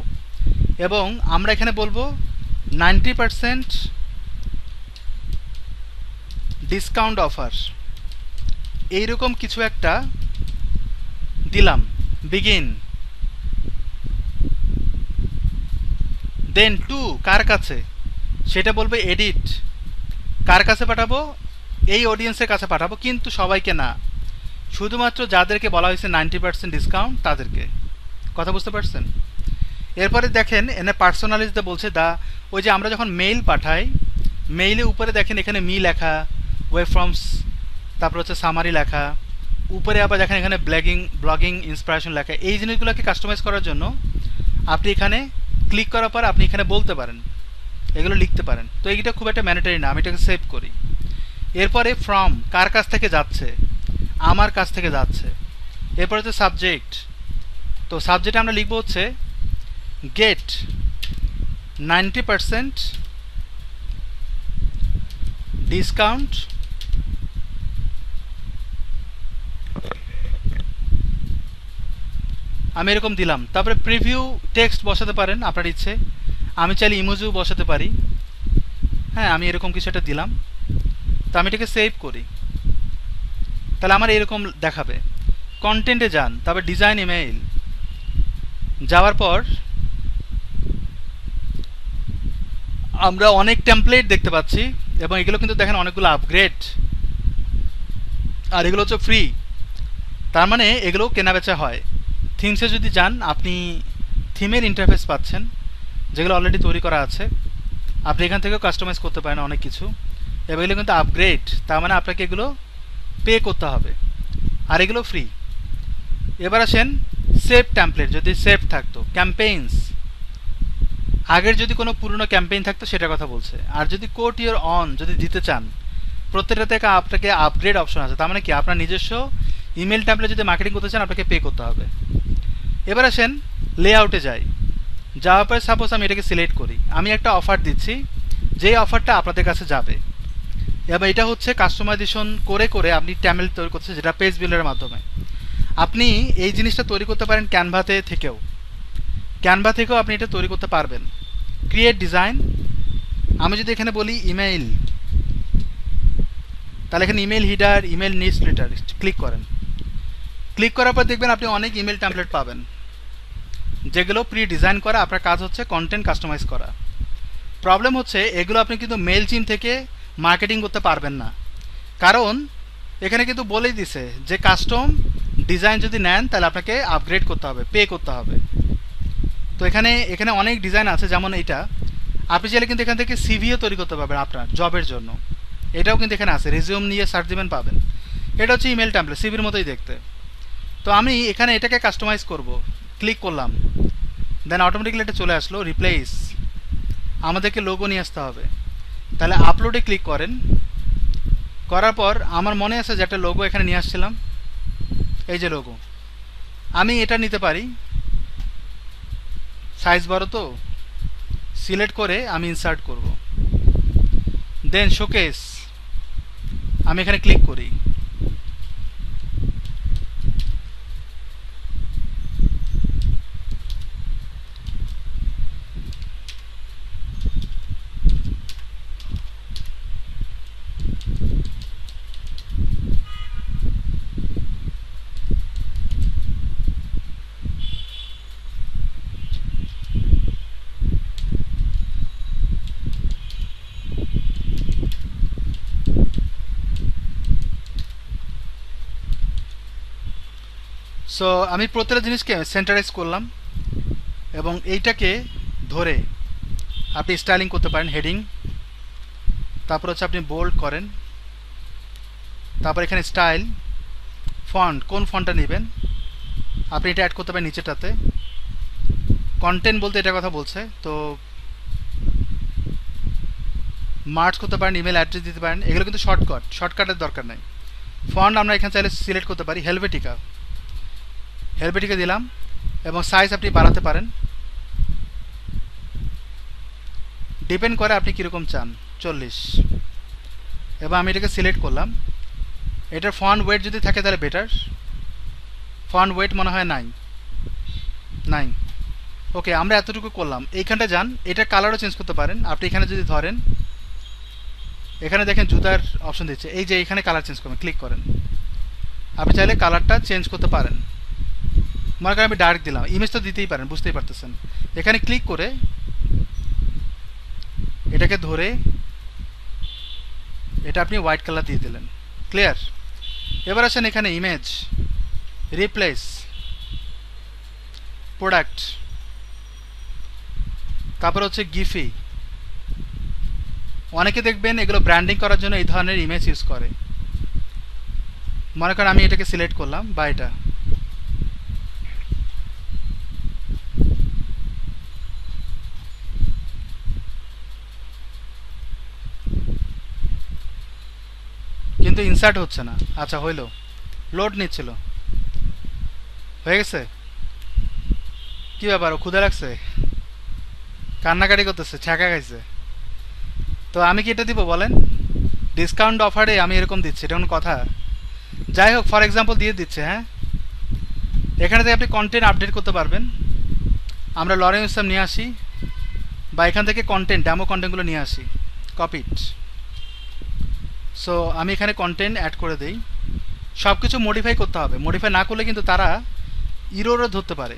এবং আমরা এখানে বলবো 90% ডিসকাউন্ট অফার, এইরকম কিছু একটা দিলাম। বিগিন, দেন টু কার কাছে, সেটা বলবে এডিট, কার কাছে পাঠাবো, এই অডিয়েন্সের কাছে পাঠাবো, কিন্তু সবাইকে না, শুধুমাত্র যাদেরকে বলা হয়েছে 90% ডিসকাউন্ট তাদেরকে। কথা বুঝতে পারছেন? এরপরে দেখেন এনে পার্সোনালিজতে বলছে ওই যে আমরা যখন মেইল পাঠাই, মেইলে উপরে দেখেন এখানে মি লেখা, ওয়েব ফর্মস, তারপর হচ্ছে সামারি লেখা, উপরে আবার দেখেন এখানে ব্লগিং ইন্সপিরেশন লেখা। এই জিনিসগুলোকে কাস্টমাইজ করার জন্য আপনি এখানে ক্লিক করার পর আপনি এখানে বলতে পারেন, এগুলো লিখতে পারেন। তো এইটা খুব একটা ম্যান্ডেটরি না, আমি এটাকে সেভ করি। এরপরে ফ্রম, কার কাছ থেকে যাচ্ছে, আমার কাছ থেকে যাচ্ছে। এরপরে হচ্ছে সাবজেক্ট, তো সাবজেক্টে আমরা লিখবো হচ্ছে গেট 90% ডিসকাউন্ট আমি এরকম দিলাম। তারপরে প্রিভিউ টেক্সট বসাতে পারেন আপনার ইচ্ছে, আমি চাইলে ইমোজিও বসাতে পারি। হ্যাঁ, আমি এরকম কিছু একটা দিলাম। তো আমি এটাকে সেভ করি, তাহলে আমার এরকম দেখাবে। কন্টেন্টে যান, তারপর ডিজাইন ইমেইল যাওয়ার পর আমরা অনেক টেমপ্লেট দেখতে পাচ্ছি, এবং এগুলো কিন্তু দেখেন অনেকগুলো আপগ্রেড, আর এগুলো হচ্ছে ফ্রি, তার মানে এগুলো কেনাবেচা হয়। থিমসে যদি যান আপনি থিমের ইন্টারফেস পাচ্ছেন, যেগুলো অলরেডি তৈরি করা আছে। আপনি এখান থেকেও কাস্টমাইজ করতে পারেন অনেক কিছু, এবং এগুলো কিন্তু আপগ্রেড, তার মানে আপনাকে এগুলো পে করতে হবে, আর এগুলো ফ্রি। এবার আসেন সেভ টেমপ্লেট, যদি সেভ থাকতো। ক্যাম্পেইনস, আগের যদি কোনো পুরনো ক্যাম্পেইন থাকতো সেটার কথা বলছে। আর যদি কোট ইউর অন যদি দিতে চান, প্রত্যেকটা থেকে আপনাকে আপগ্রেড অপশন আছে, তার মানে কি আপনার নিজস্ব ইমেল টেমপ্লেট যদি মার্কেটিং করতে চান আপনাকে পে করতে হবে। এবার আসেন লেআউটে যাই, যাওয়ার পরে সাপোজ আমি এটাকে সিলেক্ট করি, আমি একটা অফার দিচ্ছি, যেই অফারটা আপনাদের কাছে যাবে, এবং এটা হচ্ছে কাস্টমাইজেশন করে করে আপনি ট্যামেল তৈরি করছেন, যেটা পেজ বিল্ডারের মাধ্যমে। আপনি এই জিনিসটা তৈরি করতে পারেন ক্যানভা থেকেও আপনি এটা তৈরি করতে পারবেন। ক্রিয়েট ডিজাইন, আমি যদি এখানে বলি ইমেইল, তাহলে এখানে email header, email news letter click করেন। ক্লিক করার পর দেখবেন আপনি অনেক ইমেল টেমপ্লেট পাবেন, যেগুলো প্রি ডিজাইন করা। আপনার কাজ হচ্ছে কন্টেন্ট কাস্টমাইজ করা। প্রবলেম হচ্ছে এগুলো আপনি কিন্তু মেল চিম থেকে মার্কেটিং করতে পারবেন না, কারণ এখানে কিন্তু বলেই দিছে যে কাস্টম ডিজাইন যদি নেন তাহলে আপনাকে আপগ্রেড করতে হবে, পে করতে হবে। তো এখানে অনেক ডিজাইন আছে, যেমন এইটা আপনি চাইলে কিন্তু এখান থেকে সিভিও তৈরি করতে পারবেন আপনার জবের জন্য, এটাও কিন্তু এখানে আছে। রেজিউম নিয়ে সার্চ দিবেন পাবেন। এটা হচ্ছে ইমেল টেমপ্লেট, সিভির মতোই দেখতে। তো আমি এখানে এটাকে কাস্টমাইজ করব, ক্লিক করলাম, দেন অটোমেটিক্যালি এটা চলে আসলো রিপ্লেস। আমাদেরকে লোগো নিয়ে আসতে হবে, তাহলে আপলোডে ক্লিক করেন। করার পর আমার মনে আছে যে একটা লোগো এখানে নিয়ে আসছিলাম, এই যে লোগো, আমি এটা নিতে পারি, সাইজ বড় তো, সিলেক্ট করে আমি ইনসার্ট করব, দেন শোকেস আমি এখানে ক্লিক করি। সো আমি প্রত্যেকটা জিনিসকে সেন্টারাইজ করলাম এবং এইটাকে ধরে আপনি স্টাইলিং করতে পারেন, হেডিং, তারপর হচ্ছে আপনি বোল্ড করেন, তারপর এখানে স্টাইল, ফন্ট, কোন ফন্টটা নেবেন আপনি এটা অ্যাড করতে পারেন নিচেটাতে। কন্টেন্ট বলতে এটা কথা বলছে, তো মার্চ করতে পারেন, ইমেল অ্যাড্রেস দিতে পারেন, এগুলো কিন্তু শর্টকাটের দরকার নেই। ফন্ট আমরা এখানে চাইলে সিলেক্ট করতে পারি হেলভেটিকা দিলাম, এবং সাইজ আপনি বাড়াতে পারেন, ডিপেন্ড করে আপনি কীরকম চান, 40। এবং আমি এটাকে সিলেক্ট করলাম। এটার ফন্ট ওয়েট যদি থাকে তাহলে বেটার, ফন্ট ওয়েট মনে হয় 9। ওকে, আমরা এতটুকু করলাম। এইখানটা যান, এটার কালারও চেঞ্জ করতে পারেন আপনি। এখানে যদি ধরেন, এখানে দেখেন জুতার অপশন দিচ্ছে, এই যে এখানে কালার চেঞ্জ করবেন, ক্লিক করেন, আপনি চাইলে কালারটা চেঞ্জ করতে পারেন। মনে করেন আমি ডার্ক দিলাম, ইমেজ তো দিতেই পারেন, বুঝতেই পারতেছেন। এখানে ক্লিক করে এটাকে ধরে এটা আপনি হোয়াইট কালার দিয়ে দিলেন, ক্লিয়ার। এবার আসেন এখানে ইমেজ, রিপ্লেস, প্রোডাক্ট, তারপর হচ্ছে গিফি। অনেকে দেখবেন এগুলো ব্র্যান্ডিং করার জন্য এই ধরনের ইমেজ ইউজ করে। মনে করেন আমি এটাকে সিলেক্ট করলাম, বা এটা, কিন্তু ইনসার্ট হচ্ছে না। আচ্ছা, হইলো, লোড নিচ্ছিল, হয়ে গেছে। কি ব্যাপার, ও ক্ষুধা লাগছে, কান্নাকাটি করতেছে, ছ্যাঁকা খাইছে। তো আমি কি এটা দিব বলেন? ডিসকাউন্ট অফারে আমি এরকম দিচ্ছি, এটা কোনো কথা? যাই হোক, ফর এক্সাম্পল দিয়ে দিচ্ছে। হ্যাঁ, এখানে থেকে আপনি কন্টেন্ট আপডেট করতে পারবেন। আমরা লরেন ইসলাম নিয়ে আসি, বা এখান থেকে কন্টেন্ট, ডেমো কন্টেন্টগুলো নিয়ে আসি, কপিড। সো আমি এখানে কন্টেন্ট অ্যাড করে দিই। সব কিছু মডিফাই করতে হবে, মডিফাই না করলে কিন্তু তারা ইরোরও ধরতে পারে।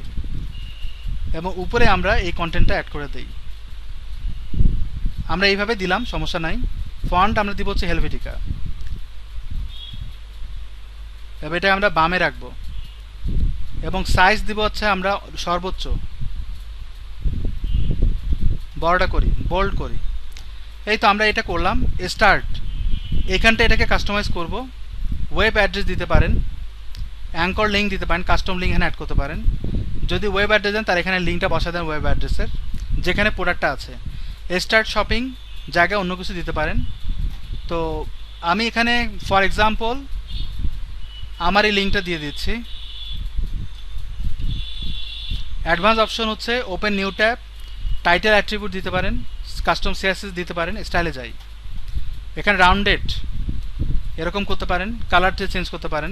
এবং উপরে আমরা এই কন্টেন্টটা অ্যাড করে দিই, আমরা এইভাবে দিলাম, সমস্যা নাই। ফন্ট আমরা দিব হচ্ছে হেলভেটিকা, এবার এটা আমরা বামে রাখবো, এবং সাইজ দিব হচ্ছে আমরা সর্বোচ্চ, বড়টা করি, বোল্ড করি। এই তো আমরা এটা করলাম। স্টার্ট, এখানটা এটাকে কাস্টমাইজ করব। ওয়েব অ্যাড্রেস দিতে পারেন, অ্যাঙ্কর লিঙ্ক দিতে পারেন, কাস্টম লিঙ্ক এখানে অ্যাড করতে পারেন। যদি ওয়েব অ্যাড্রেস দেন তার এখানে লিঙ্কটা বসা দেন ওয়েব অ্যাড্রেসের, যেখানে প্রোডাক্টটা আছে। স্টার্ট শপিং জায়গায় অন্য কিছু দিতে পারেন। তো আমি এখানে ফর এক্সাম্পল আমার এই লিঙ্কটা দিয়ে দিচ্ছি। অ্যাডভান্স অপশন হচ্ছে open new tab, title attribute দিতে পারেন, কাস্টম সিএসএস দিতে পারেন। স্টাইলে যাই, এখানে রাউন্ডেড এরকম করতে পারেন, কালারটা চেঞ্জ করতে পারেন,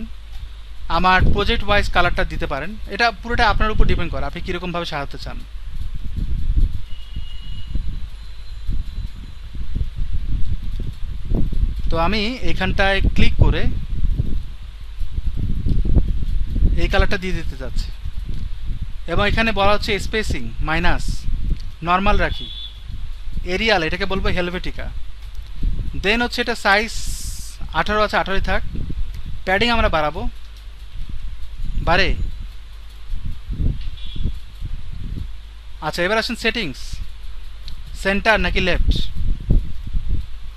আমার প্রজেক্ট ওয়াইজ কালারটা দিতে পারেন। এটা পুরোটা আপনার উপর ডিপেন্ড করে আপনি কীরকমভাবে সাজাতে চান। তো আমি এইখানটায় ক্লিক করে এই কালারটা দিয়ে দিতে চাচ্ছি, এবং এখানে বলা হচ্ছে স্পেসিং মাইনাস, নর্মাল রাখি, এরিয়াল এটাকে বলবো হেলভেটিকা। দেন হচ্ছে এটা সাইজ 18 আছে, 18ই থাক। প্যাডিং আমরা বাড়াবো, বাড়ে। আচ্ছা, এবার আসেন সেটিংস, সেন্টার নাকি left,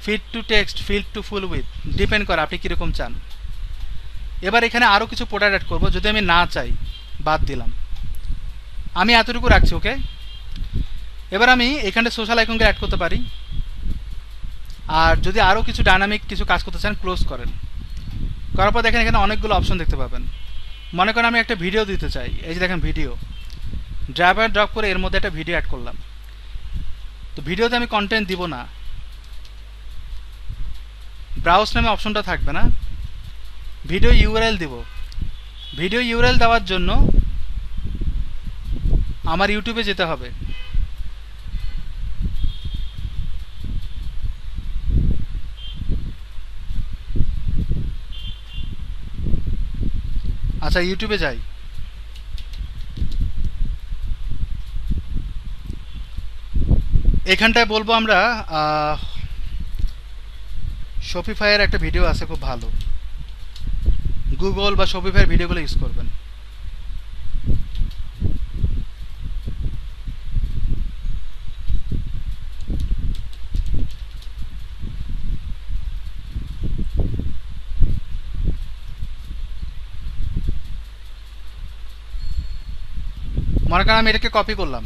fit to text, fit to full width, depend করে আপনি কীরকম চান। এবার এখানে আরও কিছু প্রোডাক্ট অ্যাড করবো, যদি আমি না চাই বাদ দিলাম, আমি এতটুকু রাখছি। ওকে, এবার আমি এখানে সোশ্যাল আইকনকে অ্যাড করতে পারি, আর যদি আরও কিছু ডাইনামিক কিছু কাজ করতে চান ক্লোজ করেন, করার পর দেখেন এখানে অনেকগুলো অপশন দেখতে পাবেন। মনে করেন আমি একটা ভিডিও দিতে চাই, এই যে দেখেন ভিডিও, ড্রাইভার ড্রপ করে এর মধ্যে একটা ভিডিও অ্যাড করলাম। তো ভিডিওতে আমি কন্টেন্ট দিব না, ব্রাউজ নামে অপশনটা থাকবে না, ভিডিও ইউআরএল দিব। ভিডিও ইউআরএল দেওয়ার জন্য আমার ইউটিউবে যেতে হবে। আচ্ছা, ইউটিউবে যাই, এখানটায় বলবো আমরা শপিফাইয়ের একটা ভিডিও আছে খুব ভালো, গুগল বা শপিফাইয়ের ভিডিওগুলো ইউজ করবেন। মনে করেন আমি এটাকে কপি করলাম,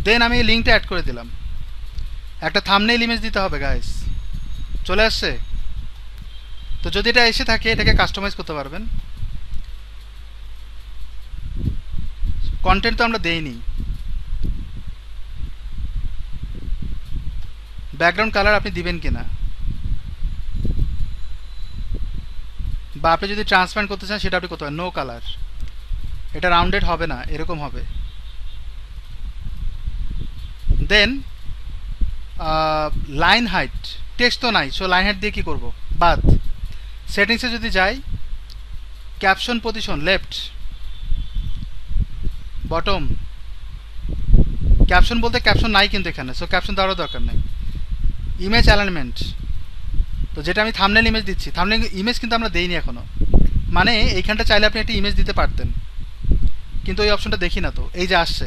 দেন আমি লিঙ্কটা অ্যাড করে দিলাম। একটা থাম্বনেইল ইমেজ দিতে হবে গাইস, চলে আসছে। তো যদি এটা এসে থাকে এটাকে কাস্টমাইজ করতে পারবেন। কন্টেন্ট তো আমরা দেইনি, ব্যাকগ্রাউন্ড কালার আপনি দিবেন কিনা, বা আপনি যদি ট্রান্সপারেন্ট করতে চান সেটা আপনি করতে পারেন, নো কালার, এটা রাউন্ডেড হবে না, এরকম হবে। দেন লাইন হাইট, টেক্সট তো নাই, সো লাইন হাইট দিয়ে কী করবো, বাদ। সেটিংসে যদি যাই, caption position left bottom, caption বলতে ক্যাপশন নাই কিন্তু এখানে, সো ক্যাপশন দেওয়ারও দরকার নেই। ইমেজ অ্যালাইনমেন্ট, তো যেটা আমি থাম্বনেইল ইমেজ দিচ্ছি, থাম্বনেইল ইমেজ কিন্তু আমরা দেইনি এখনও, মানে এইখানটা চাইলে আপনি একটা ইমেজ দিতে পারতেন, কিন্তু ওই অপশনটা দেখি না, তো এই যে আসছে।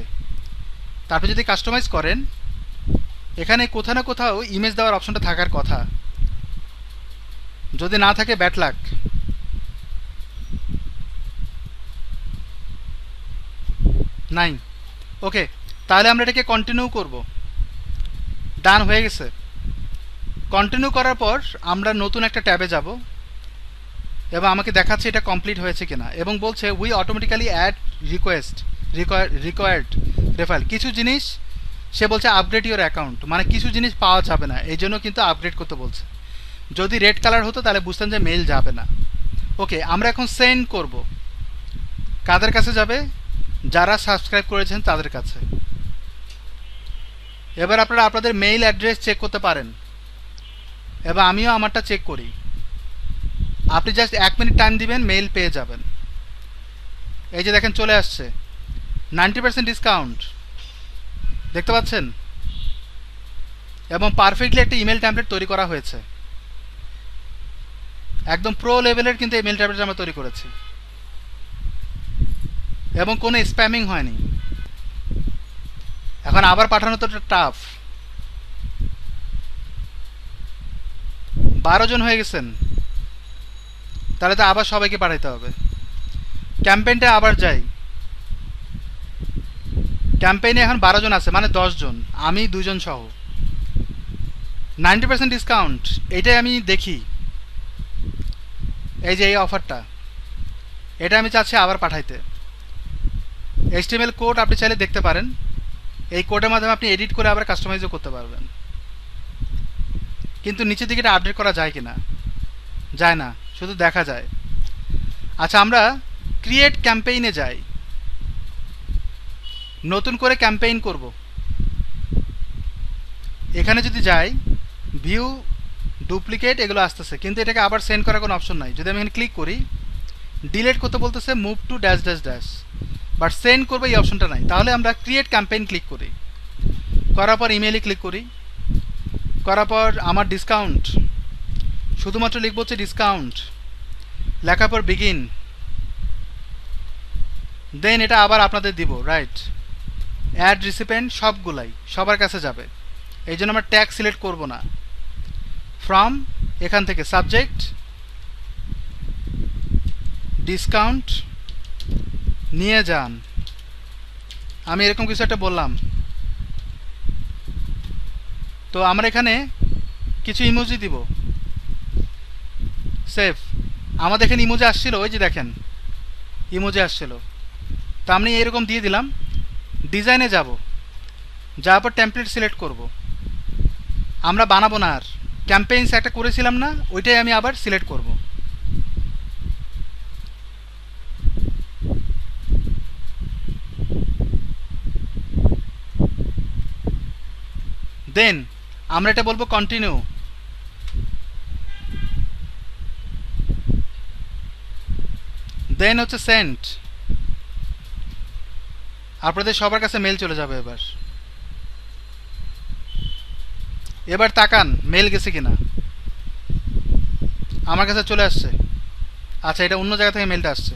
তারপর যদি কাস্টমাইজ করেন, এখানে কোথাও না কোথাও ইমেজ দেওয়ার অপশনটা থাকার কথা, যদি না থাকে ব্যাড লাক। নাই, ওকে, তাহলে আমরা এটাকে কন্টিনিউ করব। ডান হয়ে গেছে। কন্টিনিউ করার পর আমরা নতুন একটা ট্যাবে যাব এবং আমাকে দেখাচ্ছে এটা কমপ্লিট হয়েছে কিনা, এবং বলছে we automatically add required referral. কিছু জিনিস সে বলছে আপগ্রেড ইউর অ্যাকাউন্ট, মানে কিছু জিনিস পাওয়া যাবে না, এই জন্য কিন্তু আপগ্রেড করতে বলছে। যদি রেড কালার হতো তাহলে বুঝতেন যে মেল যাবে না। ওকে, আমরা এখন সেন্ড করব। কাদের কাছে যাবে? যারা সাবস্ক্রাইব করেছেন তাদের কাছে। এবার আপনারা আপনাদের মেইল অ্যাড্রেস চেক করতে পারেন, এবার আমিও আমারটা চেক করি। আপনি জাস্ট 1 মিনিট টাইম দিবেন, মেইল পেয়ে যাবেন। এই যে দেখেন চলে আসছে 90% ডিসকাউন্ট, দেখতে পাচ্ছেন, এবং পারফেক্টলি একটা ইমেল টেমপ্লেট তৈরি করা হয়েছে, একদম প্রো লেভেলের কিন্তু ইমেল টেমপ্লেট আমরা তৈরি করেছি, এবং কোনো স্প্যামিং হয়নি। এখন আবার পাঠানো তো টাফ। 12 জন হয়ে গেছেন, তাহলে তো আবার সবাইকে পাঠাইতে হবে। ক্যাম্পেইনটা আবার যাই, ক্যাম্পেইনে এখন 12 জন আছে, মানে 10 জন, আমি 2 জন সহ। 90% ডিসকাউন্ট, এইটাই আমি দেখি। এই যে এই অফারটা, এটা আমি চাচ্ছি আবার পাঠাইতে। HTML কোড আপনি চাইলে দেখতে পারেন, এই কোডের মাধ্যমে আপনি এডিট করে আবার কাস্টমাইজও করতে পারবেন। কিন্তু নিচের দিকে এটা আপডেট করা যায় কিনা? যায় না, শুধু দেখা যায়। আচ্ছা, আমরা ক্রিয়েট ক্যাম্পেইনে যাই, নতুন করে ক্যাম্পেইন করব। এখানে যদি যাই, ভিউ ডুপ্লিকেট এগুলো আসতেছে, কিন্তু এটাকে আবার সেন্ড করার কোনো অপশন নাই। যদি আমি এখানে ক্লিক করি, ডিলিট করতে বলতেছে move to dash dash dash, but send করবে এই অপশনটা নাই। তাহলে আমরা ক্রিয়েট ক্যাম্পেইন ক্লিক করি, করার পর ইমেইলে ক্লিক করি, করার পর আমার ডিসকাউন্ট, শুধুমাত্র লিখব হচ্ছে ডিসকাউন্ট, লেখার পর বিগিন, দেন এটা আবার আপনাদের দিব, রাইট। অ্যাড রিসিপেন্ট সবগুলাই সবার কাছে যাবে, এই জন্য আমরা ট্যাগ সিলেক্ট করব না। ফ্রম, এখান থেকে সাবজেক্ট, ডিসকাউন্ট নিয়ে যান, আমি এরকম কিছু একটা বললাম। তো আমরা এখানে কিছু ইমোজি দিব। সেভ। আমাদের এখানে ইমোজি আসছিল, ওই যে দেখেন ইমোজি আসছিল। তো আমি এরকম দিয়ে দিলাম। ডিজাইনে যাব, যাওয়ার পর টেমপ্লেট সিলেক্ট করব। আমরা বানাবো না আর, ক্যাম্পেইনস একটা করেছিলাম না, ওইটাই আমি আবার সিলেক্ট করব। দেন আমরা এটা বলবো কন্টিনিউ। দেন হচ্ছে সেন্ড। আপনাদের সবার কাছে মেল চলে যাবে। এবার তাকান মেল গেছে কিনা। আমার কাছে চলে আসছে। আচ্ছা, এটা অন্য জায়গা থেকে মেলটা আসছে।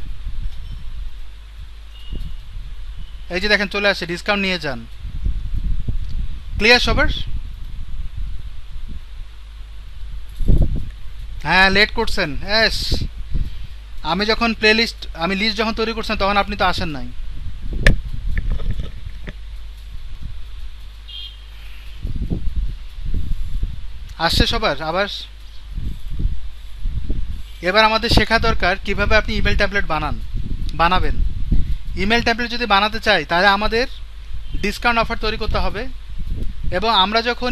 এই যে দেখেন চলে আসছে, ডিসকাউন্ট নিয়ে যান। ক্লিয়ার সবার? হ্যাঁ, লেট করছেন। এস আমি যখন লিস্ট যখন তৈরি করছেন তখন আপনি তো আসেন নাই। আসছে সবার আবার। এবার আমাদের শেখা দরকার কিভাবে আপনি ইমেল ট্যাবলেট বানাবেন। ইমেল ট্যাবলেট যদি বানাতে চাই তাহলে আমাদের ডিসকাউন্ট অফার তৈরি করতে হবে। এবং আমরা যখন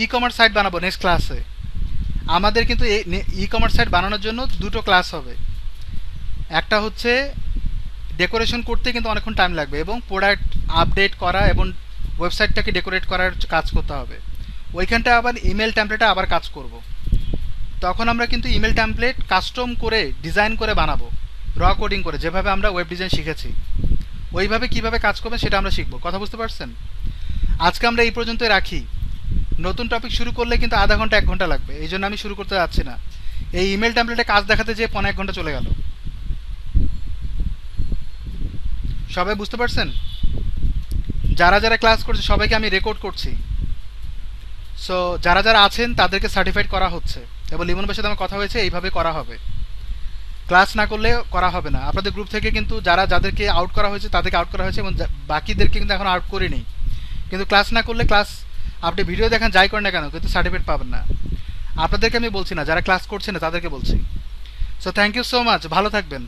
ই কমার্স সাইট বানাবো নেক্সট ক্লাসে, আমাদের কিন্তু ই কমার্স সাইট বানানোর জন্য দুটো ক্লাস হবে। একটা হচ্ছে ডেকোরেশন করতে কিন্তু অনেকক্ষণ টাইম লাগবে, এবং প্রোডাক্ট আপডেট করা এবং ওয়েবসাইটটাকে ডেকোরেট করার কাজ করতে হবে। ওইখানটা আবার ইমেল ট্যাম্পলেটে আবার কাজ করব। তখন আমরা কিন্তু ইমেল ট্যাম্পলেট কাস্টম করে ডিজাইন করে বানাবো, র কোডিং করে, যেভাবে আমরা ওয়েব ডিজাইন শিখেছি ওইভাবে কিভাবে কাজ করবে সেটা আমরা শিখবো। কথা বুঝতে পারছেন? আজকে আমরা এই পর্যন্তই রাখি। নতুন টপিক শুরু করলে কিন্তু আধা ঘন্টা 1 ঘন্টা লাগবে, এই জন্য আমি শুরু করতে যাচ্ছি না। এই ইমেল ট্যাম্পলেটে কাজ দেখাতে যেয়ে 1.5 ঘন্টা চলে গেল। সবাই বুঝতে পারছেন? যারা যারা ক্লাস করছে সবাইকে আমি রেকর্ড করছি। সো যারা যারা আছেন তাদেরকে সার্টিফাইড করা হচ্ছে, এবং লিমন ভাইয়ের সাথে আমার কথা হয়েছে, এইভাবে করা হবে। ক্লাস না করলে করা হবে না। আপনাদের গ্রুপ থেকে কিন্তু যাদেরকে আউট করা হয়েছে তাদেরকে আউট করা হয়েছে, এবং বাকিদেরকে কিন্তু এখন আউট করিনি। কিন্তু ক্লাস না করলে, আপনি ভিডিও দেখেন যাই করেন না কেন, কিন্তু সার্টিফিকেট পাবেন না। আপনাদেরকে আমি বলছি না, যারা ক্লাস করছে না তাদেরকে বলছি। So thank you so much, ভালো থাকবেন।